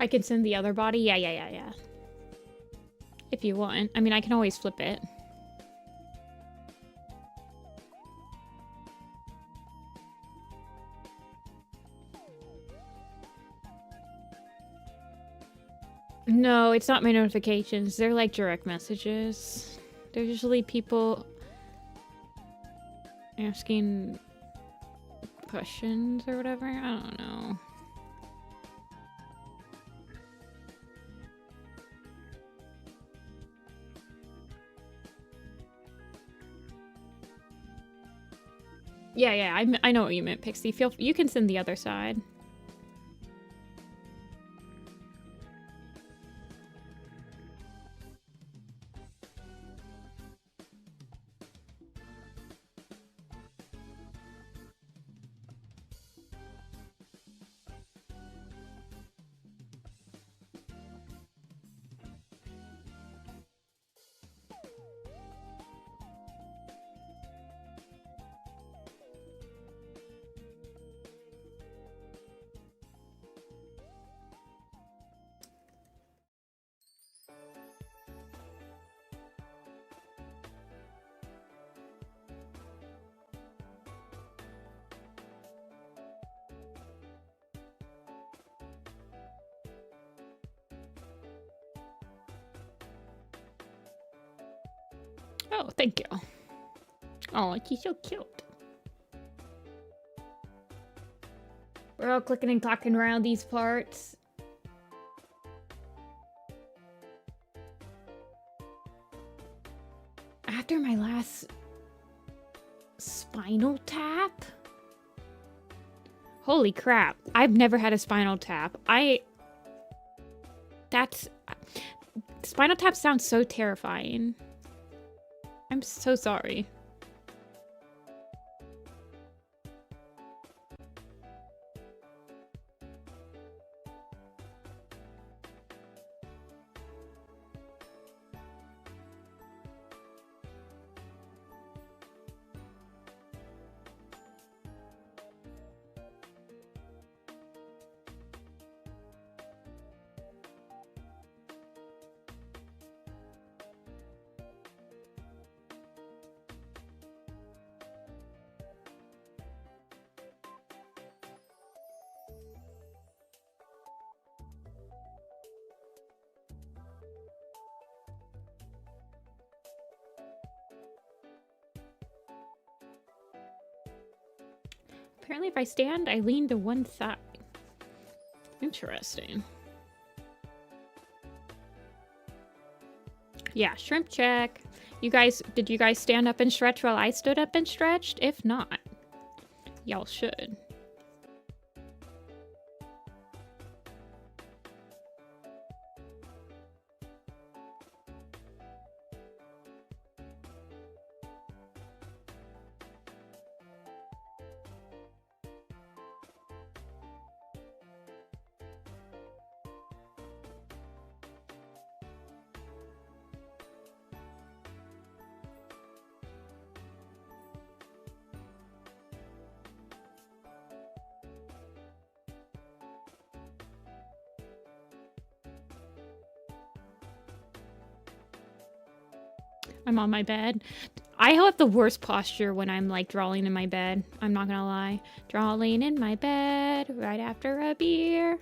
Speaker 1: I can send the other body? Yeah. If you want. I mean, I can always flip it. No, it's not my notifications. They're like direct messages. They're usually people asking questions or whatever. I don't know. Yeah, I know what you meant, Pixie. You can send the other side. Oh, thank you. Oh, she's so cute. We're all clicking and clacking around these parts. After my last spinal tap? Holy crap. I've never had a spinal tap. Spinal tap sounds so terrifying. I'm so sorry. Apparently if I stand, I lean to one side. Interesting. Yeah, shrimp check. Did you guys stand up and stretch while I stood up and stretched? If not, y'all should. I'm on my bed. I have the worst posture when I'm like drawing in my bed. I'm not gonna lie. Drawing in my bed right after a beer.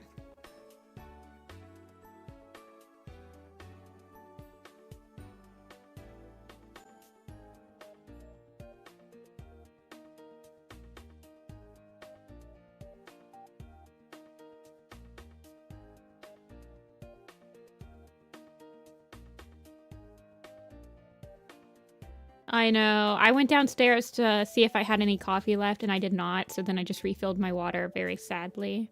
Speaker 1: I know. I went downstairs to see if I had any coffee left, and I did not, so then I just refilled my water very sadly.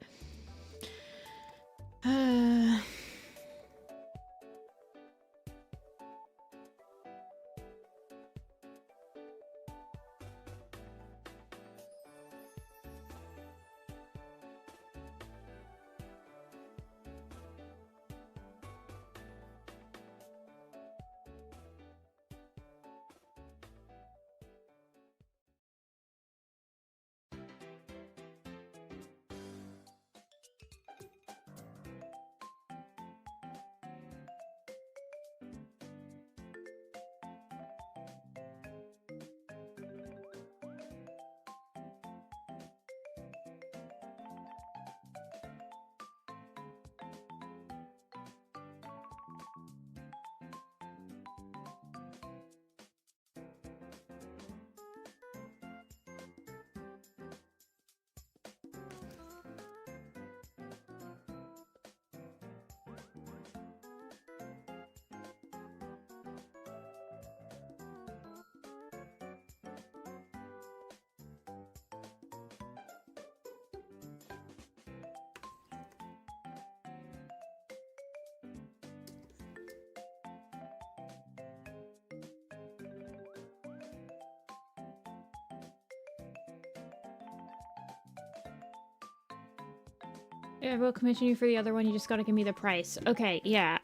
Speaker 1: I will commission you for the other one. You just gotta give me the price. Okay, yeah.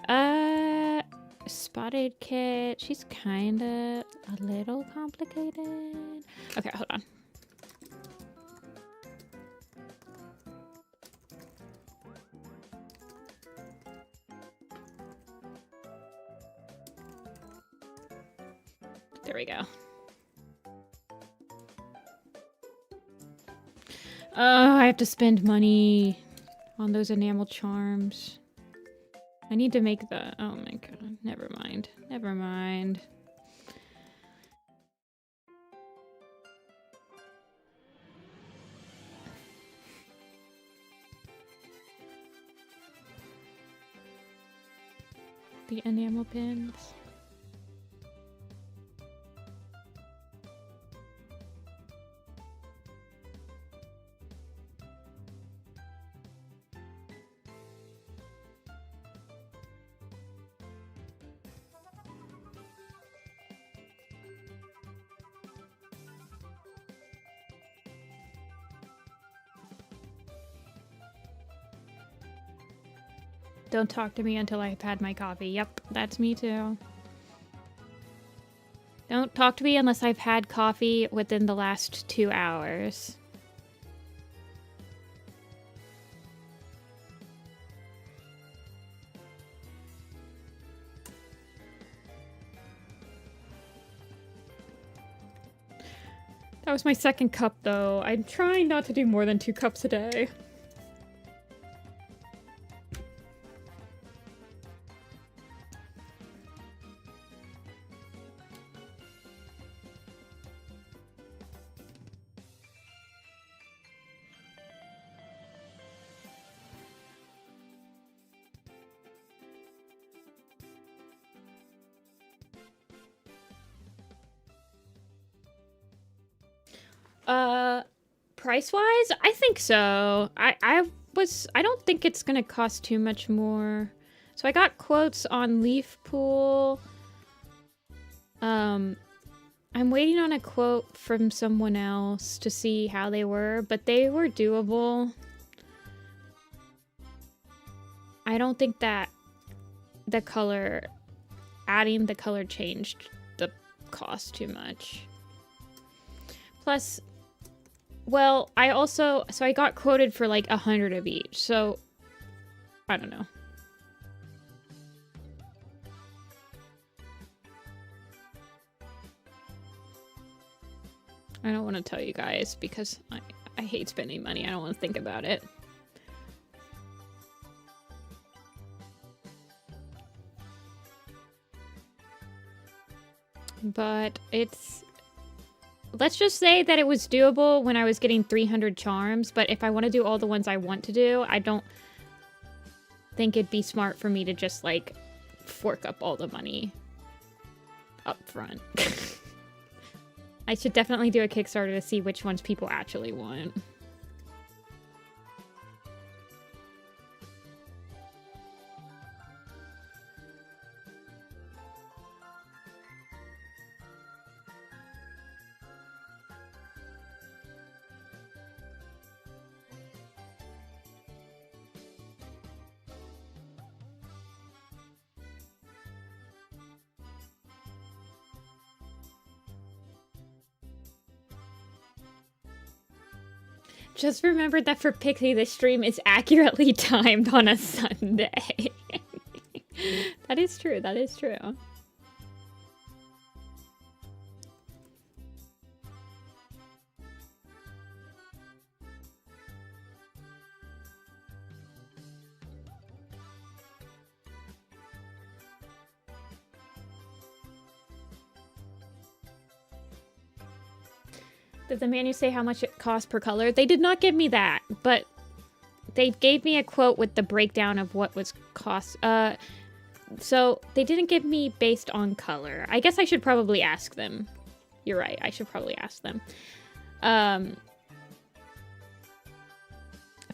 Speaker 1: Spotted kit. She's kinda a little complicated. Okay, hold on. There we go. Oh, I have to spend money on those enamel charms. I need to make the... Oh my god. Never mind. Never mind. The enamel pins. Don't talk to me until I've had my coffee. Yep, that's me too. Don't talk to me unless I've had coffee within the last 2 hours. That was my second cup though. I'm trying not to do more than 2 cups a day. Price-wise, I think so. I don't think it's gonna cost too much more. So I got quotes on Leaf Pool. I'm waiting on a quote from someone else to see how they were, but they were doable. I don't think that adding the color changed the cost too much. Plus, well, so I got quoted for like 100 of each, so I don't know. I don't want to tell you guys because I hate spending money. I don't want to think about it. But it's... Let's just say that it was doable when I was getting 300 charms, but if I want to do all the ones I want to do, I don't think it'd be smart for me to just, like, fork up all the money up front. I should definitely do a Kickstarter to see which ones people actually want. Just remembered that for Pixie, this stream is accurately timed on a Sunday. That is true, that is true. Did the menu say how much it costs per color? They did not give me that, but they gave me a quote with the breakdown of what was cost. So they didn't give me based on color. I guess I should probably ask them. You're right, I should probably ask them.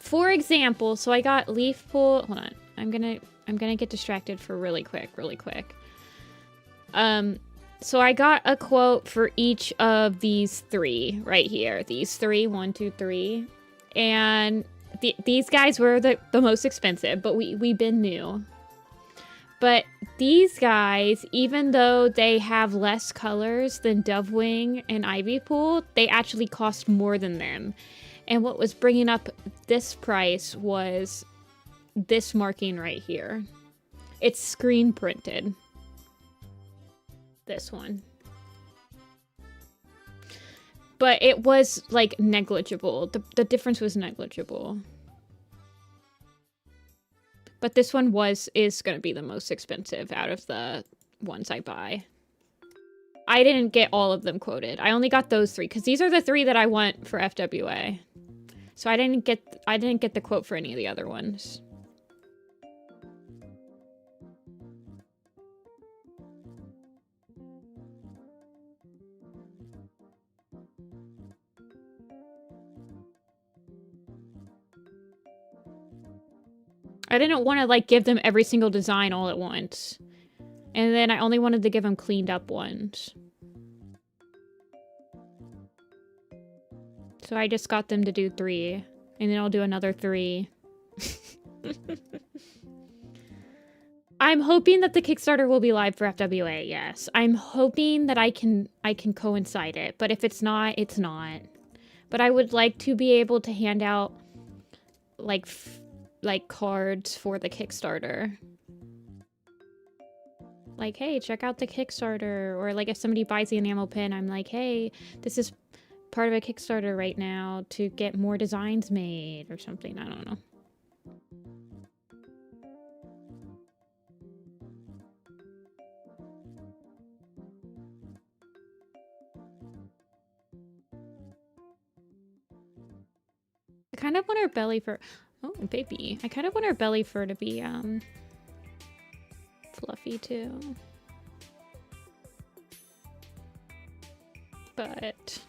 Speaker 1: For example, so I got leaf pool. Hold on, I'm gonna get distracted for really quick. So I got a quote for each of these three right here. These three, 1, 2, 3. And these guys were the most expensive, but we've been new. But these guys, even though they have less colors than Dovewing and Ivy Pool, they actually cost more than them. And what was bringing up this price was this marking right here. It's screen printed. This one. But it was, like, negligible. The difference was negligible. But this one is going to be the most expensive out of the ones I buy. I didn't get all of them quoted. I only got those 3, because these are the 3 that I want for FWA. So I didn't get the quote for any of the other ones. I didn't want to, like, give them every single design all at once. And then I only wanted to give them cleaned up ones. So I just got them to do 3. And then I'll do another 3. I'm hoping that the Kickstarter will be live for FWA, yes. I'm hoping that I can coincide it. But if it's not, it's not. But I would like to be able to hand out, like cards for the Kickstarter. Like, hey, check out the Kickstarter. Or like if somebody buys the enamel pin, I'm like, hey, this is part of a Kickstarter right now to get more designs made or something. I don't know. I kind of want our belly fur. Oh, baby. I kind of want our belly fur to be, fluffy, too. But...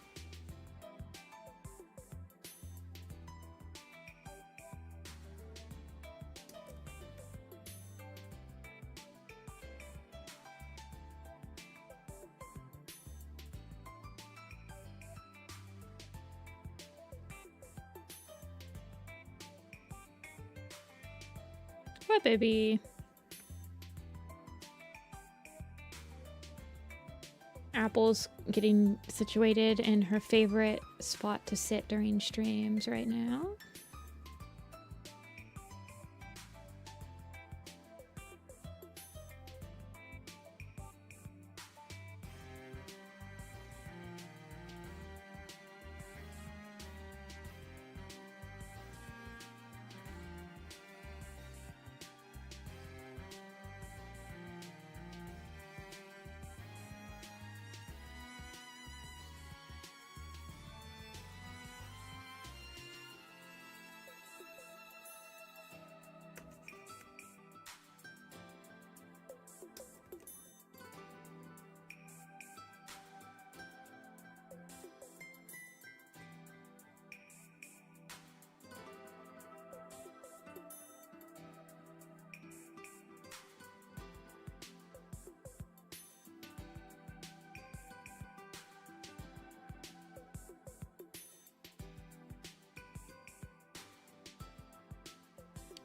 Speaker 1: What, baby? Apple's getting situated in her favorite spot to sit during streams right now.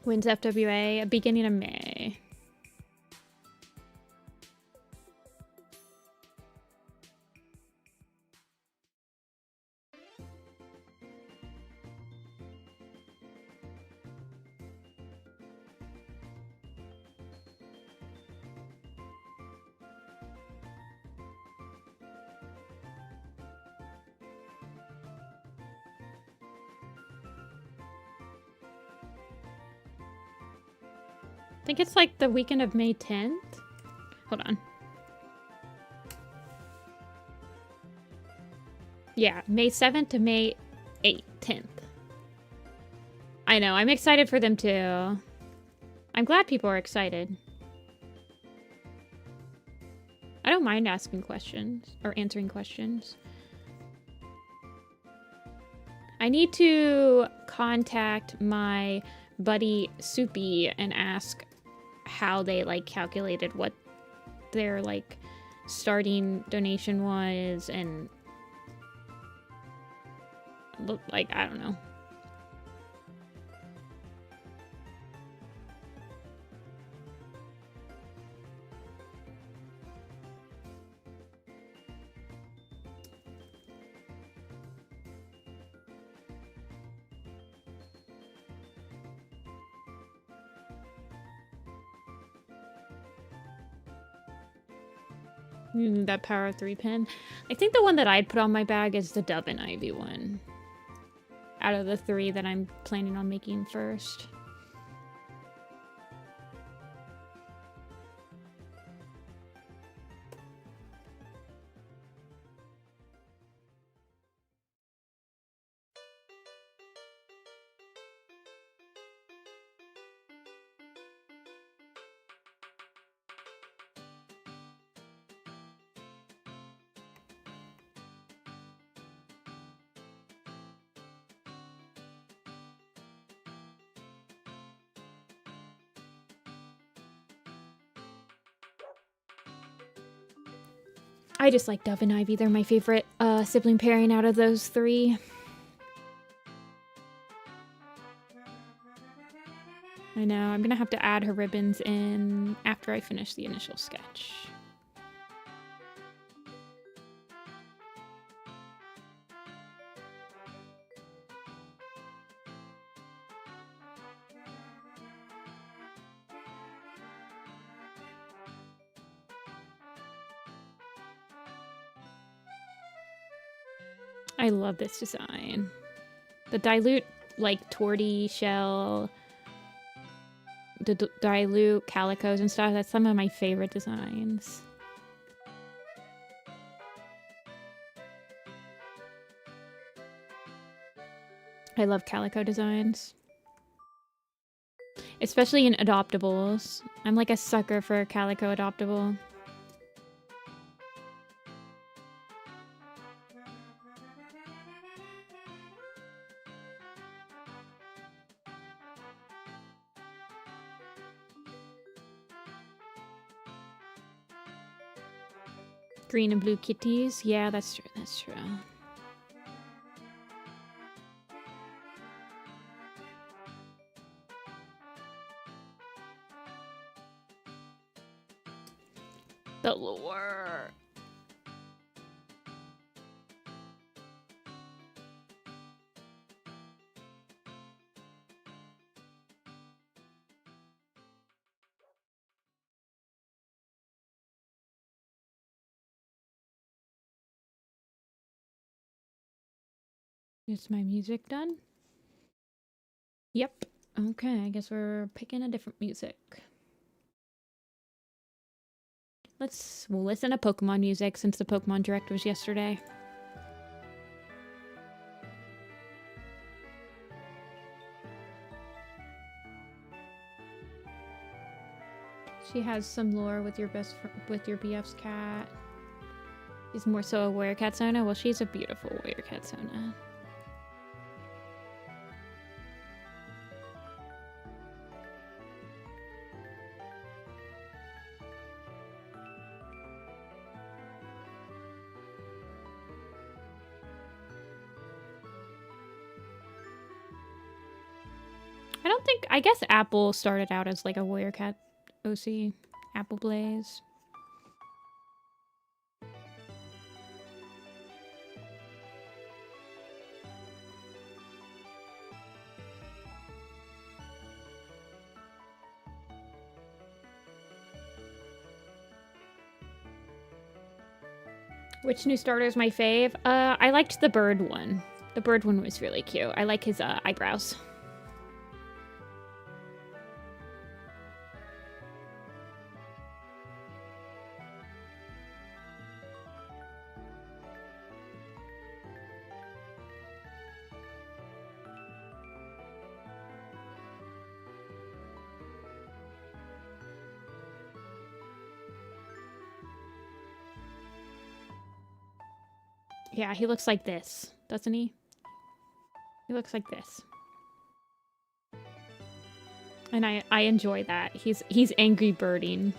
Speaker 1: When's FWA? Beginning of May. I think it's like the weekend of May 10th. Hold on. Yeah, May 7th to May 8th, 10th. I know, I'm excited for them too. I'm glad people are excited. I don't mind asking questions or answering questions. I need to contact my buddy Soupy and ask how they like calculated what their like starting donation was and look like, I don't know. That Power 3 pin. I think the one that I'd put on my bag is the Dove and Ivy one. Out of the 3 that I'm planning on making first. I just like Dove and Ivy. They're my favorite sibling pairing out of those 3. I know, I'm gonna have to add her ribbons in after I finish the initial sketch. I love this design. The dilute, like, torty shell, the dilute calicos and stuff, that's some of my favorite designs. I love calico designs. Especially in adoptables. I'm like a sucker for a calico adoptable. Green and blue kitties. Yeah, that's true. That's true. The lure. Is my music done? Yep. Okay, I guess we're picking a different music. We'll listen to Pokemon music since the Pokemon Direct was yesterday. She has some lore with your BF's cat. She's more so a warrior Katsuna. Well, she's a beautiful warrior Katsuna. don't think... I guess Apple started out as like a Warrior Cat OC. Apple Blaze. Which new starter is my fave? I liked the bird one. The bird one was really cute. I like his eyebrows. Yeah, he looks like this, doesn't he? He looks like this. And I enjoy that. He's angry birding.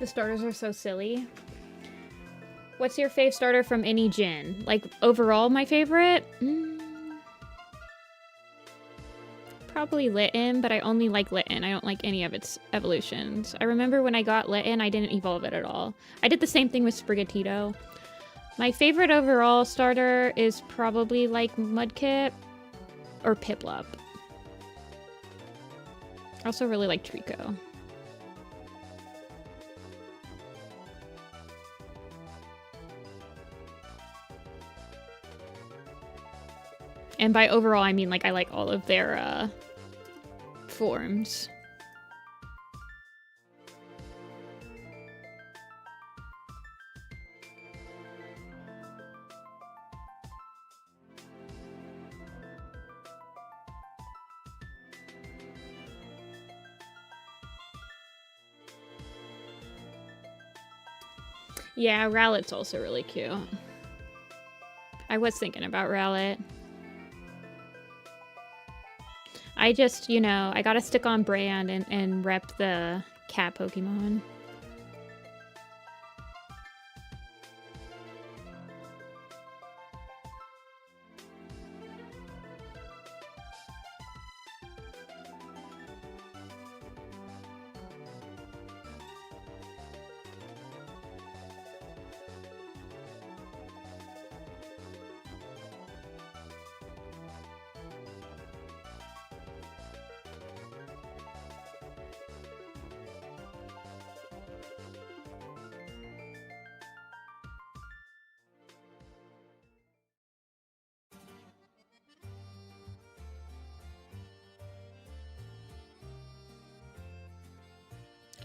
Speaker 1: The starters are so silly. What's your fave starter from any gen? Like, overall, my favorite? Probably Litten, but I only like Litten. I don't like any of its evolutions. I remember when I got Litten, I didn't evolve it at all. I did the same thing with Sprigatito. My favorite overall starter is probably, like, Mudkip or Piplup. I also really like Trico. And by overall, I mean, like, I like all of their, forms. Yeah, Rowlet's also really cute. I was thinking about Rowlet. I just, you know, I gotta stick on brand and rep the cat Pokemon.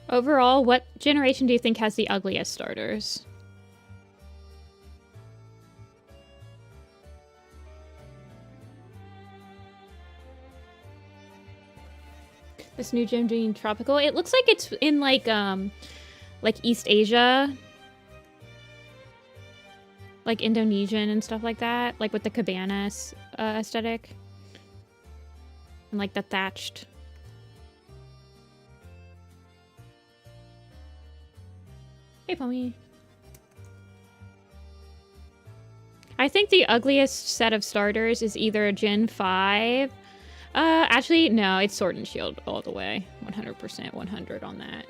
Speaker 1: Overall, what generation do you think has the ugliest starters? This new gym doing tropical? It looks like it's in like East Asia. Like Indonesian and stuff like that. Like with the cabanas aesthetic. And like the thatched. Hey, Pommy. I think the ugliest set of starters is either Gen 5. Actually, no, it's Sword and Shield all the way. 100%, 100 on that.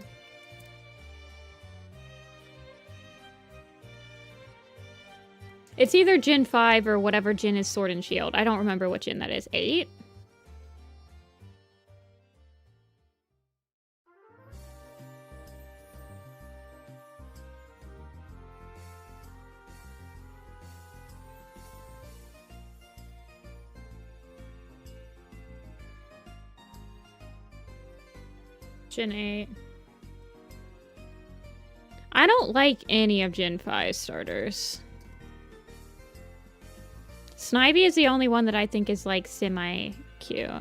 Speaker 1: It's either Gen 5 or whatever Gen is Sword and Shield. I don't remember what Gen that is. 8? Gen 8. I don't like any of Gen 5 starters. Snivy is the only one that I think is like semi-cute.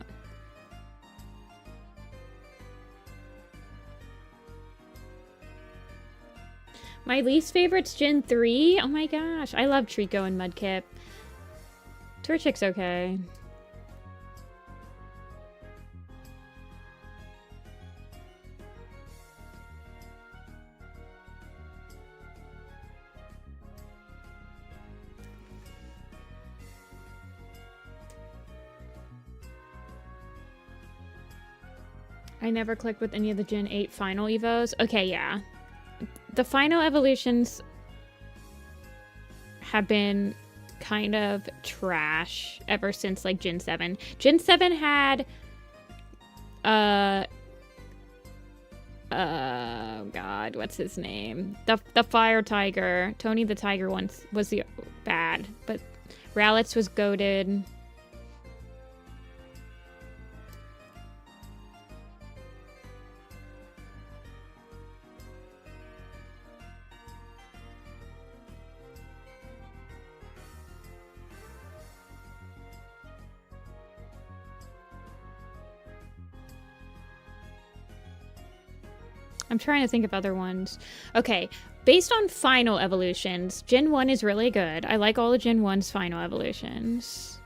Speaker 1: My least favorite's Gen 3. Oh my gosh. I love Trico and Mudkip. Torchic's okay. I never clicked with any of the Gen 8 final evos. Okay, yeah. The final evolutions have been kind of trash ever since like Gen 7. Gen 7 had oh god, what's his name? The fire tiger. Tony the Tiger once was the bad, but Rowletts was goated. I'm trying to think of other ones. Okay, based on final evolutions, Gen 1 is really good. I like all the Gen 1's final evolutions.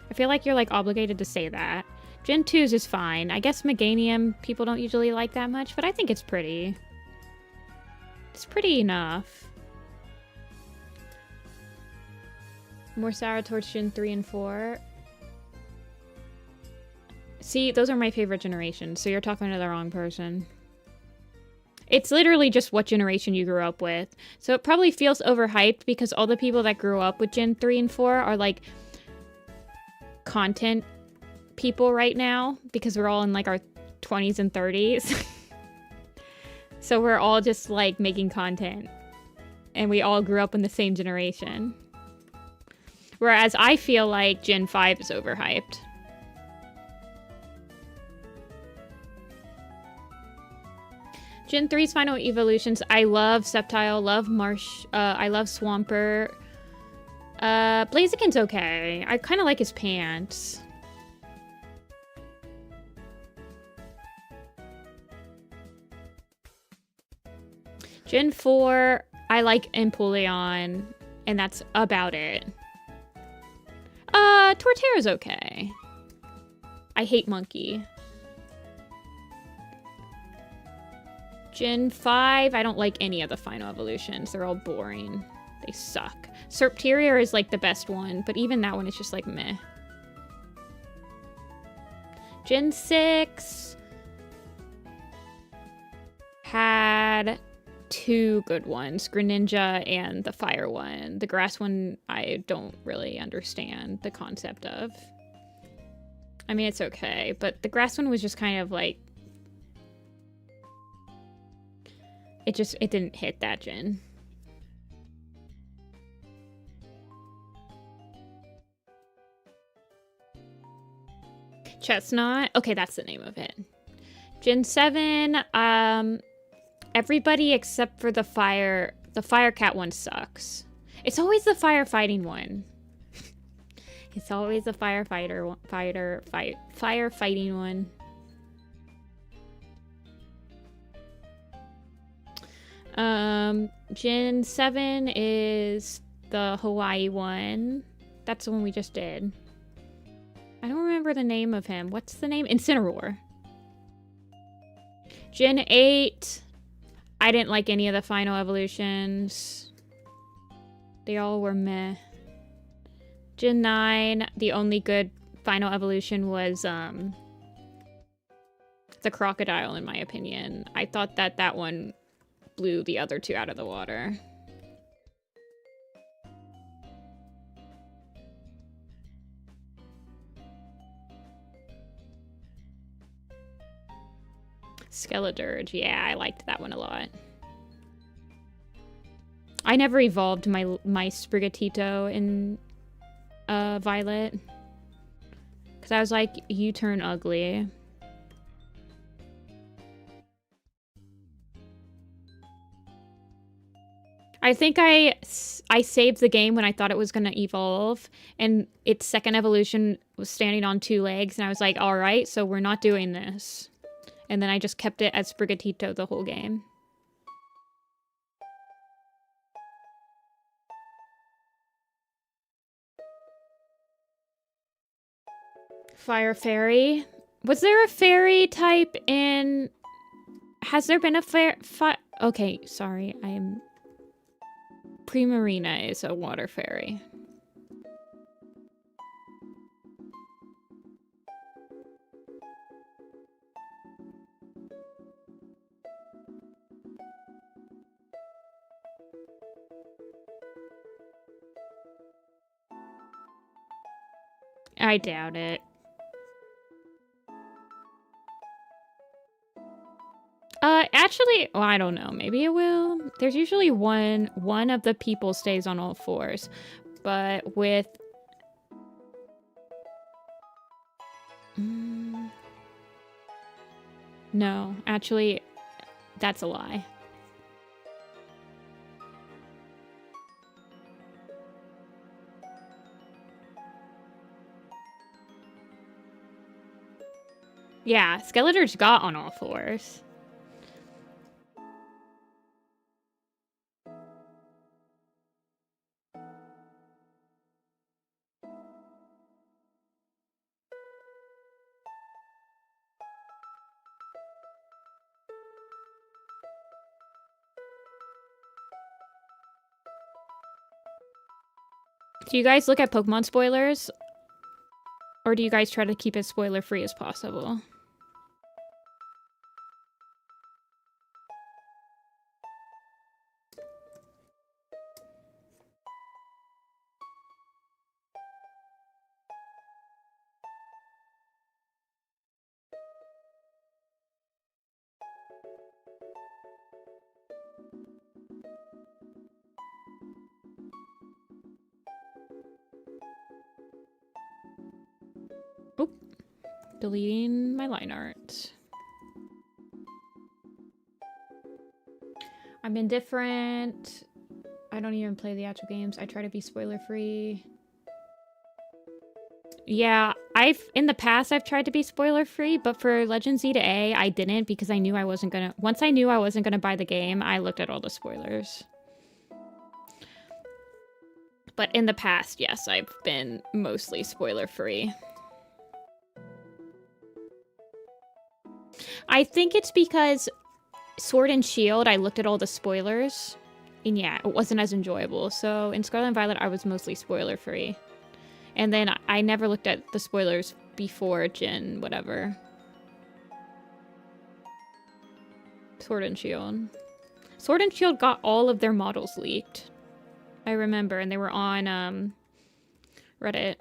Speaker 1: I feel like you're like obligated to say that. Gen 2's is fine. I guess Meganium people don't usually like that much, but I think it's pretty. It's pretty enough. More sour towards Gen 3 and 4. See, those are my favorite generations, so you're talking to the wrong person. It's literally just what generation you grew up with. So it probably feels overhyped because all the people that grew up with Gen 3 and 4 are like content people right now because we're all in like our 20s and 30s. So we're all just like making content and we all grew up in the same generation. Whereas I feel like Gen 5 is overhyped. Gen 3's final evolutions. I love Sceptile, love Marsh, I love Swampert. Blaziken's okay. I kind of like his pants. Gen 4, I like Empoleon, and that's about it. Torterra's okay. I hate Monkey. Gen 5, I don't like any of the final evolutions. They're all boring. They suck. Serpterior is like the best one, but even that one is just like meh. Gen 6 had two good ones, Greninja and the fire one. The grass one, I don't really understand the concept of. I mean, it's okay, but the grass one was just kind of like, it didn't hit that gen. Chestnut. Okay, that's the name of it. Gen 7, everybody except for the fire cat one sucks. It's always the firefighting one. It's always the firefighting one. Gen 7 is the Hawaii one. That's the one we just did. I don't remember the name of him. What's the name? Incineroar. Gen 8, I didn't like any of the final evolutions. They all were meh. Gen 9, the only good final evolution was the crocodile, in my opinion. I thought that one blew the other two out of the water. Skeledirge, yeah, I liked that one a lot. I never evolved my Sprigatito in Violet. Because I was like, you turn ugly. I think I saved the game when I thought it was going to evolve, and its second evolution was standing on 2 legs, and I was like, all right, so we're not doing this. And then I just kept it as Sprigatito the whole game. Fire Fairy. Was there a fairy type in... Has there been a okay, sorry, I am... Primarina is a water fairy. I doubt it. Actually, well, I don't know. Maybe it will. There's usually one of the people stays on all 4s. But with... No, actually, that's a lie. Yeah, Skeletor's got on all 4s. Do you guys look at Pokemon spoilers? Or do you guys try to keep it spoiler-free as possible? Oop. Deleting my line art. I'm indifferent. I don't even play the actual games. I try to be spoiler-free. Yeah, in the past, I've tried to be spoiler-free, but for Legend Z to A, I didn't because I knew I wasn't gonna... Once I knew I wasn't gonna buy the game, I looked at all the spoilers. But in the past, yes, I've been mostly spoiler-free. I think it's because Sword and Shield, I looked at all the spoilers, and yeah, it wasn't as enjoyable. So in Scarlet and Violet, I was mostly spoiler-free. And then I never looked at the spoilers before Gen whatever. Sword and Shield. Sword and Shield got all of their models leaked. I remember, and they were on Reddit.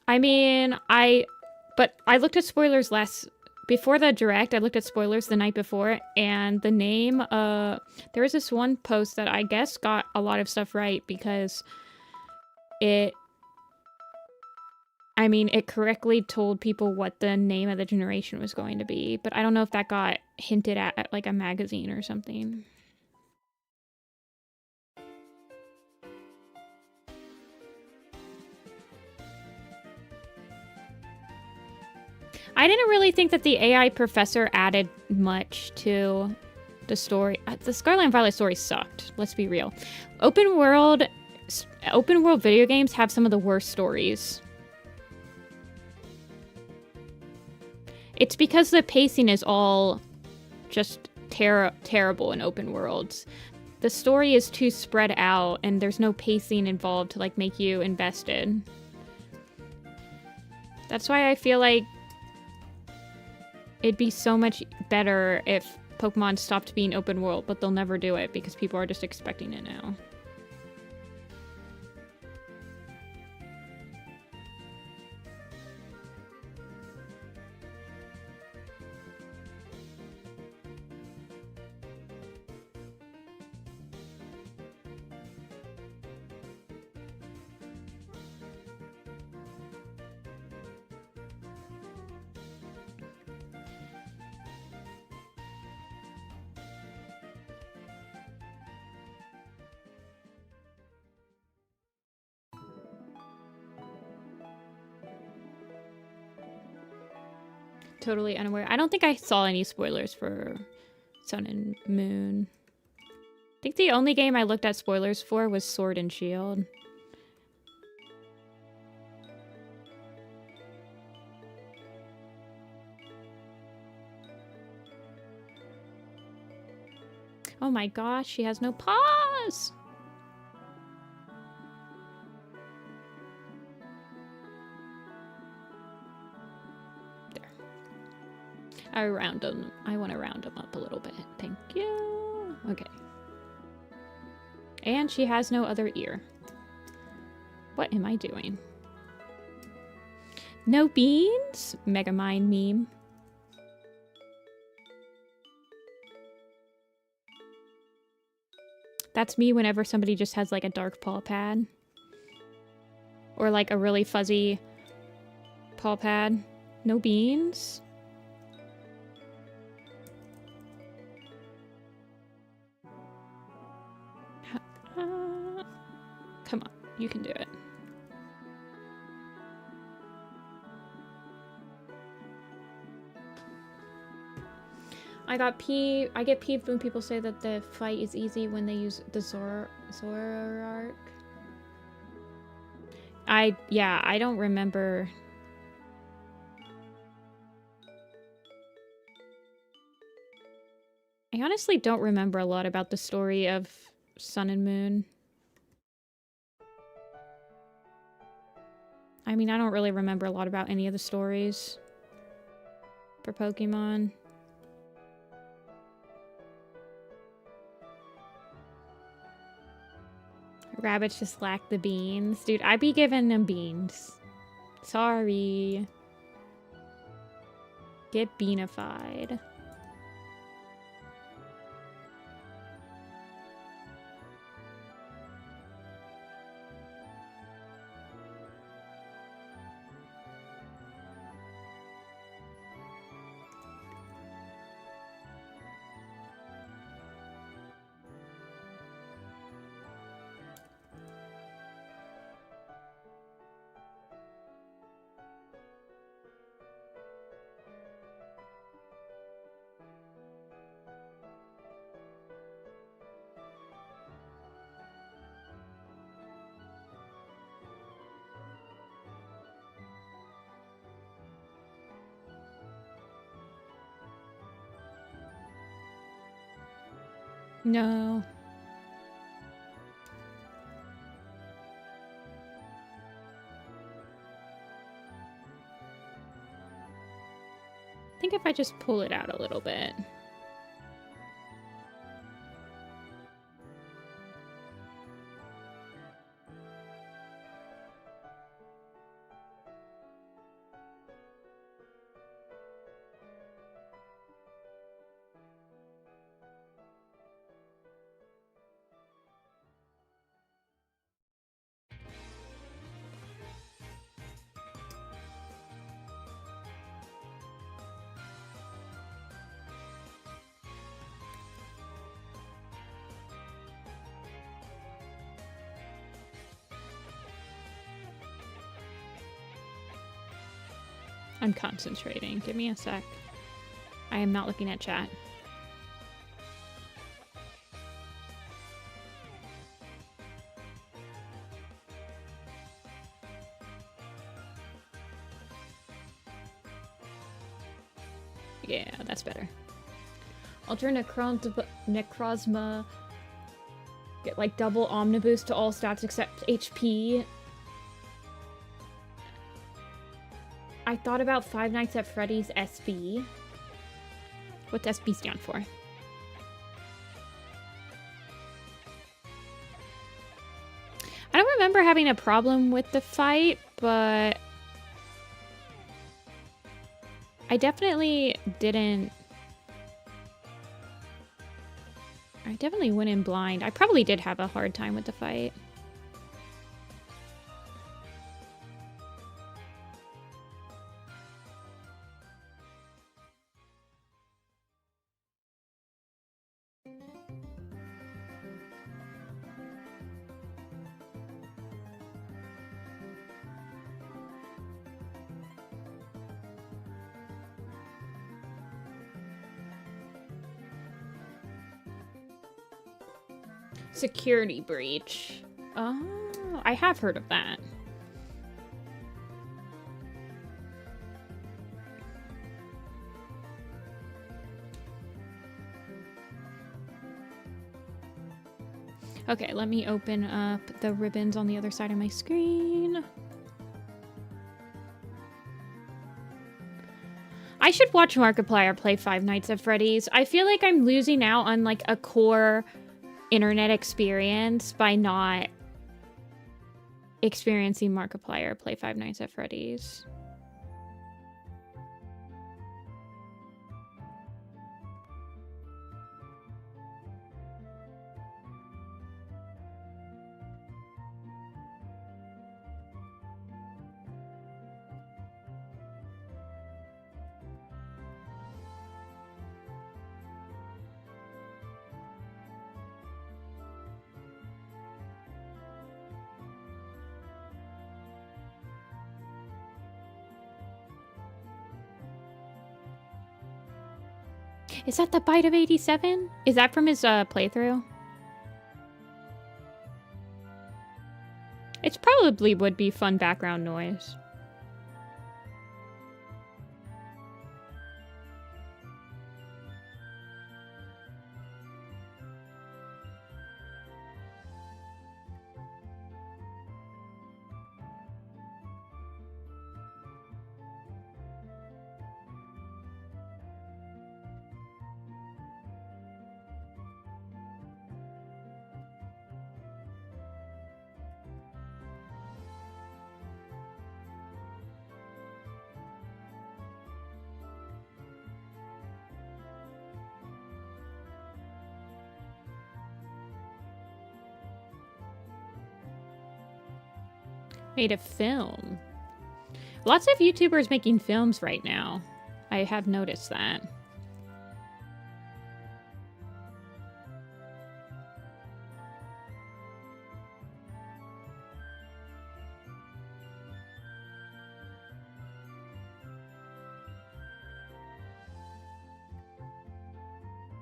Speaker 1: I mean, but I looked at spoilers before the direct. I looked at spoilers the night before, and the name, there was this one post that I guess got a lot of stuff right because it correctly told people what the name of the generation was going to be, but I don't know if that got hinted at like a magazine or something. I didn't really think that the AI professor added much to the story. The Scarlet and Violet story sucked. Let's be real. Open world video games have some of the worst stories. It's because the pacing is all just terrible in open worlds. The story is too spread out, and there's no pacing involved to like make you invested. That's why I feel like it'd be so much better if Pokemon stopped being open world, but they'll never do it because people are just expecting it now. totally unaware. I don't think I saw any spoilers for Sun and Moon. I think the only game I looked at spoilers for was Sword and Shield. Oh my gosh, she has no paws! There. I want to round them up a little bit. Thank you. Okay. And she has no other ear. What am I doing? No beans? Megamind meme. That's me whenever somebody just has like a dark paw pad. Or like a really fuzzy paw pad. No beans? Come on, you can do it. I get peeved when people say that the fight is easy when they use the Zoroark. Yeah, I don't remember. I honestly don't remember a lot about the story of Sun and Moon. I mean, I don't really remember a lot about any of the stories for Pokemon. Rabbits just lack the beans. Dude, I be giving them beans. Sorry. Get beanified. No. I think if I just pull it out a little bit. I'm concentrating. Give me a sec. I am not looking at chat. Yeah, that's better. Ultra Necrozma. Get like double Omniboost to all stats except HP. I thought about Five Nights at Freddy's SB. What's SB stand for? I don't remember having a problem with the fight, but I definitely didn't. I definitely went in blind. I probably did have a hard time with the fight. Security breach. Oh, I have heard of that. Okay, let me open up the ribbons on the other side of my screen. I should watch Markiplier play Five Nights at Freddy's. I feel like I'm losing out on like a core internet experience by not experiencing Markiplier play Five Nights at Freddy's. Is that the Bite of 87? Is that from his playthrough? It probably would be fun background noise. Made a film. Lots of YouTubers making films right now. I have noticed that.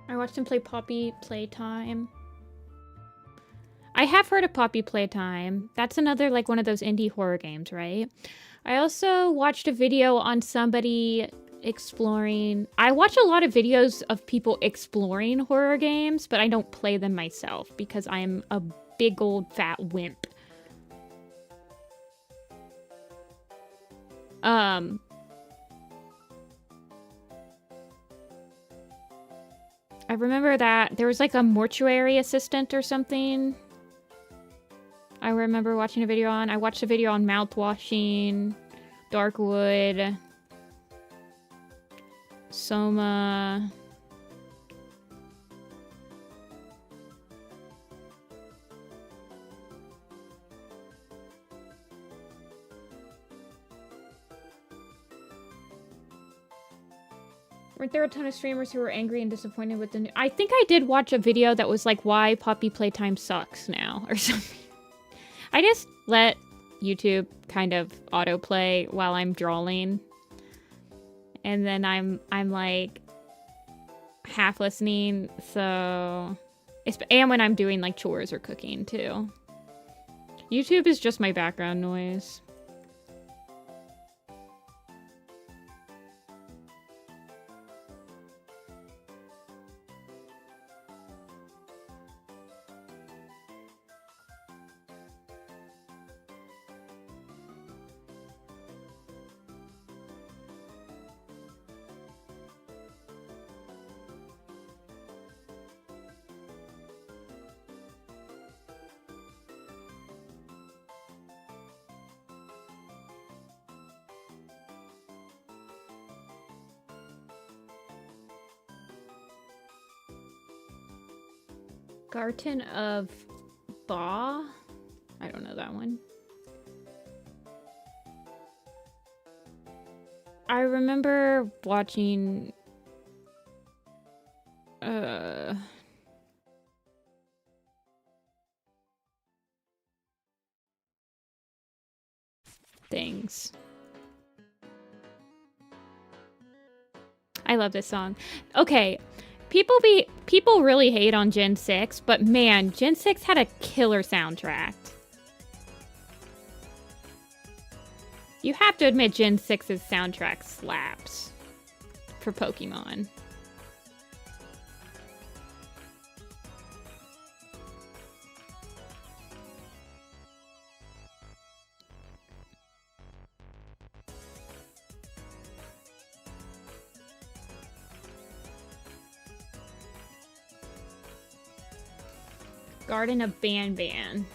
Speaker 1: I watched him play Poppy Playtime. I have heard of Poppy Playtime. That's another, like, one of those indie horror games, right? I also watched a video on somebody exploring... I watch a lot of videos of people exploring horror games, but I don't play them myself because I'm a big old fat wimp. I remember that there was, like, a mortuary assistant or something I remember watching a video on. I watched a video on mouthwashing, Darkwood, Soma. Weren't there a ton of streamers who were angry and disappointed with the new... I think I did watch a video that was like, why Poppy Playtime sucks now, or something. I just let YouTube kind of autoplay while I'm drawing. And then I'm like half listening, so... And when I'm doing like chores or cooking too. YouTube is just my background noise. Garten of Ba? I don't know that one. I remember watching things. I love this song. Okay, People really hate on Gen 6, but man, Gen 6 had a killer soundtrack. You have to admit Gen 6's soundtrack slaps for Pokemon. Garden of Banban.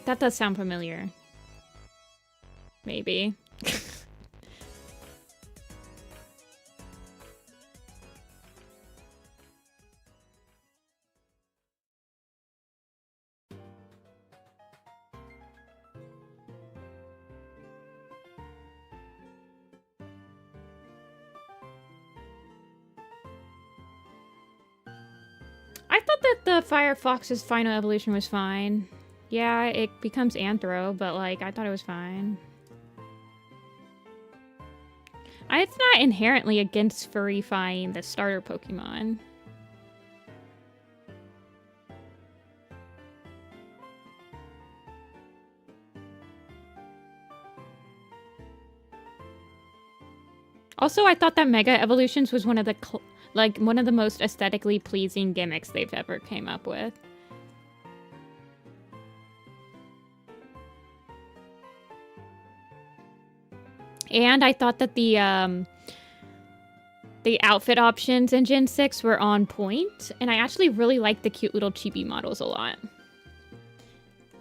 Speaker 1: That does sound familiar. Maybe. I thought that the Firefox's final evolution was fine. Yeah, it becomes Anthro, but like, I thought it was fine. It's not inherently against furryfying the starter Pokemon. Also, I thought that Mega Evolutions was one of the most aesthetically pleasing gimmicks they've ever came up with. And I thought that the outfit options in Gen 6 were on point, and I actually really like the cute little chibi models a lot.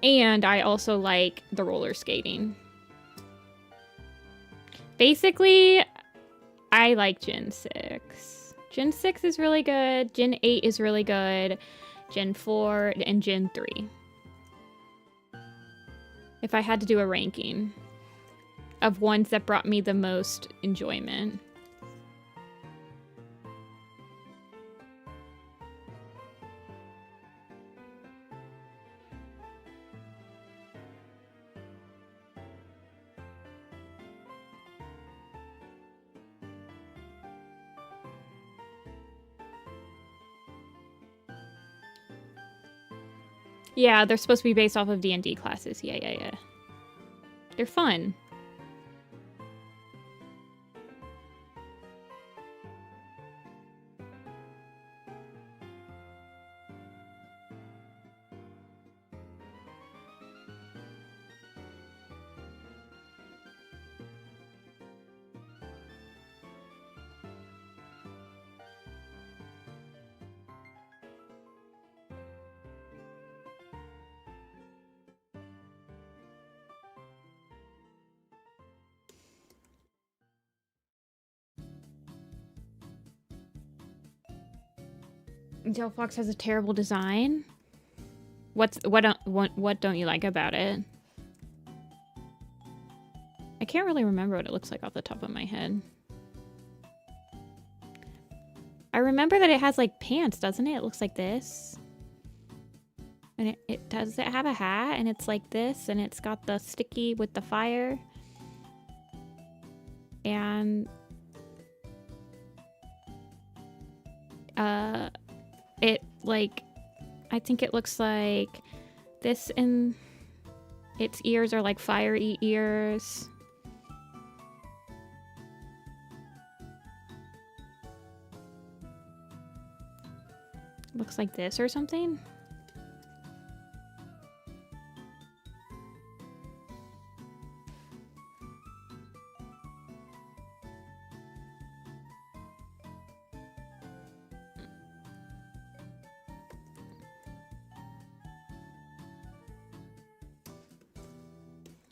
Speaker 1: And I also like the roller skating. Basically, I like Gen 6. Gen 6 is really good, Gen 8 is really good, Gen 4, and Gen 3. If I had to do a ranking of ones that brought me the most enjoyment. Yeah, they're supposed to be based off of D&D classes. Yeah. They're fun. Delphox has a terrible design. What don't you like about it? I can't really remember what it looks like off the top of my head. I remember that it has like pants, doesn't it? It looks like this. And does it have a hat? And it's like this, and it's got the sticky with the fire. And it like, I think it looks like this, and its ears are like fiery ears. Looks like this or something.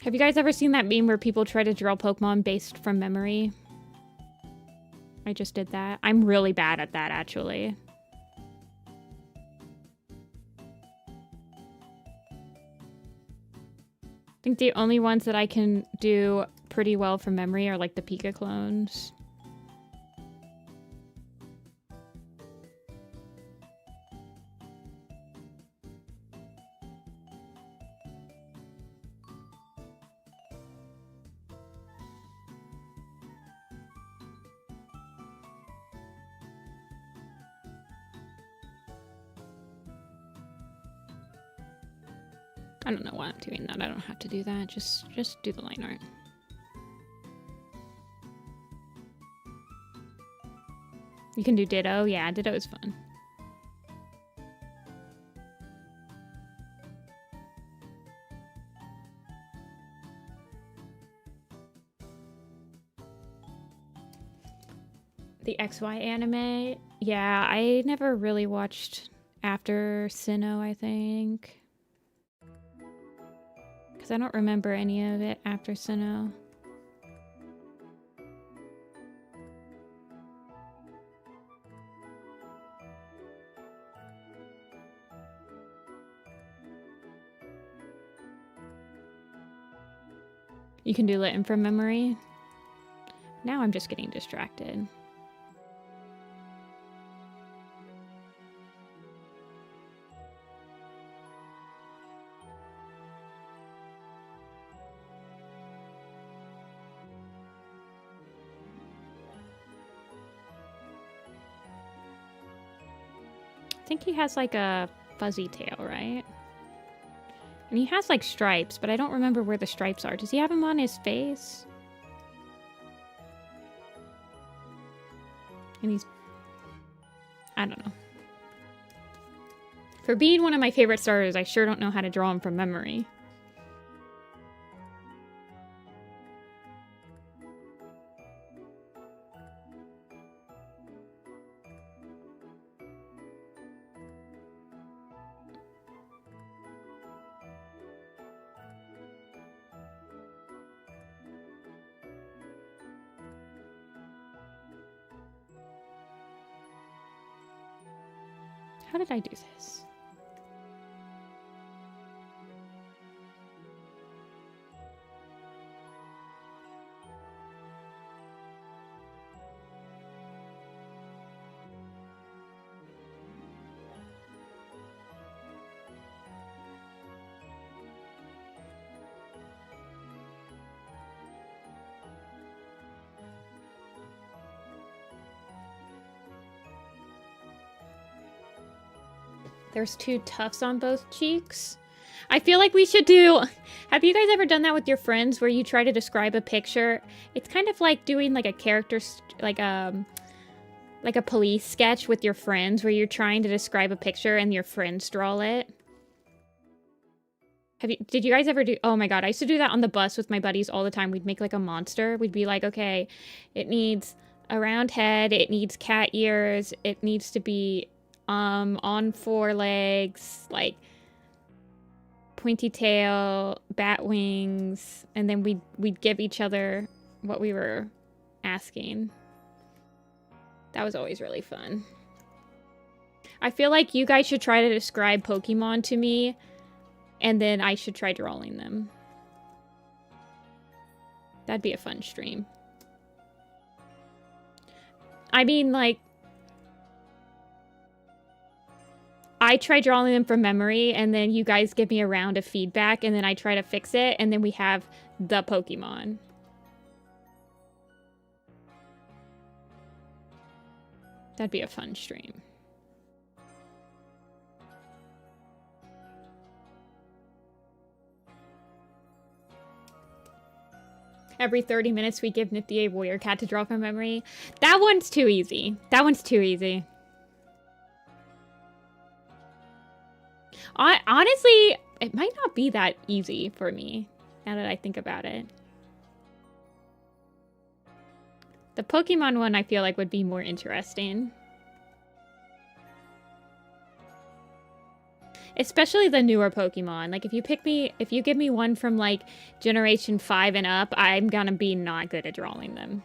Speaker 1: Have you guys ever seen that meme where people try to draw Pokemon based from memory? I just did that. I'm really bad at that, actually. I think the only ones that I can do pretty well from memory are like the Pika clones. I don't know why I'm doing that. I don't have to do that. Just do the line art. You can do Ditto. Yeah, Ditto is fun. The XY anime? Yeah, I never really watched after Sinnoh, I think. Because I don't remember any of it after Sinnoh. You can do Litten from memory. Now I'm just getting distracted. I think he has like a fuzzy tail, right? And he has like stripes, but I don't remember where the stripes are. Does he have them on his face? And he's... I don't know. For being one of my favorite starters, I sure don't know how to draw him from memory. How did I do this? There's 2 tufts on both cheeks. I feel like we should do... Have you guys ever done that with your friends where you try to describe a picture? It's kind of like doing like a character, like a police sketch with your friends where you're trying to describe a picture and your friends draw it. Did you guys ever do... Oh my god, I used to do that on the bus with my buddies all the time. We'd make like a monster. We'd be like, okay, it needs a round head, it needs cat ears, it needs to be... on 4 legs, like pointy tail, bat wings, and then we'd give each other what we were asking. That was always really fun. I feel like you guys should try to describe Pokemon to me, and then I should try drawing them. That'd be a fun stream. I mean, like, I try drawing them from memory, and then you guys give me a round of feedback, and then I try to fix it, and then we have the Pokemon. That'd be a fun stream. Every 30 minutes we give Nifty a warrior cat to draw from memory. That one's too easy. That one's too easy. Honestly, it might not be that easy for me, now that I think about it. The Pokemon one I feel like would be more interesting. Especially the newer Pokemon. Like, if you give me one from, like, Generation 5 and up, I'm gonna be not good at drawing them.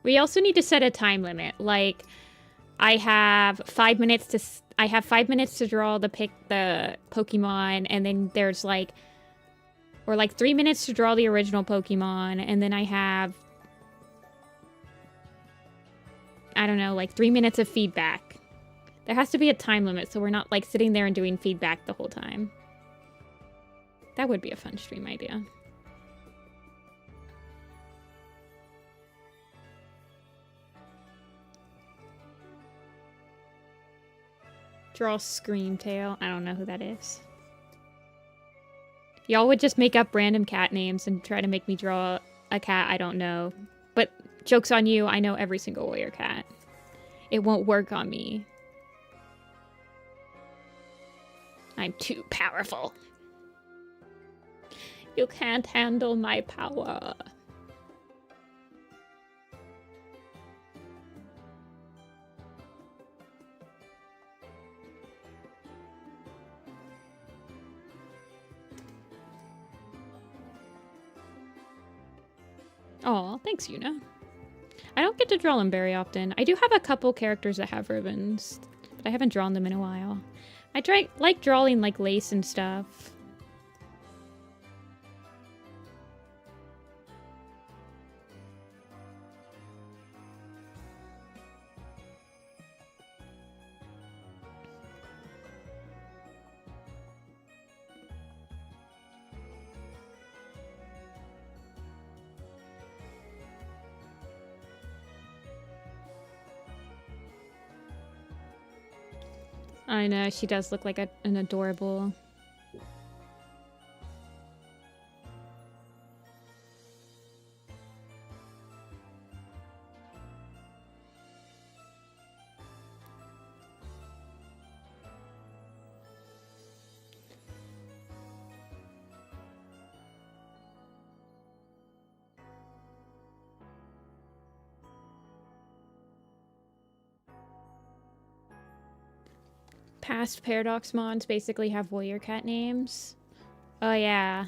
Speaker 1: We also need to set a time limit. Like, I have 5 minutes to draw the Pokemon, and then there's like, or like 3 minutes to draw the original Pokemon, and then I have, I don't know, like 3 minutes of feedback. There has to be a time limit so we're not like sitting there and doing feedback the whole time. That would be a fun stream idea. Draw Screamtail. I don't know who that is. Y'all would just make up random cat names and try to make me draw a cat I don't know. But joke's on you, I know every single warrior cat. It won't work on me. I'm too powerful. You can't handle my power. Aw, thanks, Yuna. I don't get to draw them very often. I do have a couple characters that have ribbons, but I haven't drawn them in a while. I like drawing like lace and stuff. I know, she does look like an adorable... Past Paradox mods basically have warrior cat names. Oh yeah.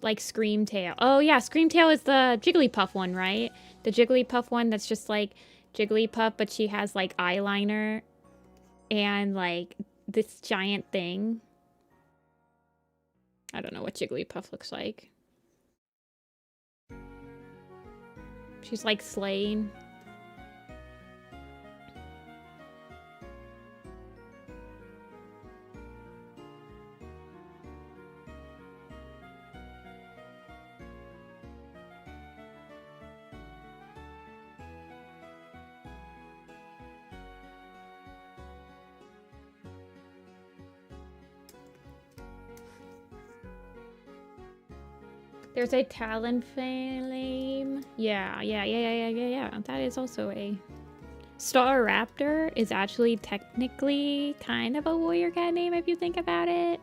Speaker 1: Like Screamtail. Oh yeah, Screamtail is the Jigglypuff one, right? The Jigglypuff one that's just like Jigglypuff, but she has like eyeliner and like this giant thing. I don't know what Jigglypuff looks like. She's like slaying. There's a Talonflame. Yeah. That is also a... Star Raptor is actually technically kind of a warrior cat name if you think about it.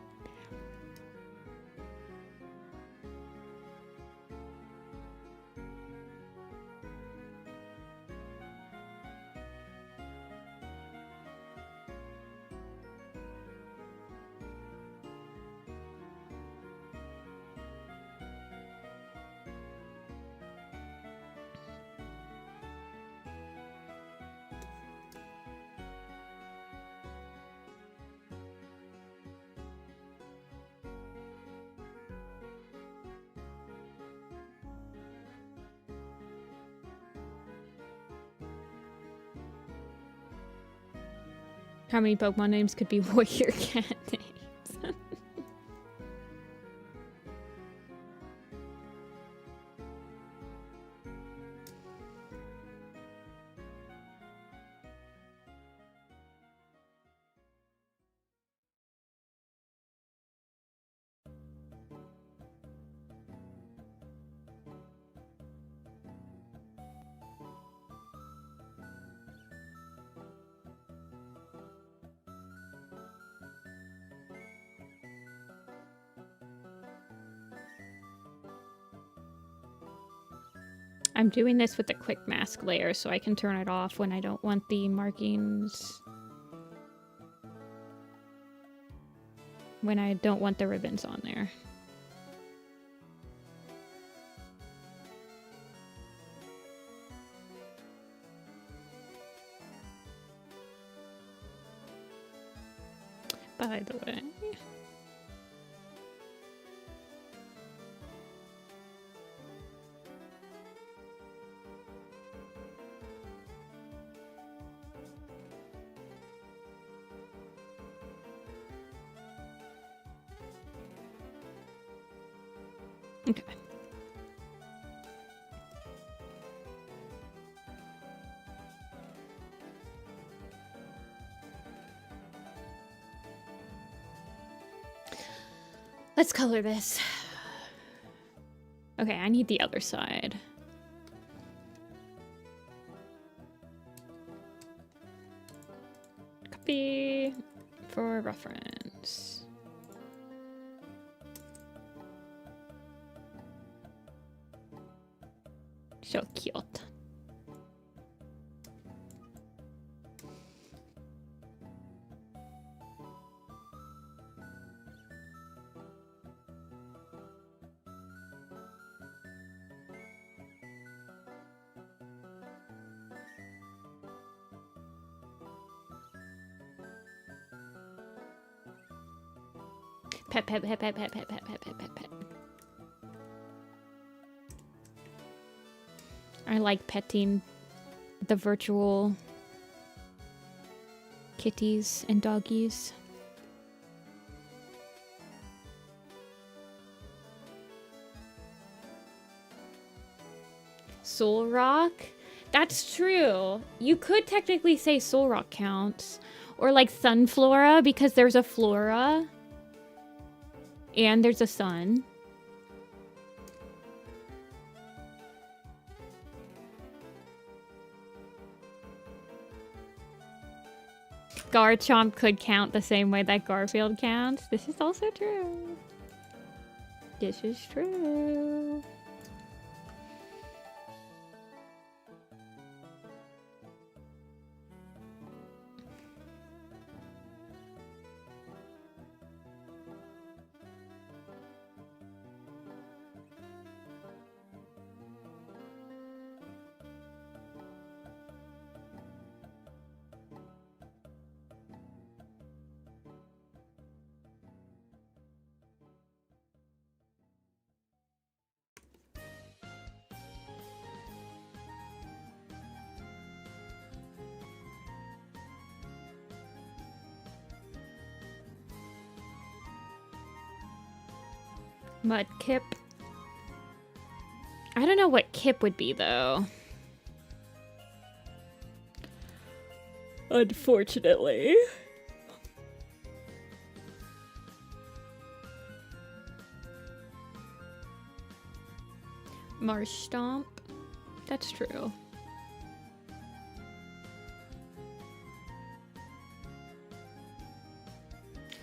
Speaker 1: How many Pokemon names could be warrior cat names? I'm doing this with the quick mask layer so I can turn it off when I don't want the markings. When I don't want the ribbons on there. By the way. Okay. Let's color this. Okay, I need the other side. Copy for reference. So cute. Pet, pet, pet, pet, pet, pet, pet, pet, pet, pet, pet. I like petting the virtual kitties and doggies. Soul Rock? That's true. You could technically say Soul Rock counts. Or like Sunflora, because there's a flora. And there's a sun. Garchomp could count the same way that Garfield counts. This is also true. This is true. Mudkip. I don't know what Kip would be, though. Unfortunately. Marshtomp. That's true.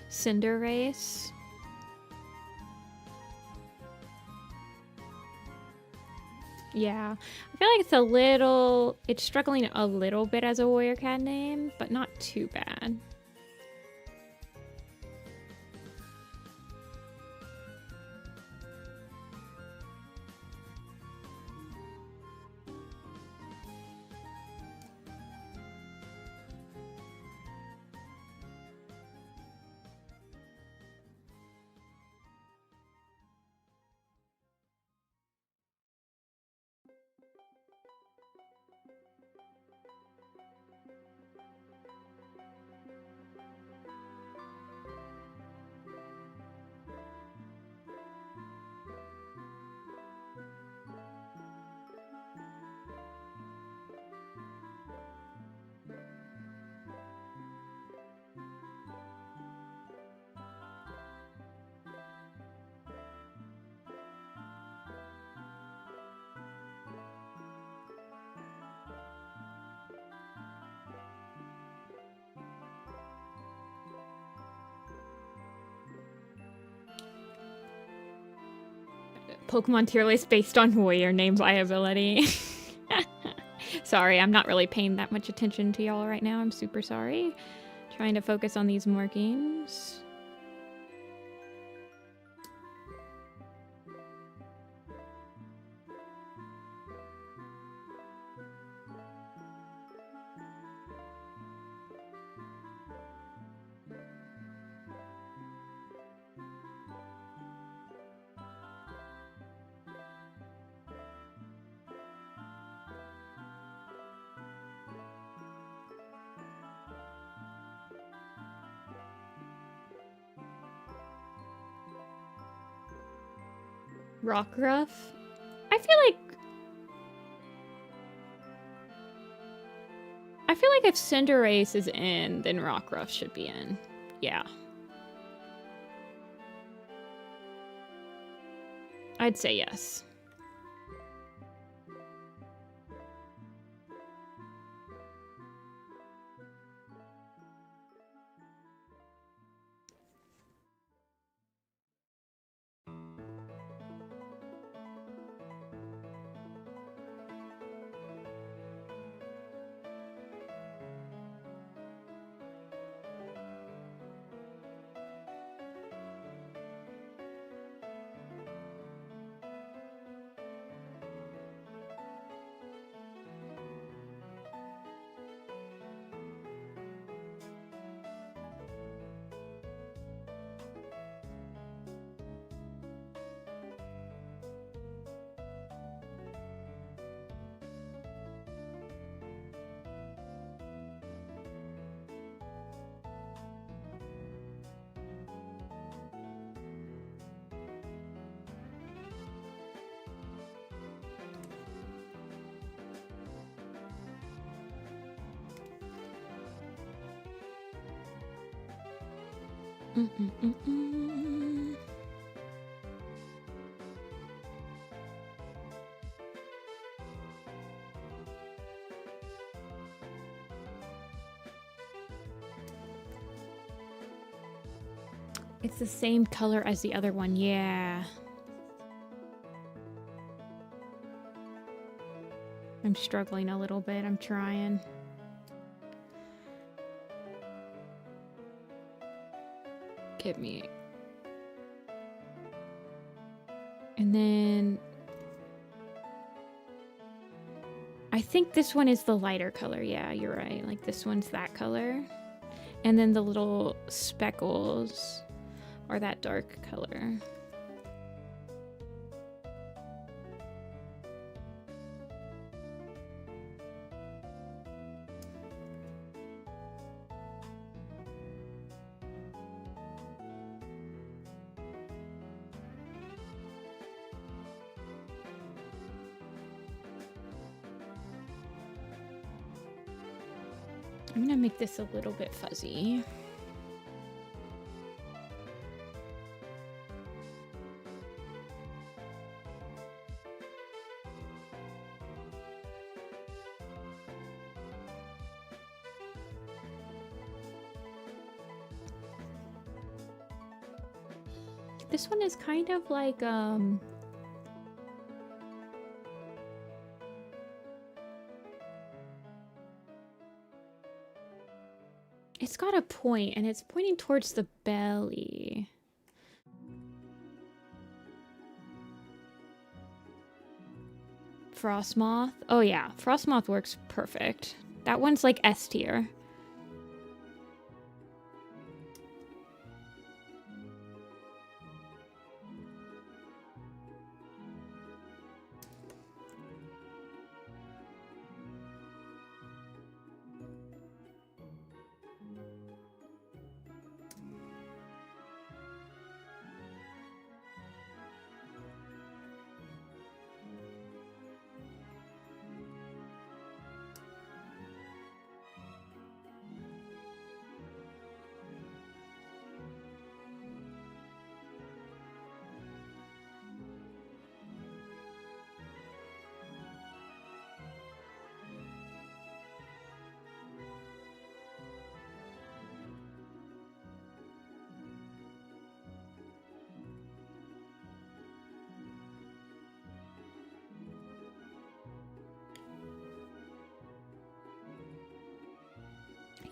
Speaker 1: Cinderace. Yeah, I feel like it's struggling a little bit as a warrior cat name, but not too bad. Pokemon tier list based on warrior name viability. Sorry, I'm not really paying that much attention to y'all right now. I'm super sorry. Trying to focus on these markings. Rockruff? I feel like if Cinderace is in, then Rockruff should be in. Yeah. I'd say yes. It's the same color as the other one, yeah. I'm struggling a little bit, I'm trying. Give me. And then I think this one is the lighter color. Yeah, you're right. Like this one's that color. And then the little speckles are that dark color. I'm gonna make this a little bit fuzzy. This one is kind of like, it's got a point, and it's pointing towards the belly. Frostmoth? Oh yeah, Frostmoth works perfect. That one's like S tier.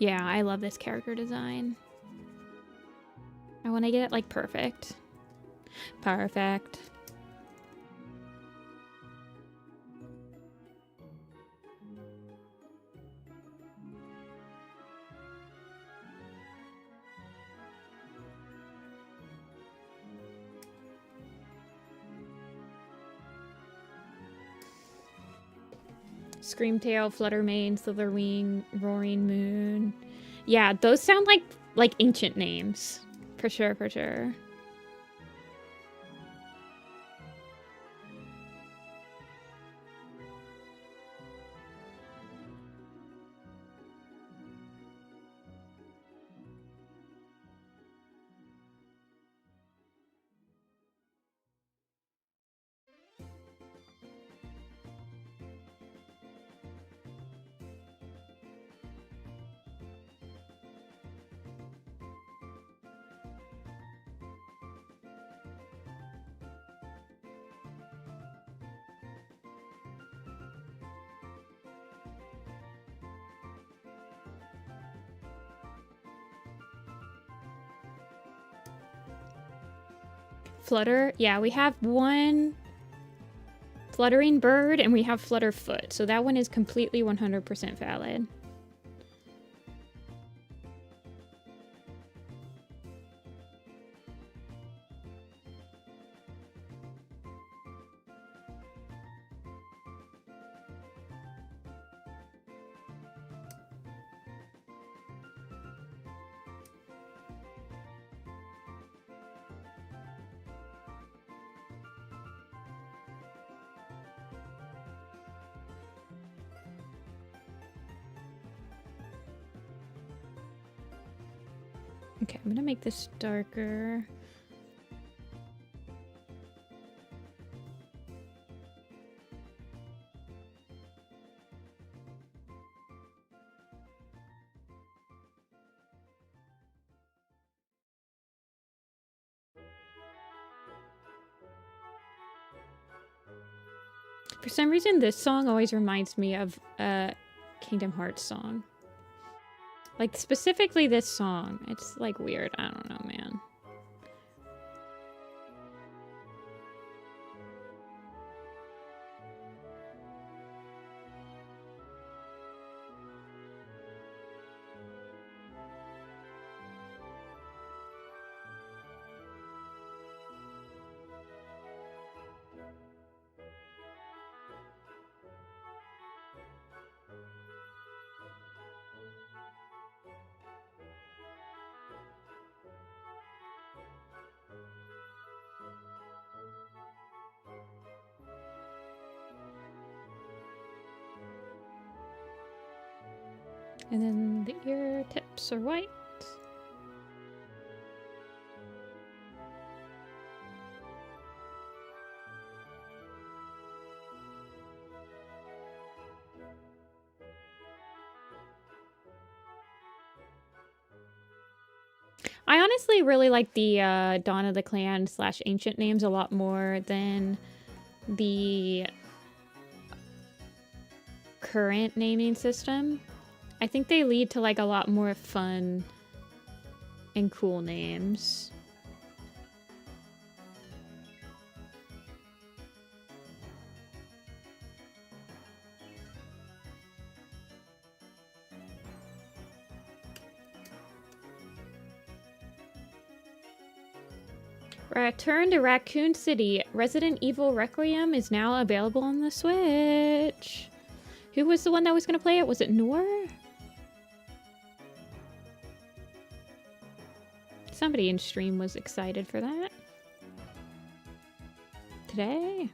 Speaker 1: Yeah, I love this character design. I want to get it like perfect. Perfect. Screamtail, Fluttermane, Slitherwing, Roaring Moon. Yeah, those sound like ancient names. For sure, for sure. Flutter? Yeah, we have one fluttering bird and we have flutterfoot. So that one is completely 100% valid. Okay, I'm gonna make this darker. For some reason, this song always reminds me of a Kingdom Hearts song. Like, specifically this song. It's, like, weird. I don't know, man. And then the ear tips are white. I honestly really like the Dawn of the Clan / Ancient names a lot more than the current naming system. I think they lead to like a lot more fun and cool names. Return to Raccoon City. Resident Evil Requiem is now available on the Switch. Who was the one that was going to play it? Was it Noor? Somebody in stream was excited for that. Today?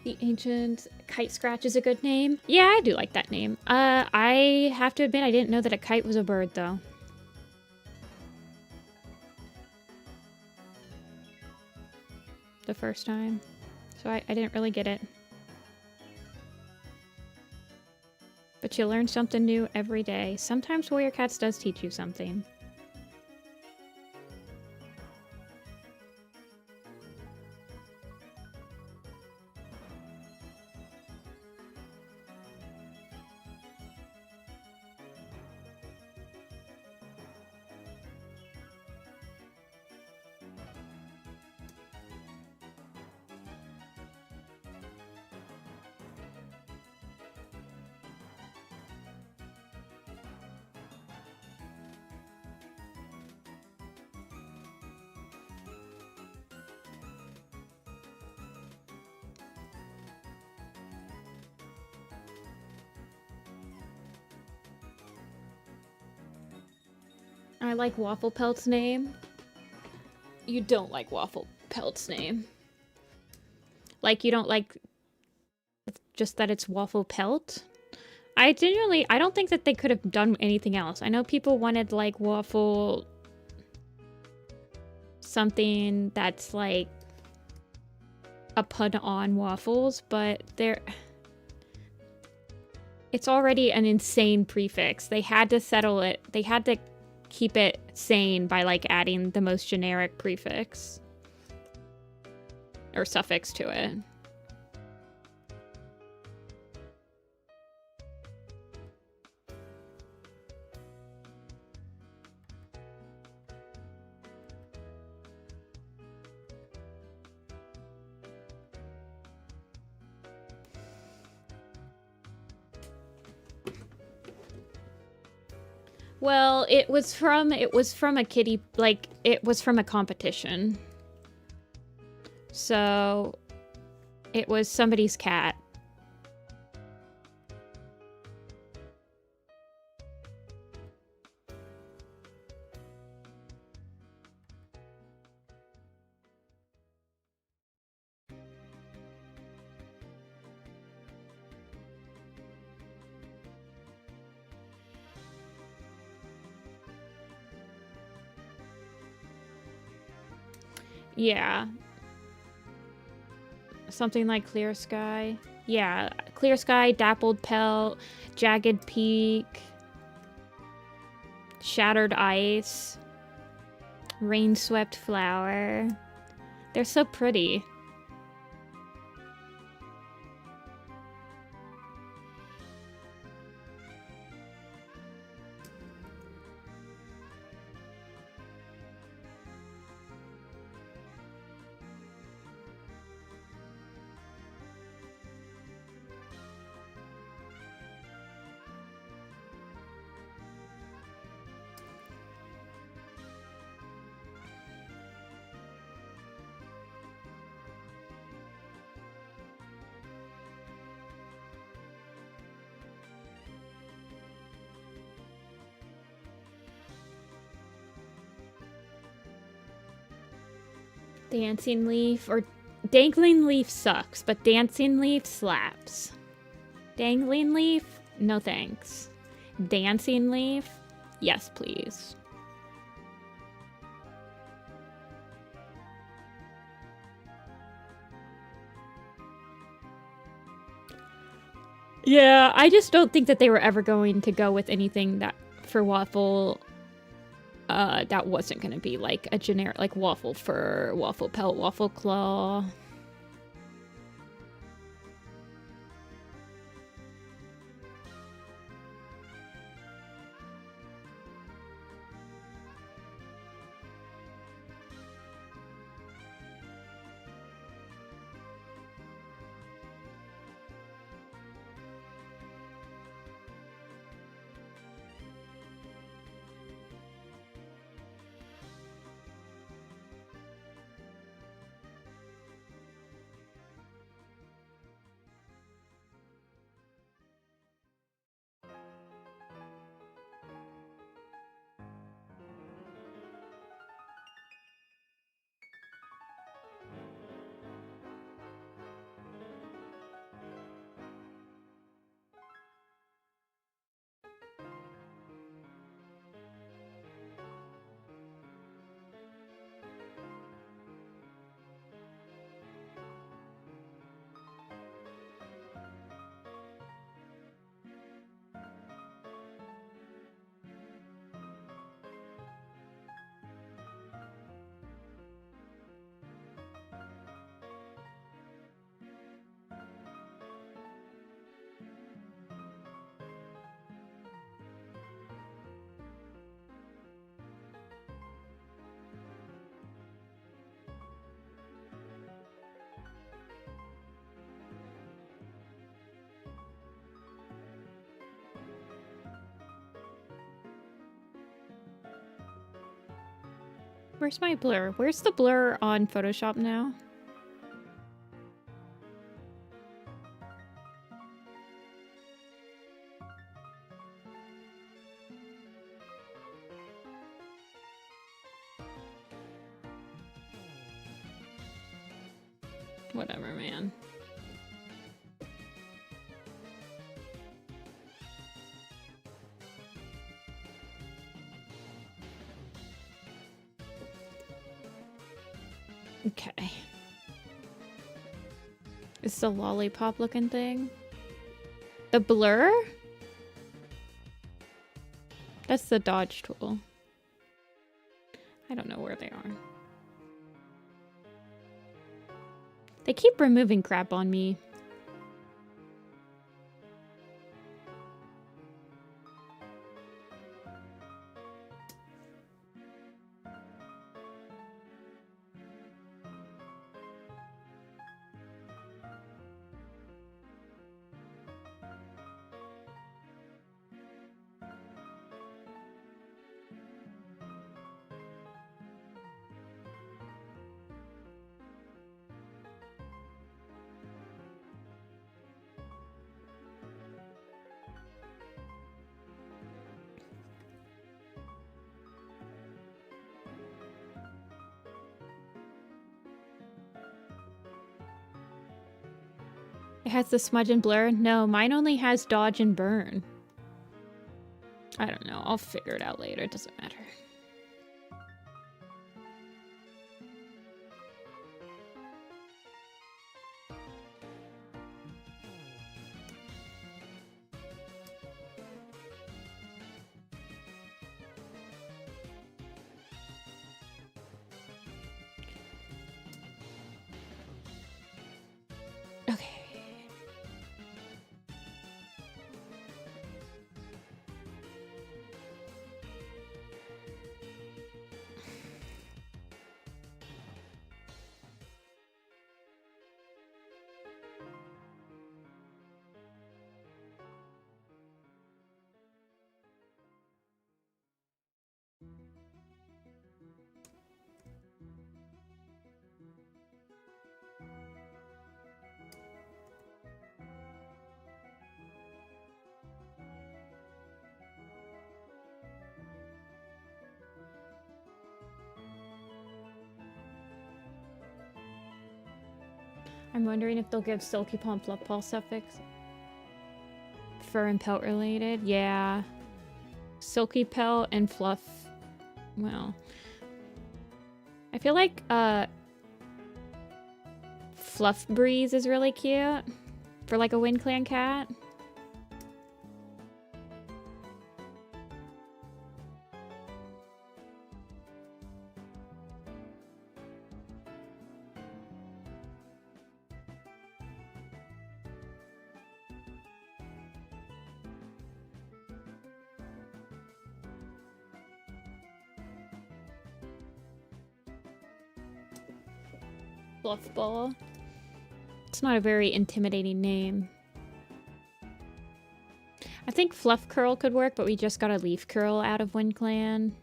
Speaker 1: The Ancient Kite Scratch is a good name. Yeah, I do like that name. I have to admit I didn't know that a kite was a bird, though. The first time. So I didn't really get it. But you learn something new every day. Sometimes Warrior Cats does teach you something. I like Waffle Pelt's name. You don't like Waffle Pelt's name. Like, you don't like just that it's Waffle Pelt? I don't think that they could have done anything else. I know people wanted, like, Waffle... something that's, like... a pun on waffles, but it's already an insane prefix. They had to settle it. They had to keep it sane by like adding the most generic prefix or suffix to it. Well, it was from a kitty, like, it was from a competition. So, it was somebody's cat. Yeah. Something like Clear Sky. Yeah, Clear Sky, Dappled Pelt, Jagged Peak, Shattered Ice, Rain-Swept Flower. They're so pretty. Dancing Leaf, or Dangling Leaf sucks, but Dancing Leaf slaps. Dangling Leaf? No thanks. Dancing Leaf? Yes, please. Yeah, I just don't think that they were ever going to go with anything that for waffle that wasn't going to be like a generic, like waffle fur, waffle pelt, waffle claw. Where's my blur? Where's the blur on Photoshop now? Whatever, man. Okay. It's the lollipop looking thing. The blur? That's the dodge tool. I don't know where they are. They keep removing crap on me. It has the smudge and blur? No, mine only has dodge and burn. I don't know. I'll figure it out later. It doesn't matter. I'm wondering if they'll give Silky Paw and Fluff Paw suffix. Fur and pelt related? Yeah. Silky pelt and fluff. Well. I feel like, Fluff Breeze is really cute. For like a Wind Clan cat. Fluff Ball. It's not a very intimidating name. I think Fluff Curl could work, but we just got a Leaf Curl out of Wind Clan.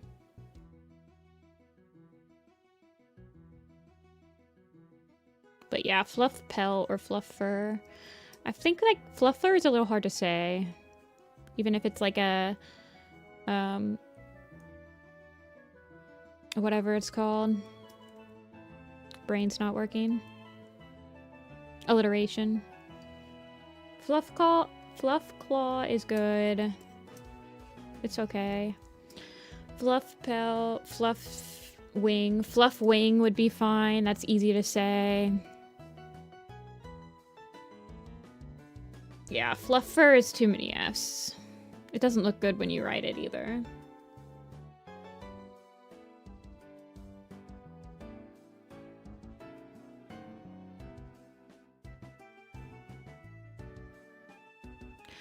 Speaker 1: But yeah, Fluff Pelt or Fluff Fur. I think like Fluff Fur is a little hard to say. Even if it's like a whatever it's called. Brain's not working. Alliteration. Fluff Claw is good. It's okay. Fluff Pelt, Fluff Wing. Fluff Wing would be fine. That's easy to say. Yeah, Fluff Fur is too many Fs. It doesn't look good when you write it either.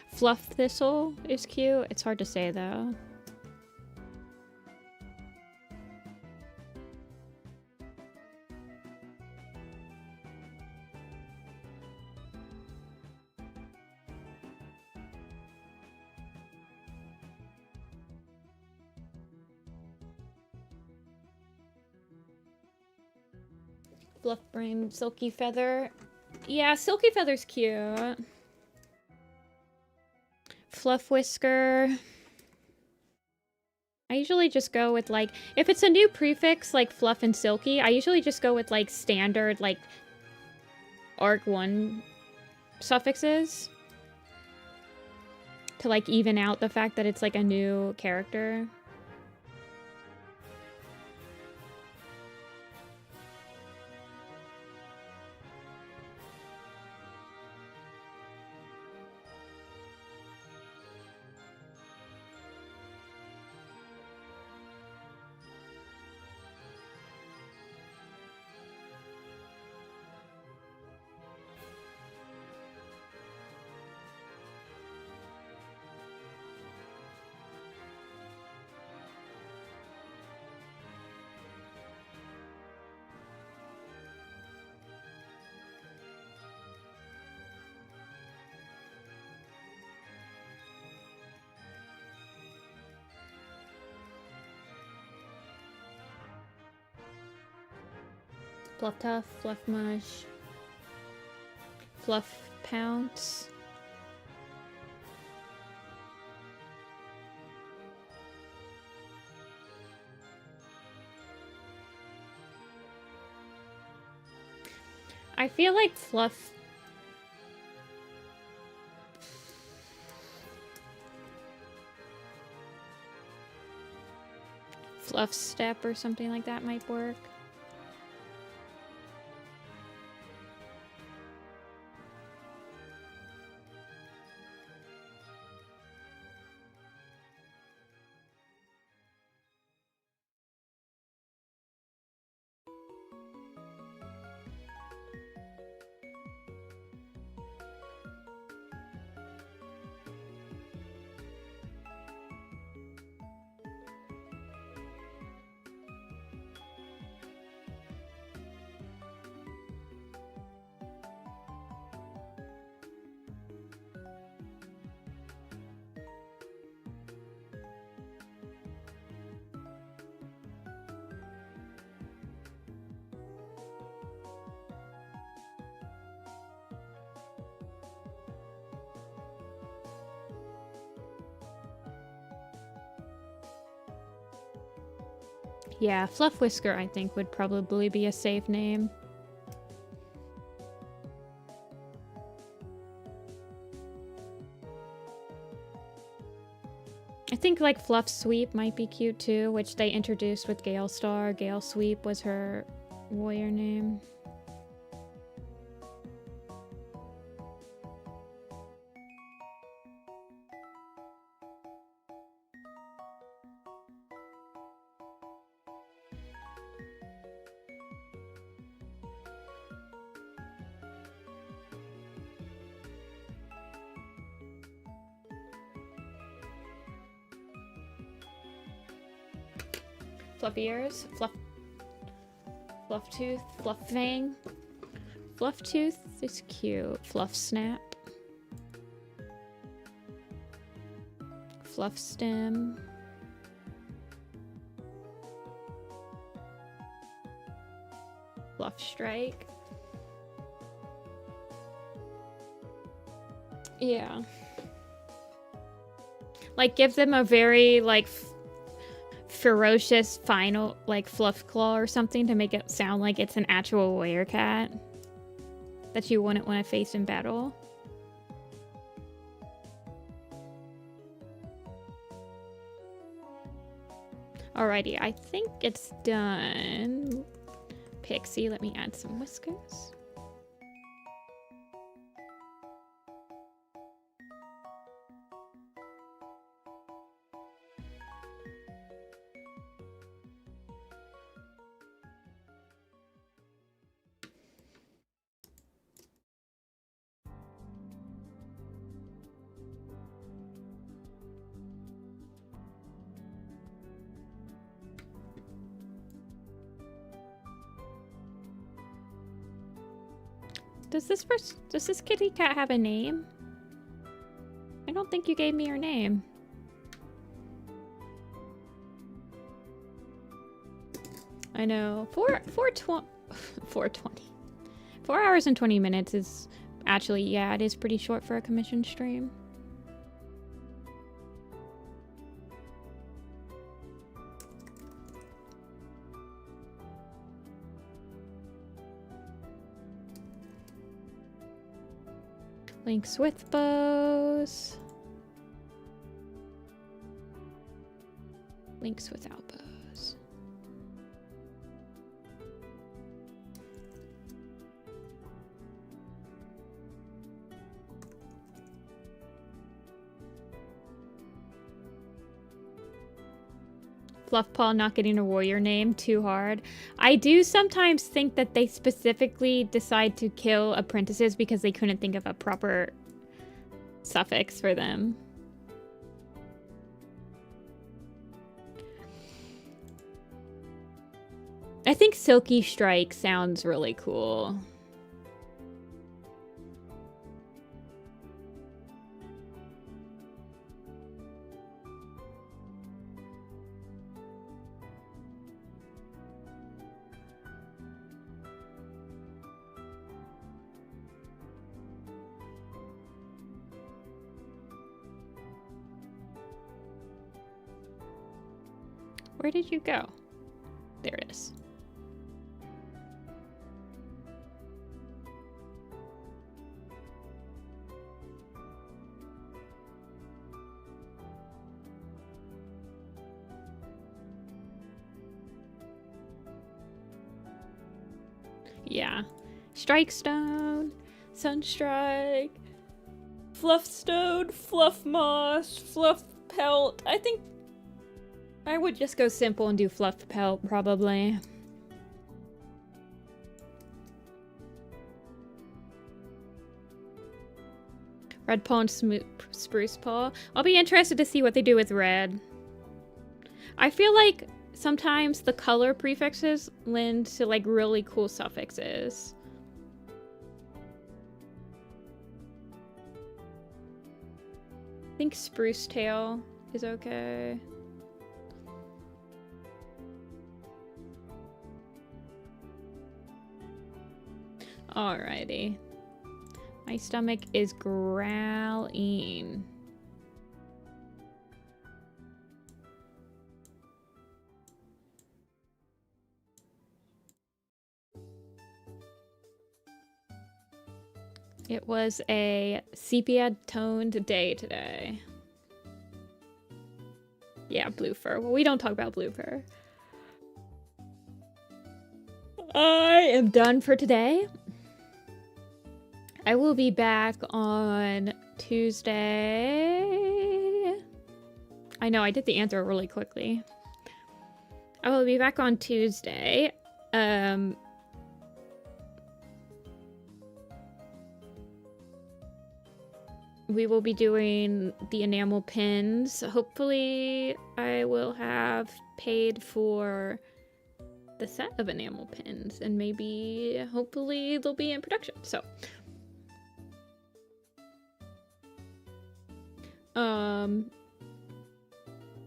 Speaker 1: Fluff Thistle is cute. It's hard to say though. Fluff Brain, Silky Feather. Yeah, Silky Feather's cute. Fluff Whisker. I usually just go with like, if it's a new prefix like Fluff and Silky, I usually just go with like standard like ARC1 suffixes to like even out the fact that it's like a new character. Fluff Tough, Fluff Mush, Fluff Pounce. I feel like Fluff... Fluff Step or something like that might work. Yeah, Fluff Whisker I think would probably be a safe name. I think like Fluff Sweep might be cute too, which they introduced with Gale Star. Gale Sweep was her warrior name. Fluff Ears, Fluff Tooth, Fluff Fang. Fluff Tooth is cute. Fluff Snap. Fluff Stem. Fluff Strike. Yeah. Like, give them a very, like, ferocious final, like, Fluff Claw or something to make it sound like it's an actual werecat that you wouldn't want to face in battle. Alrighty, I think it's done. Pixie, let me add some whiskers. Does this kitty cat have a name? I don't think you gave me her name. I know. 4 hours and 20 minutes is actually, yeah, it is pretty short for a commission stream. Links with bows. Links without bows. Fluffpaw not getting a warrior name too hard. I do sometimes think that they specifically decide to kill apprentices because they couldn't think of a proper suffix for them. I think Silky Strike sounds really cool. Where did you go? There it is. Yeah. Strike Stone, Sunstrike, Fluffstone, Fluff Moss, Fluff Pelt. I think I would just go simple and do Fluff Pelt, probably. Red Paw and Spruce Paw. I'll be interested to see what they do with red. I feel like sometimes the color prefixes lend to like really cool suffixes. I think Spruce Tail is okay. Alrighty. My stomach is growling. It was a sepia-toned day today. Yeah, blue fur. Well, we don't talk about blue fur. I am done for today. I will be back on Tuesday. I know, I did the answer really quickly. I will be back on Tuesday. We will be doing the enamel pins. Hopefully, I will have paid for the set of enamel pins, and maybe, hopefully, they'll be in production. So,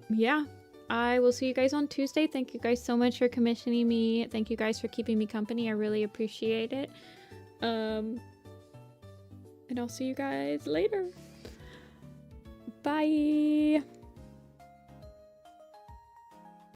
Speaker 1: yeah, I will see you guys on Tuesday. Thank you guys so much for commissioning me. Thank you guys for keeping me company. I really appreciate it. And I'll see you guys later. Bye.